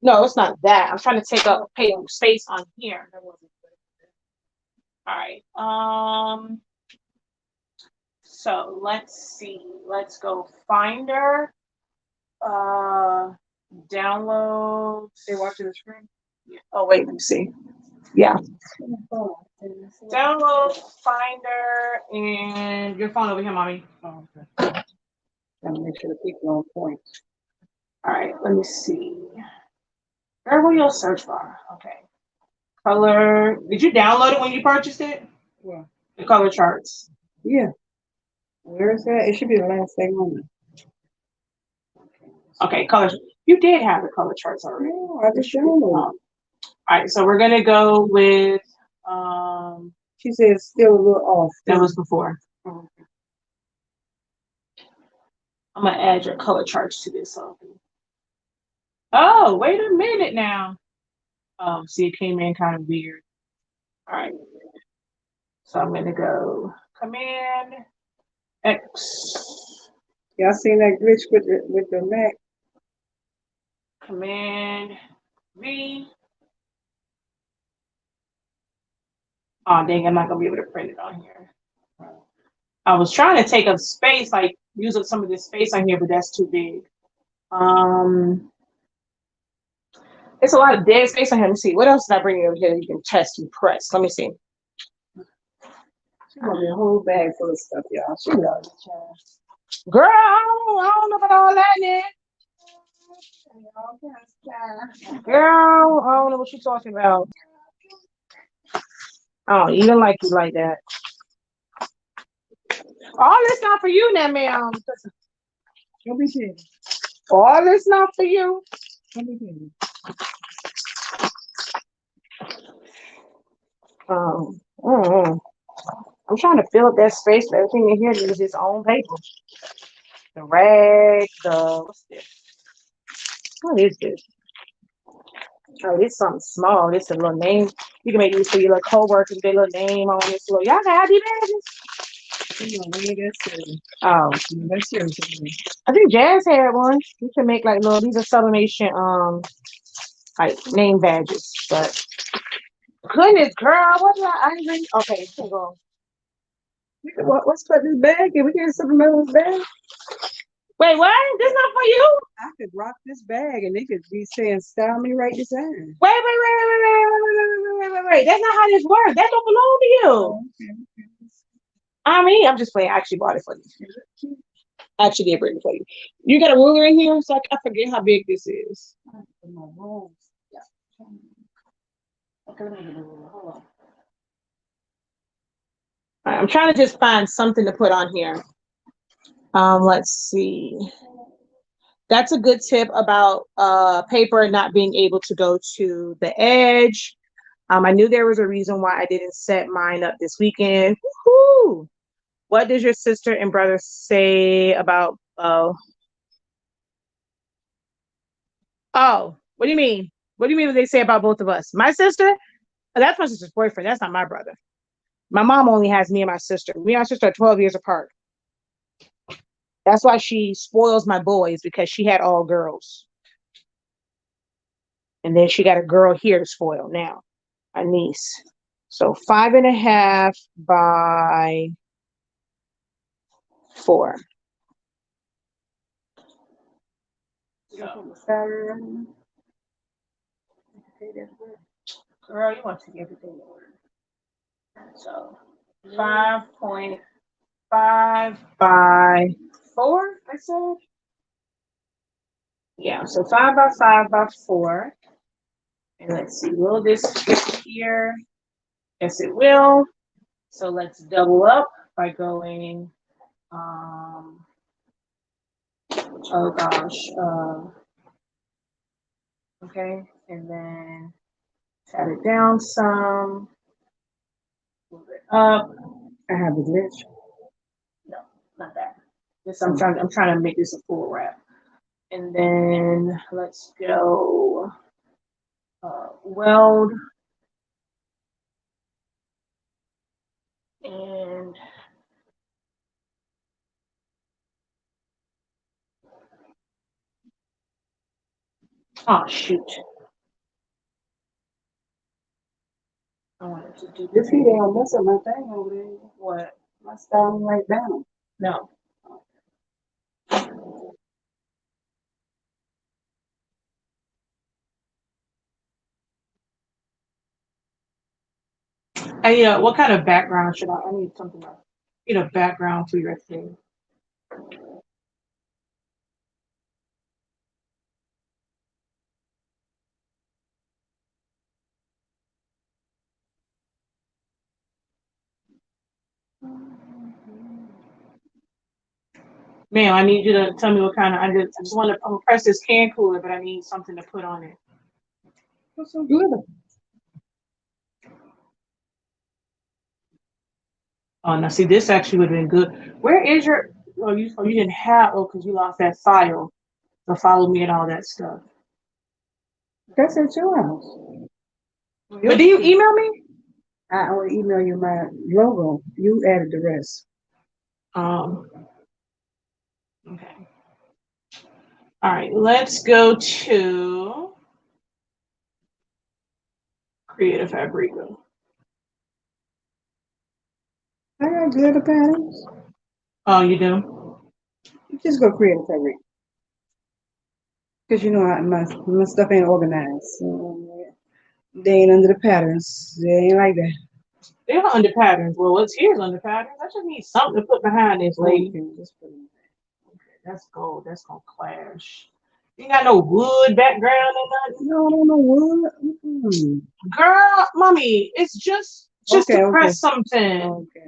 no, it's not that. I'm trying to take up space on here. All right. So let's see. Let's go Finder. Download. They watching the screen. Yeah. Oh wait, let me see. Yeah. Download Finder and your phone over here, mommy. Oh, okay. Gotta make sure the people on point. All right, let me see. Where will your search bar? Okay. Color. Did you download it when you purchased it? Yeah. The color charts. Yeah. Where is that? It should be the last thing on it. Okay, colors. You did have the color charts already. No, I just downloaded. All right, so we're gonna go with She said it's still a little off. that was before. Oh, okay. I'm gonna add your color charts to this. Oh, wait a minute now. Oh, see, it came in kind of weird. All right. So I'm gonna go Command X. Yeah, I seen that glitch with the Mac. Command V. Oh, dang, I'm not gonna be able to print it on here. I was trying to take up space, like use up some of this space on here, but that's too big. It's a lot of dead space on here. Let me see. What else did I bring over here? You can test and press. Let me see. She got a whole bag full of stuff, y'all. She loves it, child. Girl, I don't know about all that, man. Girl, I don't know what you're talking about. I don't even like you like that. All this not for you now, ma'am. Don't be kidding. All this not for you. Don't be kidding. I'm trying to fill up that space, but everything in here needs its own paper. The rag, what's this? What is this? Oh, this is something small. This is a little name. You can make these for your little coworkers, their little name on this little. Y'all got ID badges? Oh, That's serious. I think Jazz had one. You can make like little. These are sublimation, like name badges. But goodness, girl, what did I didn't. Okay, here we go. What's put this bag in? We can't supplement this bag. Wait, what? This not for you? I could rock this bag and they could be saying, "Style me right this hand." Wait. That's not how this works. That don't belong to you. Oh, okay. I mean, I'm just playing. I actually bought it for you. I actually did bring it for you. You got a ruler in here, so I forget how big this is. Yeah. Okay, let me get a ruler. Hold on. All right, I'm trying to just find something to put on here. Let's see. That's a good tip about paper not being able to go to the edge. I knew there was a reason why I didn't set mine up this weekend. Woohoo! What does your sister and brother say about what do you mean? What do you mean what they say about both of us? My sister? Oh, that's my sister's boyfriend. That's not my brother. My mom only has me and my sister. Me and my sister are 12 years apart. That's why she spoils my boys, because she had all girls. And then she got a girl here to spoil now, a niece. So 5.5 by 4. Girl, you want to take everything in order. So 5.5 by 4, I said. Yeah, so 5 by 5 by 4. And let's see, will this fit here? Yes, it will. So let's double up by going, oh gosh, okay, and then pat it down some, move it up. I have a glitch. No, not that. This I'm trying to make this a full wrap. And then let's go weld and oh shoot. I wanted to do This heat ain't mess up my thing over there. what? My styling right down. No. And you know, what kind of background should I need something like, you know, background for your thing. Ma'am, I need you to tell me what kind of, I just want to press this can cooler, but I need something to put on it. What's so good? Oh, now see, this actually would have been good. Where is your, you didn't have, because you lost that file. So follow me and all that stuff. That's at your house. But do you email me? I will email you my logo. You added the rest. Okay. All right, let's go to Creative Fabrica. glitter patterns? Oh, you do? You just go create a fabric. Because you know my stuff ain't organized. So, they ain't under the patterns. They ain't like that. They're under patterns. Well, what's here's under patterns? I just need something to put behind this lady. Okay, just put it in. That's gold. That's gonna clash. You got no wood background or nothing? No, I don't know what. Girl, mommy, it's just Okay, to okay. press something. Okay.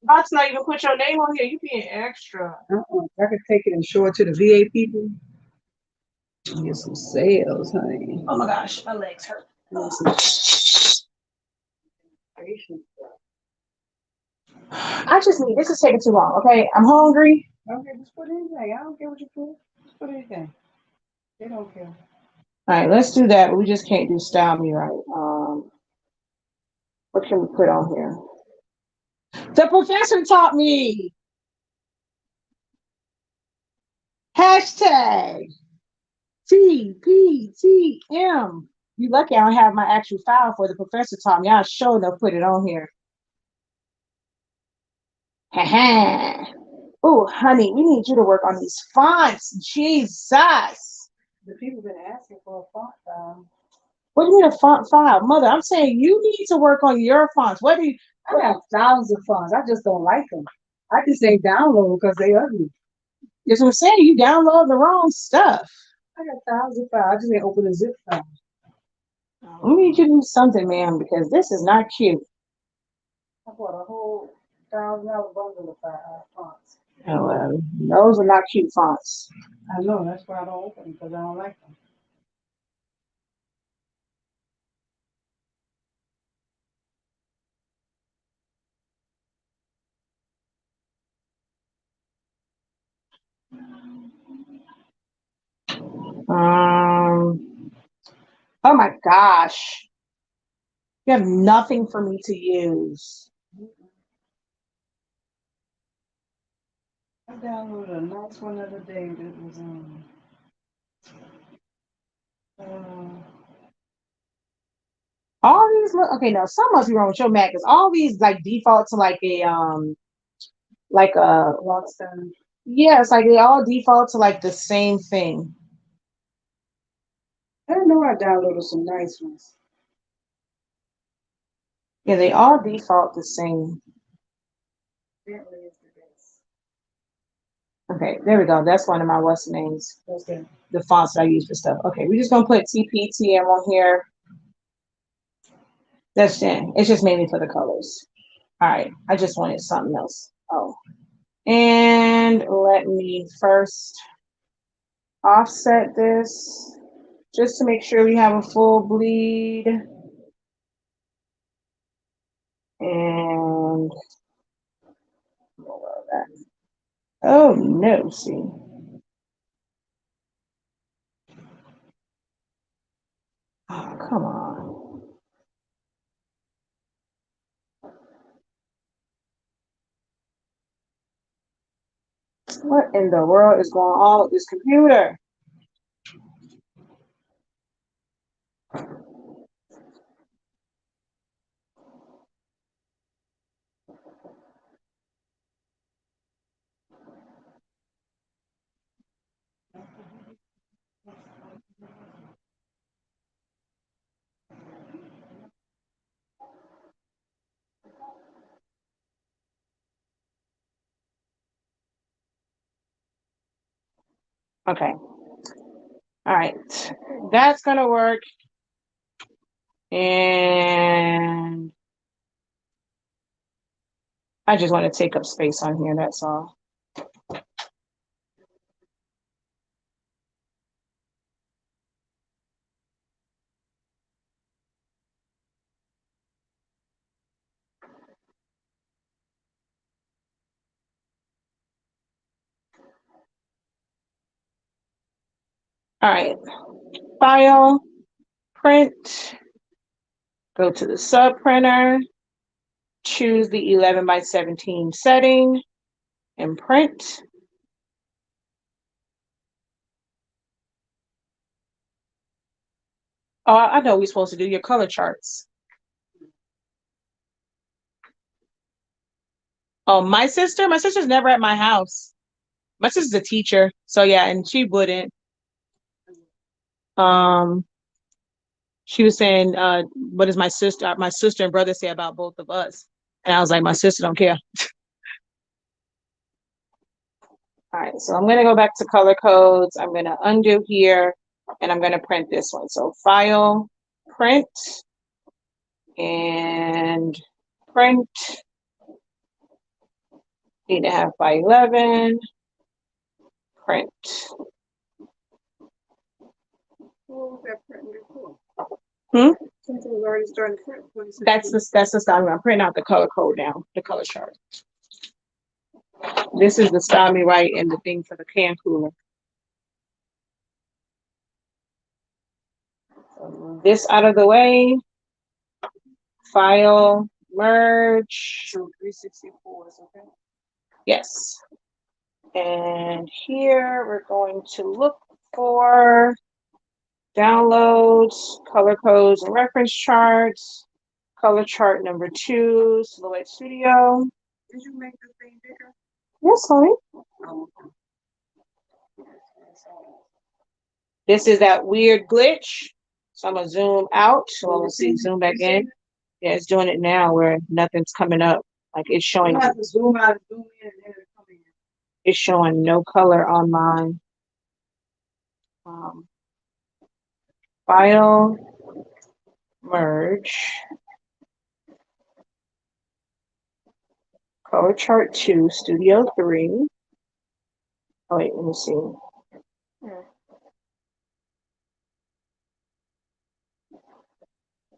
Box not even put your name on here. You being extra. I could take it and show it to the VA people. Get some sales, honey. Oh my gosh, my legs hurt. I just need this is taking too long. Okay, I'm hungry. Okay, just put anything. I don't care what you put. Just put anything. They don't care. All right, let's do that, but we just can't do style me right. What can we put on here? The professor taught me. Hashtag TPTM. You lucky I don't have my actual file for the professor taught me. I'll show enough put it on here. Oh, honey, we need you to work on these fonts. Jesus. The people been asking for a font file. What do you mean a font file? Mother, I'm saying you need to work on your fonts. What do you? I got thousands of fonts. I just don't like them. I just say download because they ugly. That's what I'm saying. You download the wrong stuff. I got thousands of files. I just ain't open a zip file. We need you to do something, ma'am, because this is not cute. I bought a whole $1,000 bundle of fonts. Oh, well, those are not cute fonts. I know, that's why I don't open them, because I don't like them. Oh my gosh. You have nothing for me to use. I downloaded a nice one the other day that was All these look okay. Now some must be wrong with your Mac because all these like default to like a Rockstar. yeah, it's like they all default to like the same thing. I didn't know I downloaded some nice ones. Yeah, they all default the same. Bentley is the best. Okay, there we go. That's one of my what's names. Okay. The fonts I use for stuff. Okay, we're just gonna put TPTM on here. That's it. It's just mainly for the colors. All right, I just wanted something else. Oh, and let me first offset this just to make sure we have a full bleed. And oh no, see. Oh, come on. What in the world is going on with this computer? Okay. All right. That's gonna work. And I just want to take up space on here, that's all. All right. File, print, go to the sub printer, choose the 11:17 setting, and print. Oh, I know we're supposed to do your color charts. Oh, my sister's never at my house. My sister's a teacher, so yeah, and she wouldn't. Um, she was saying, what does my sister and brother say about both of us? And I was like, my sister don't care. All right, so I'm gonna go back to color codes. I'm gonna undo here, and I'm gonna print this one. So file, print, and print. Need to have by 11. Print. What was that printing before? Hmm? Since it was already starting to print. That's the style. I'm printing out the color code now, the color chart. This is the style me right and the thing for the can cooler. So this out of the way. File, merge. So 364 is okay. Yes. And here we're going to look for downloads, color codes and reference charts, color chart number 2, Silhouette Studio. Did you make the thing bigger? Yes, honey. Oh, This is that weird glitch. So I'm gonna zoom out. So I'm gonna see zoom back in. Yeah, it's doing it now where nothing's coming up. Like it's showing. You have to zoom out and zoom in and then it come in. It's showing no color on mine. File, merge, color chart 2, Studio 3. Oh wait, let me see.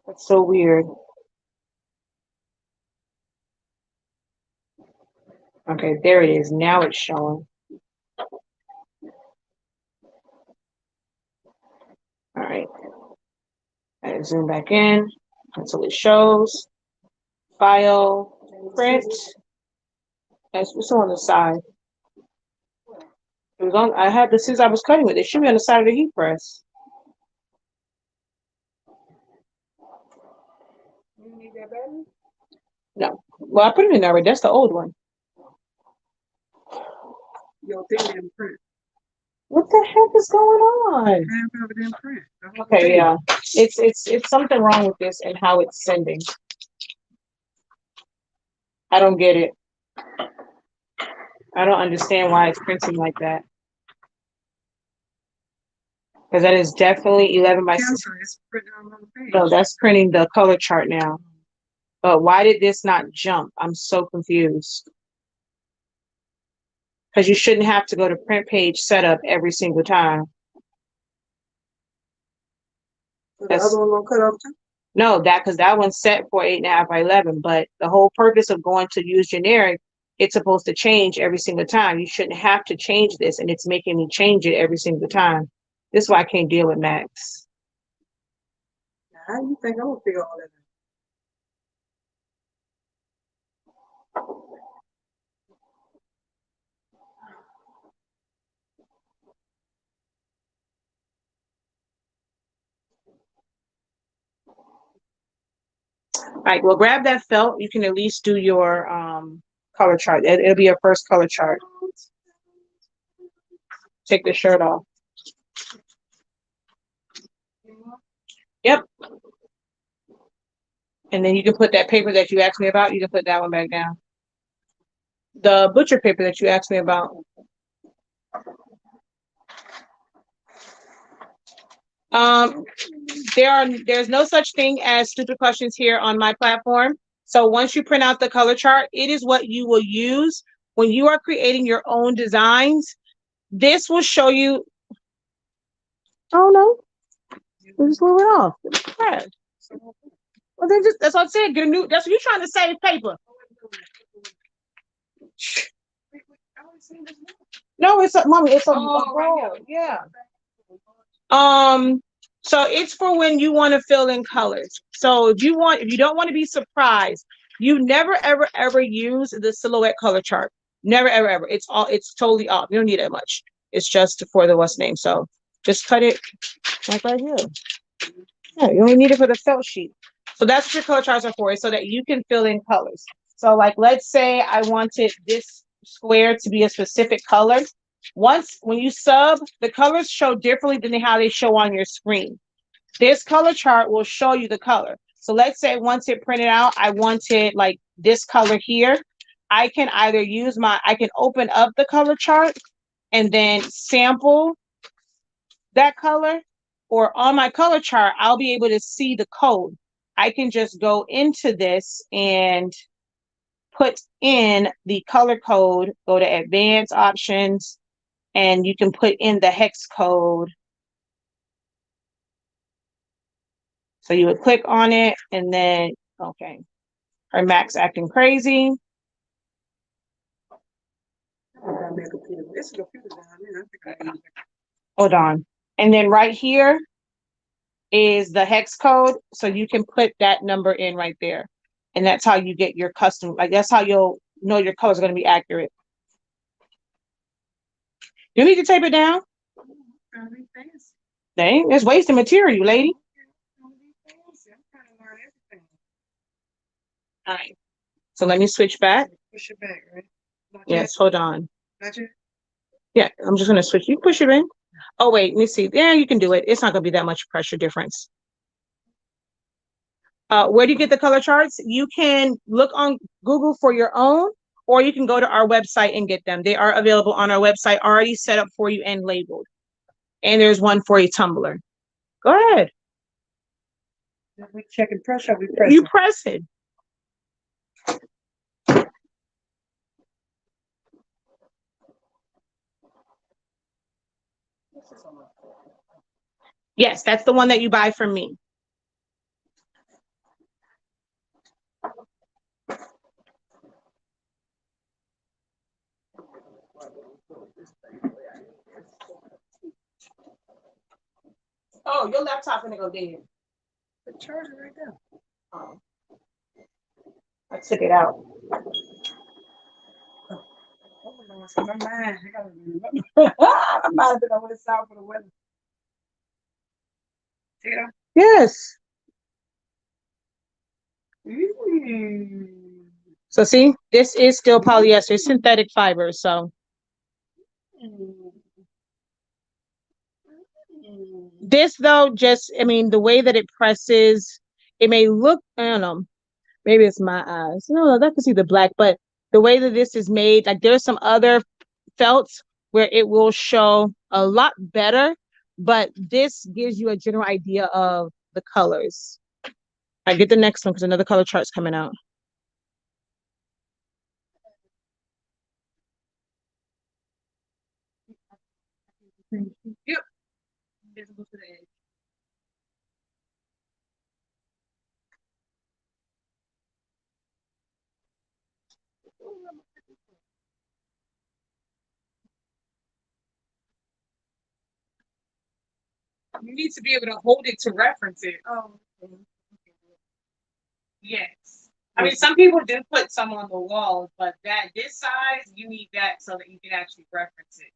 That's so weird. Okay, there it is. Now it's showing. All right. And zoom back in until it shows. File, print. It's on the side. It was on. I had this since I was cutting it. It should be on the side of the heat press. You need that battery? No. Well, I put it in there already. That's the old one. Your thing didn't print. What the heck is going on? Half of it didn't print. The whole Okay, thing. yeah. It's something wrong with this and how it's sending. I don't get it. I don't understand why it's printing like that. Because that is definitely 11 by 6. It's printing on another page. No, that's printing the color chart now. But why did this not jump? I'm so confused. Because you shouldn't have to go to print page setup every single time. So the other one gonna cut off too? No, because that one's set for 8.5 by 11. But the whole purpose of going to use generic, it's supposed to change every single time. You shouldn't have to change this, and it's making me change it every single time. This is why I can't deal with Max. How do you think I'm gonna figure all that out? All right, well, grab that felt. You can at least do your color chart. It'll be your first color chart. Take the shirt off. Yep. And then you can put that paper that you asked me about, you can put that one back down. The butcher paper that you asked me about. There's no such thing as stupid questions here on my platform. So once you print out the color chart, it is what you will use when you are creating your own designs. This will show you. Oh no, we just move it off. Yeah. Well, then that's what I said. Get a new. That's what you're trying to save paper. No, it's a mommy. It's a roll. Yeah. So it's for when you want to fill in colors. So if you don't want to be surprised, you never ever use the silhouette color chart. Never ever. It's totally off. You don't need that much. It's just for the what's name. So just cut it like right here. Yeah, you only need it for the felt sheet. So that's what your color charts are for, so that you can fill in colors. So like, let's say I wanted this square to be a specific color. When you sub, the colors show differently than how they show on your screen. This color chart will show you the color. So let's say once it printed out, I wanted like this color here. I can either I can open up the color chart and then sample that color, or on my color chart, I'll be able to see the code. I can just go into this and put in the color code, go to advanced options, and you can put in the hex code. So you would click on it and then, okay, her Mac's acting crazy. Hold on. And then right here is the hex code. So you can put that number in right there. And that's how you get your custom, like that's how you'll know your colors are going to be accurate. You need to tape it down. Dang, it's wasting material, lady. All right. So let me switch back. Push it back, right? Yes, hold on. Not yet? Yeah, I'm just going to switch. You push it in. Oh, wait, let me see. Yeah, you can do it. It's not going to be that much pressure difference. Where do you get the color charts? You can look on Google for your own, or you can go to our website and get them. They are available on our website, already set up for you and labeled. And there's one for a tumbler. Go ahead. We checking pressure, we press You it. press it. Yes, that's the one that you buy from me. Oh, your laptop gonna go dead. The charger right there. Oh. I took it out. Oh, Lord, so my mind, I gotta remember. My mind been over the south for the weather. Yeah. Yes. Mm. So see, this is still polyester, synthetic fiber. So this though, just, I mean, the way that it presses, it may look, I don't know, maybe it's my eyes. No, I can see the black, but the way that this is made, like there's some other felts where it will show a lot better, but this gives you a general idea of the colors. I get the next one because another color chart's coming out. Yep. Visible to the edge. You need to be able to hold it to reference it. Oh. Yes. I mean, some people do put some on the walls, but this size, you need that so that you can actually reference it.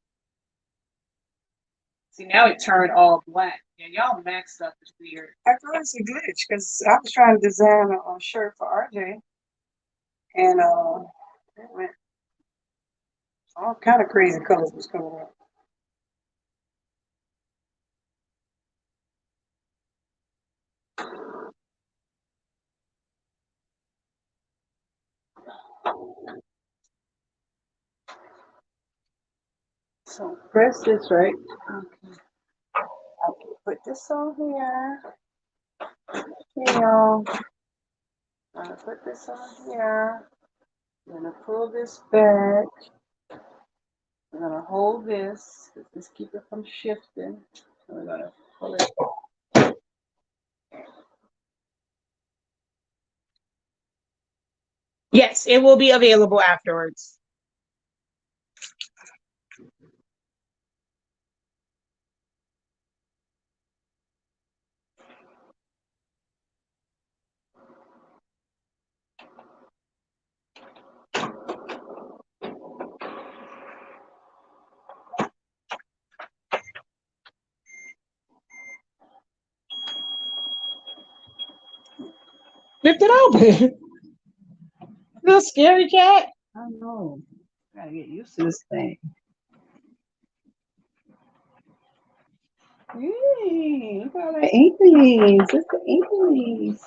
See, now it turned all black. Yeah, y'all Mac stuff is weird. I thought it's a glitch because I was trying to design a shirt for RJ, and it went all kind of crazy colors was coming out. So press this right. Okay. I can put this on here. Okay, y'all. I'm gonna put this on here. I'm gonna pull this back. I'm gonna hold this. Just keep it from shifting. We're gonna pull it. Yes, it will be available afterwards. Lift it open. Little scary cat. I know. Gotta get used to this thing. Hey, look at all that inklings. It's the inklings.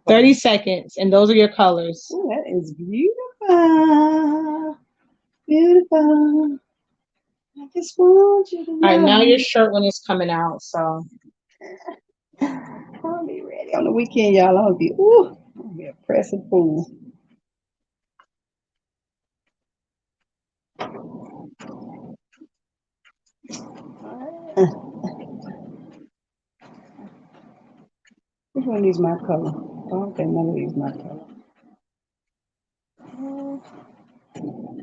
30 seconds, and those are your colors. Ooh, that is beautiful. Beautiful. I just want you to know. All right, now your shirt one is coming out, so. I'll be ready on the weekend, y'all. I'll be a pressing fool. Which one is my color? I don't think none of these my color.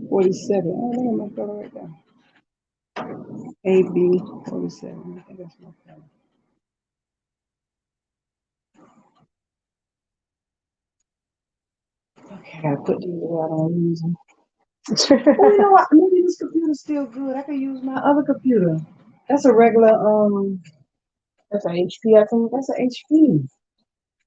47. Oh, look at my color right there. AB 47. I think that's my color. Okay, I gotta put these away. I don't use them. Oh, you know what? Maybe this computer's still good. I could use my other computer. That's a regular, that's an HP, I think. That's an HP.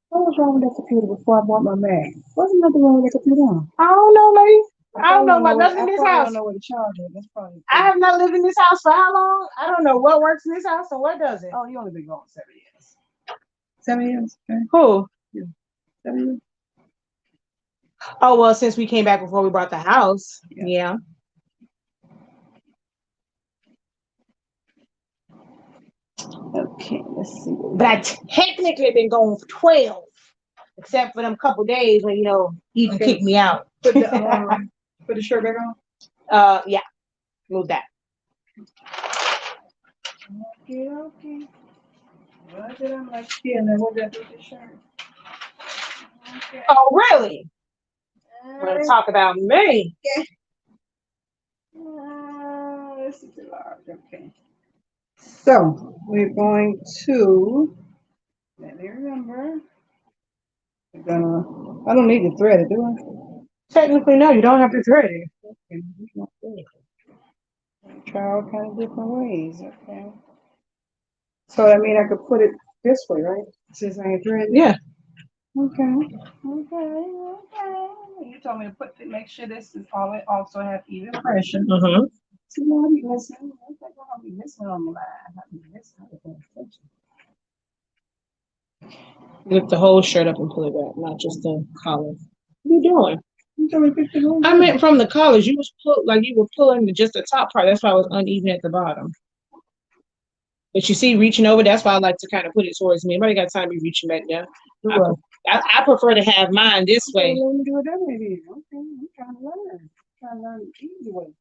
What was wrong with that computer before I bought my Mac? What's nothing wrong with that computer? I don't know, lady. I don't know about nothing in this I house. don't know where to charge it. That's probably. I have not lived in this house for how long? I don't know what works in this house and what doesn't. Oh, you only been gone 7 years. 7 years? Okay. Who? 7 years? Oh, well, since we came back before we bought the house. Yeah. Okay, let's see. But I technically been gone for 12, except for them couple days when, Ethan kicked me out. Put the shirt back on? Yeah. Move that. Okay. What did I like feeling? What did I do with the shirt? Okay. Oh, really? We're going to talk about me. This is too large. Okay. So we're going to, let me remember. I don't need to thread it, do I? Technically, no, you don't have to thread it. Okay. Try all kind of different ways. Okay. So I mean, I could put it this way, right? Since I ain't threaded. Yeah. Okay. You told me to make sure this is all. It also have even pressure. Mm-hmm. See, I'll be listening. I think I'll be listening on the line. I'll be listening. Lift the whole shirt up and pull it back, not just the collar. What are you doing? You told me to fix the whole I meant from the collars. You were pulling just the top part. That's why I was uneven at the bottom. But you see, reaching over, that's why I like to kind of put it towards me. Anybody got time to be reaching back there? I prefer to have mine this way. Let me do it that way then. Okay, I'm trying to learn the easy way.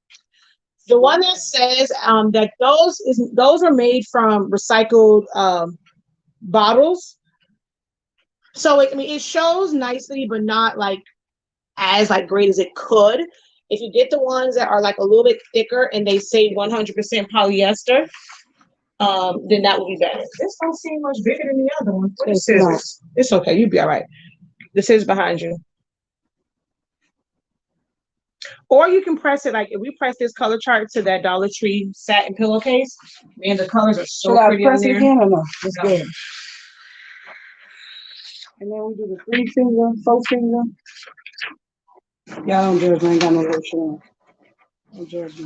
The one that says that those are made from recycled bottles. So it shows nicely, but not like as great as it could. If you get the ones that are like a little bit thicker and they say 100% polyester, then that would be better. This don't seem much bigger than the other one. It's okay. You'll be all right. The scissors behind you. Or you can press it if we press this color chart to that Dollar Tree satin pillowcase, man, the colors are so pretty on there. Should I press it again or no? It's good. And then we do the 3 finger, 4 finger. Y'all don't judge me. I ain't got no lotion on. Don't judge me.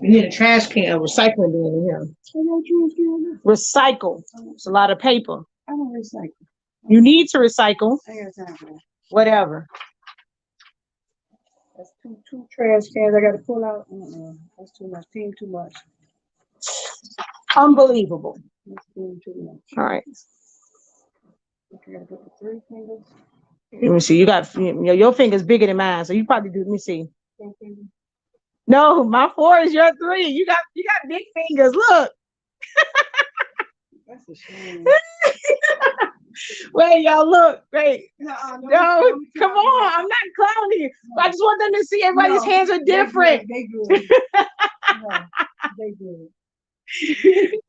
You need a trash can, a recycling bin in here. Recycle. It's a lot of paper. I don't recycle. You need to recycle. I ain't got time for that. Whatever. That's two trash cans I got to pull out. That's too much. Team too much. Unbelievable. That's team too much. All right. Okay, I got to put the 3 fingers. Let me see. You got your finger's bigger than mine, so you probably do. Let me see. 4 fingers. No, my 4 is your 3. You got big fingers. Look. That's a shame. Wait, y'all, look. Wait. No, come on. on. I'm not clowning you. No. I just want them to see everybody's hands are different. They good. No, they good.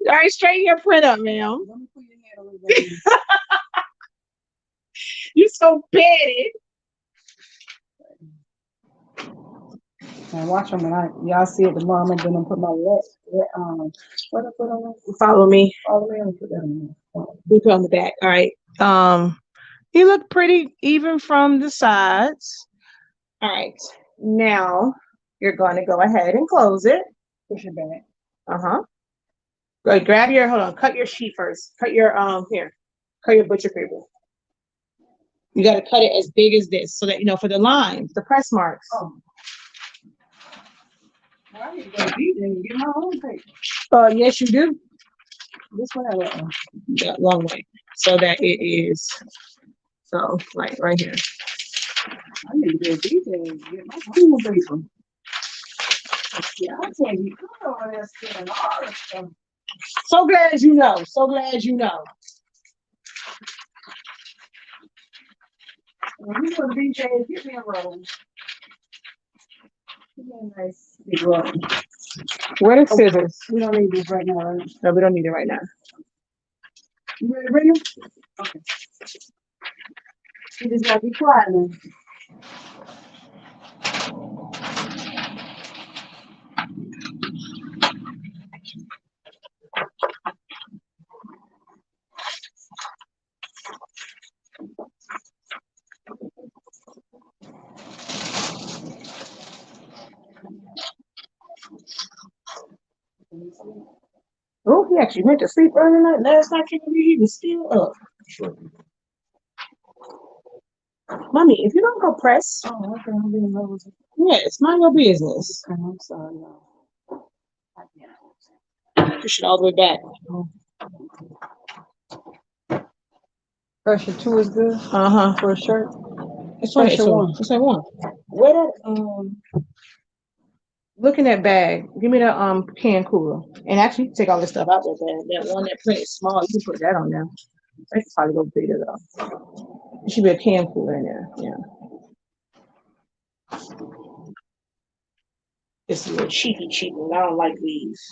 All right, straighten your print up, ma'am. Let me put your head a little bit. You're so petty. And watch them when y'all see it tomorrow. I'm gonna put my what I put on it? Follow me. Follow me. I'm gonna put that on there. We put on the back. All right. You look pretty even from the sides. All right. Now you're going to go ahead and close it. Push it back. Uh-huh. Go grab your, hold on, cut your sheet first. Cut your, here. Cut your butcher paper. You got to cut it as big as this so that, you know, for the lines, the press marks. Oh. Well, I need to go to DJ and get my own paper. Yes, you do. This one or that one? That long way. So that it is, so right here. I need to go to DJ and get my own paper. Yeah, I tell you, come over there stealing all this stuff. So glad you know. So glad you know. When you go to DJ, get me a roll. Give me a nice big roll. Where are the scissors? We don't need this right now, right? No, we don't need it right now. You ready to bring them? Okay. You just gotta be quiet now. Oh, he actually went to sleep early night. Last night, can't believe he was still up. Mommy, if you don't go press, Oh, okay, I'm being nosy. yes, mind your business. Okay, I'm sorry, y'all. Push it all the way back. Pressure 2 is good for a shirt. It's one. Pressure 1. It's like one. Where that look in that bag. Give me the can cooler. And actually take all this stuff out that bag. That one that print is small, you can put that on there. I can probably go bigger though. There should be a can cooler in there. Yeah. This is a cheapy one. I don't like these.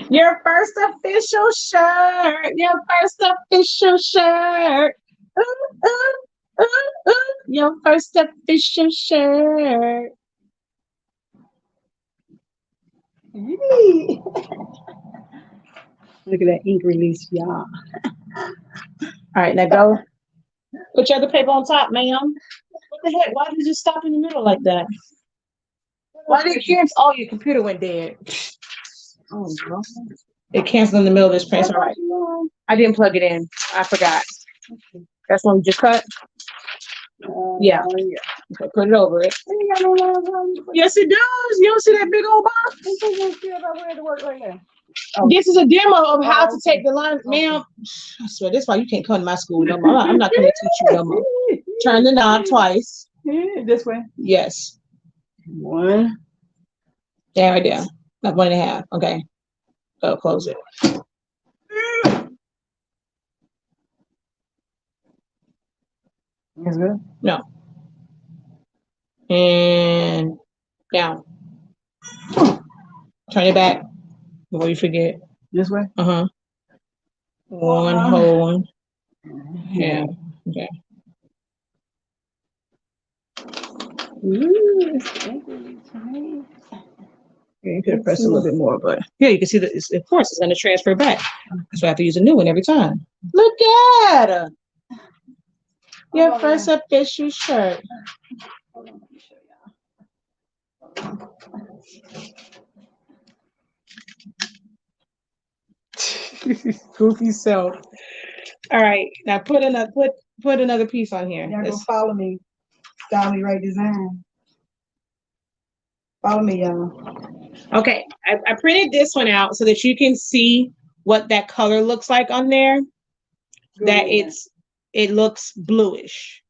Your first official shirt. Your first official shirt. Ooh, ooh, ooh, ooh. Your first official shirt. Look at that ink release, y'all. All right, now go. Put your other paper on top, ma'am. What the heck? Why did you just stop in the middle like that? Why did it cancel? Oh, your computer went dead. Oh, no. It canceled in the middle of this press. All right. I didn't plug it in. I forgot. Okay. That's one we just cut? Yeah. Okay, put it over it. Yes, it does. You don't see that big old box? Oh. This is a demo of how to take the line. Ma'am, I swear, that's why you can't come to my school no more. I'm not going to teach you no more. Turn the knob twice. This way? Yes. 1. Yeah, right there. Like 1.5. Okay. Go close it. That's good? No. And down. Turn it back before you forget. This way? Uh-huh. One whole one. Yeah. Okay. Yeah, you could have pressed a little bit more, but yeah, you can see that of course it's going to transfer back. So I have to use a new one every time. Look at her. Your first official shirt. Hold on, let me show y'all. Goofy self. All right, now put another piece on here. Y'all go follow me. Style Me Right Design. Follow me, y'all. Okay, I printed this one out so that you can see what that color looks like on there. Good that one. it looks bluish.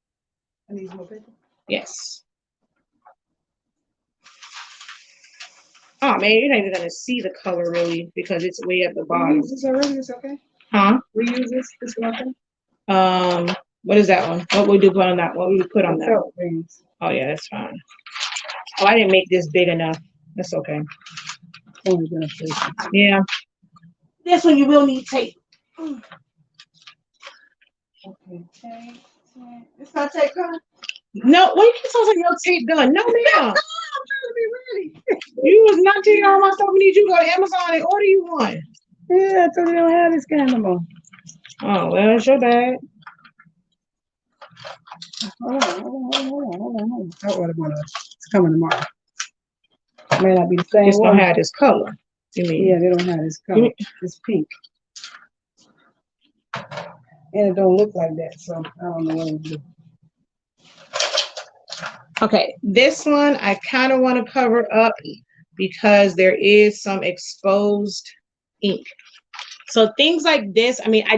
I need more paper. Yes. Oh man, you're not even gonna see the color really because it's way at the bottom. Reuse this already? It's okay. Huh? Reuse this. This one okay? What is that one? What would you put on that? What would you put on that? Felt rings. Oh yeah, that's fine. Oh, I didn't make this big enough. That's okay. Oh, my gosh. Yeah. This one you will need tape. Okay, tape. It's not tape gun? No, what you keep talking about your tape gun? No, ma'am. I'm trying to be ready. You was not taking all my stuff. We need you to go to Amazon and order you one. Yeah, I told you I don't have this kind no more. Oh, well, it's your bad. Hold on. I'll order one. It's coming tomorrow. May not be the same It's one. gonna have this color. You mean? Yeah, they don't have this color. It's pink. And it don't look like that, so I don't know what to do. Okay, this one I kind of want to cover up because there is some exposed ink. So things like this, I mean, I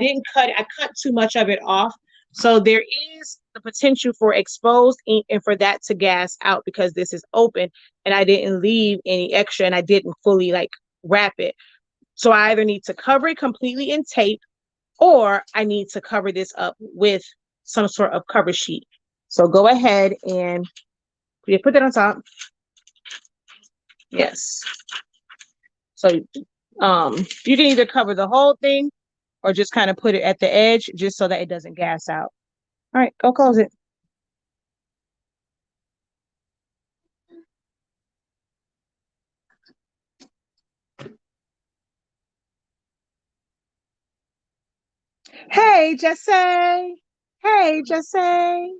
cut too much of it off. So there is the potential for exposed ink and for that to gas out because this is open and I didn't leave any extra and I didn't fully like wrap it. So I either need to cover it completely in tape or I need to cover this up with some sort of cover sheet. So go ahead and put that on top. Yes. So you can either cover the whole thing or just kind of put it at the edge just so that it doesn't gas out. All right, go close it. Hey, Jesse. Hey, Jesse.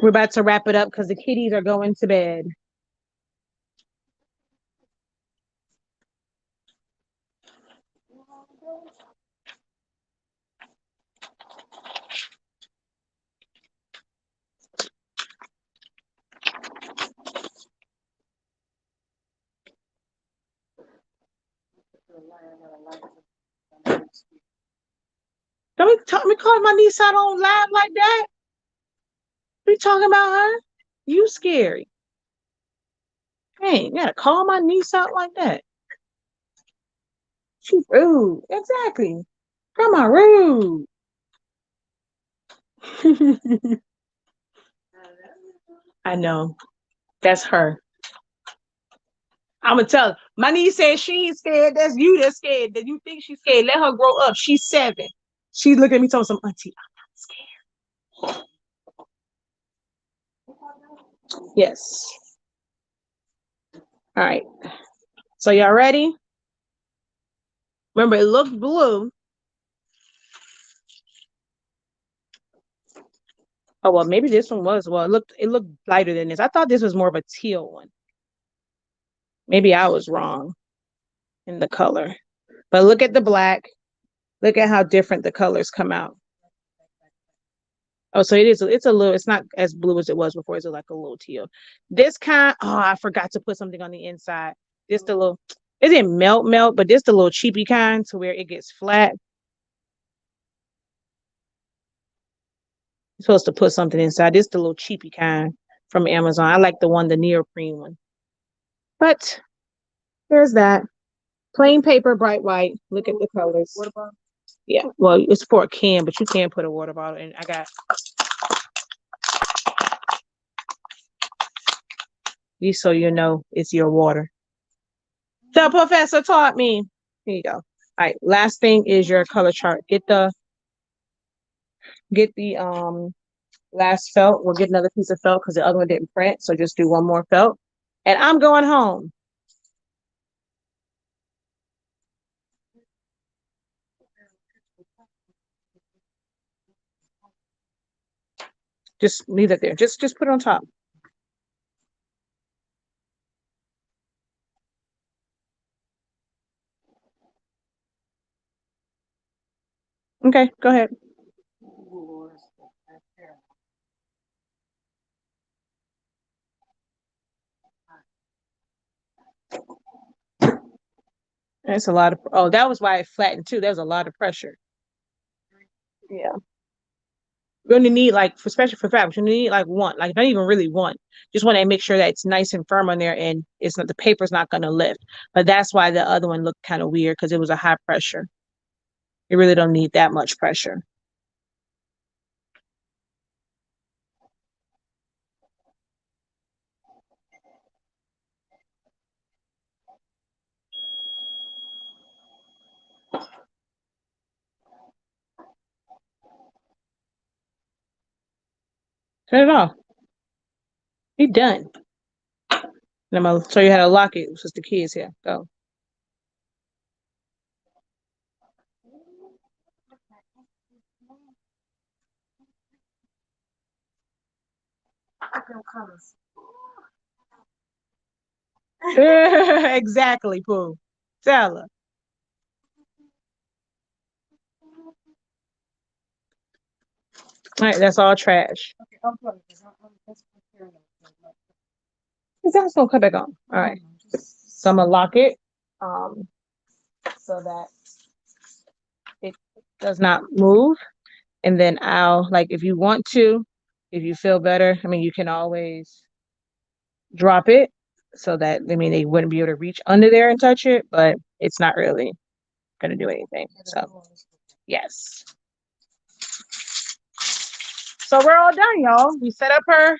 We're about to wrap it up because the kitties are going to bed. Don't be calling my niece out on live like that. What are you talking about her? You scary. Hey, you gotta call my niece out like that. She's rude. Exactly. Grandma rude. I know. That's her. I'm gonna tell her. My niece said she ain't scared. That's you that's scared. That you think she's scared. Let her grow up. She's 7. She's looking at me telling some auntie, I'm not scared. Yes. All right. So y'all ready? Remember, it looked blue. Oh well, maybe this one was. Well, it looked lighter than this. I thought this was more of a teal one. Maybe I was wrong in the color. But look at the black. Look at how different the colors come out. Oh, so it's not as blue as it was before. It's like a little teal. This kind, oh, I forgot to put something on the inside. This the little, it didn't melt, but this the little cheapy kind to where it gets flat. You're supposed to put something inside. This the little cheapy kind from Amazon. I like the neoprene one. But there's that. Plain paper, bright white. Look at the colors. What about? Yeah, well, it's for a can, but you can put a water bottle in. I got these so you know it's your water. The professor taught me. Here you go. All right, last thing is your color chart. Get the last felt. We'll get another piece of felt because the other one didn't print. So just do one more felt. And I'm going home. Just leave it there. Just put it on top. Okay, go ahead. That's a lot of, oh, that was why it flattened too. There was a lot of pressure. Yeah. We only need like, especially for fabrics, you need like one, like not even really one. Just want to make sure that it's nice and firm on there and it's not, the paper's not going to lift. But that's why the other one looked kind of weird because it was a high pressure. You really don't need that much pressure. Turn it off. You're done. And I'm going to show you how to lock it since the key is here. Go. Exactly, Pooh. Tell her. All right, that's all trash. That's gonna come back on. All right. So I'm gonna lock it so that it does not move. And then I'll, like, if you want to, if you feel better, I mean, you can always drop it so that, I mean, they wouldn't be able to reach under there and touch it, but it's not really gonna do anything. So yes. So we're all done, y'all. We set up her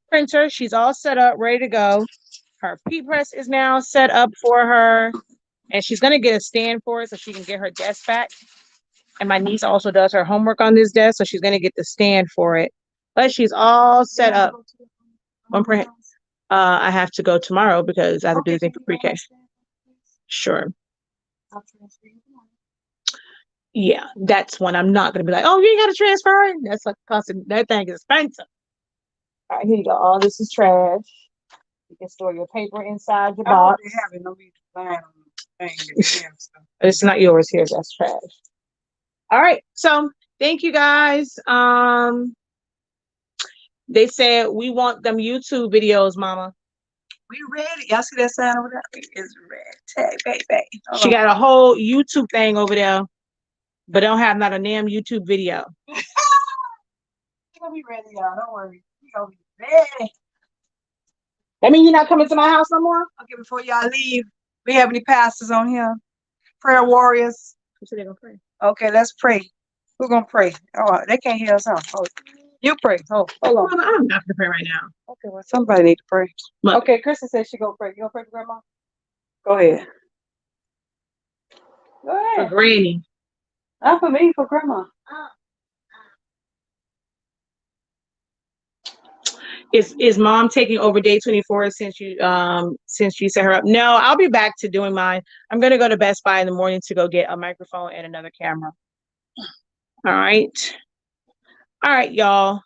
printer. She's all set up, ready to go. Her P press is now set up for her, and she's gonna get a stand for it so she can get her desk back. And my niece also does her homework on this desk, so she's gonna get the stand for it. But she's all set up. I have to go tomorrow because I have to do the thing for pre-K. Sure. Yeah, that's one I'm not gonna be like, oh, you ain't gotta transfer it. That's like costing, that thing is expensive. All right, here you go. All this is trash. You can store your paper inside your box. It's not yours here. That's trash. All right. So thank you guys. They said we want them YouTube videos, Mama. We ready. Y'all see that sign over there? It's red. Tag, baby. She got a whole YouTube thing over there, but don't have not a damn YouTube video. We're gonna be ready, y'all. Don't worry. We gonna be ready. That mean you're not coming to my house no more? Okay, before y'all leave, we have any pastors on here? Prayer warriors? Who said they're gonna pray? Okay, let's pray. Who's gonna pray? Oh, they can't hear us, huh? Oh, you pray. Oh, hold on. I'm not gonna pray right now. Okay, well, somebody need to pray. Look. Okay, Kristen said she gonna pray. You gonna pray for Grandma? Go ahead. Go For ahead. Granny. Not for me, for Grandma. Is Mom taking over day 24 since you set her up? No, I'll be back to doing mine. I'm gonna go to Best Buy in the morning to go get a microphone and another camera. All right. All right, y'all.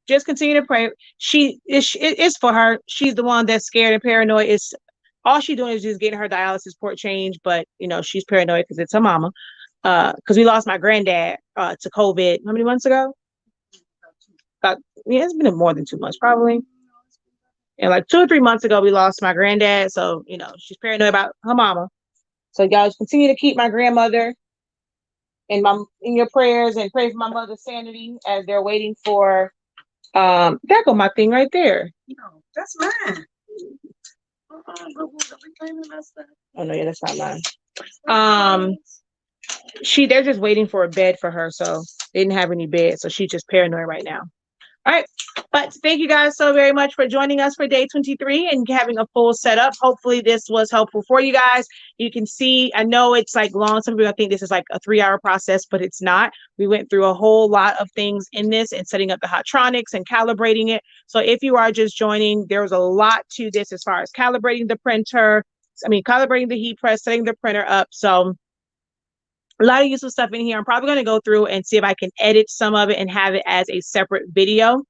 Just continue to pray. It's for her. She's the one that's scared and paranoid. It's all she's doing is just getting her dialysis port changed, but you know, she's paranoid because it's her mama. Because we lost my granddad to COVID how many months ago? It's been more than 2 months, probably. And like 2 or 3 months ago, we lost my granddad. So, you know, she's paranoid about her mama. So y'all continue to keep my grandmother in your prayers and pray for my mother's sanity as they're waiting for there go my thing right there. No, that's mine. Oh no, yeah, that's not mine. They're just waiting for a bed for her, so they didn't have any bed, so she's just paranoid right now. All right, but thank you guys so very much for joining us for day 23 and having a full setup. Hopefully this was helpful for you guys. You can see, I know it's like long. Some people think this is like a 3-hour process, but it's not. We went through a whole lot of things in this and setting up the Hotronix and calibrating it. So if you are just joining, there was a lot to this as far as calibrating the printer. Calibrating the heat press, setting the printer up. So a lot of useful stuff in here. I'm probably going to go through and see if I can edit some of it and have it as a separate video,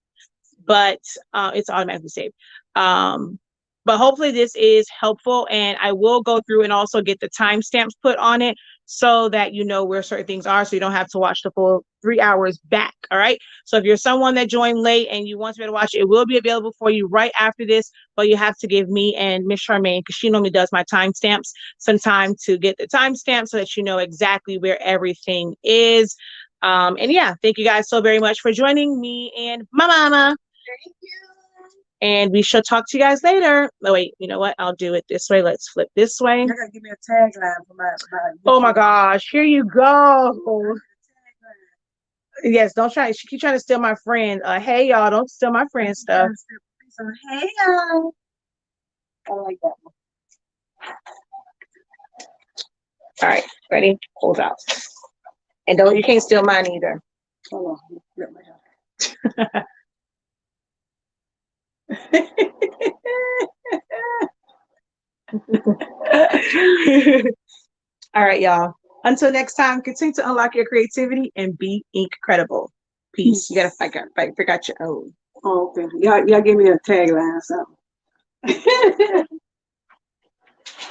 but it's automatically saved. But hopefully this is helpful, and I will go through and also get the timestamps put on it so that you know where certain things are, so you don't have to watch the full 3 hours back. All right. So if you're someone that joined late and you want to be able to watch it, it will be available for you right after this, but you have to give me and Miss Charmaine, because she normally does my timestamps, some time to get the timestamp so that you know exactly where everything is. And yeah, thank you guys so very much for joining me and my mama. Thank you. And we shall talk to you guys later. Oh, wait, you know what? I'll do it this way. Let's flip this way. You gotta give me a tagline for my Oh my gosh, here you go. Yes, don't try. She keep trying to steal my friend. Hey y'all, don't steal my friend stuff. So, hey y'all. I like that one. All right, ready? Hold out. And don't, you can't steal mine either. Hold on. Flip my hair. All right, y'all. Until next time, continue to unlock your creativity and be incredible. Peace. You gotta figure out your own. Oh, okay. Y'all give me a tagline or something.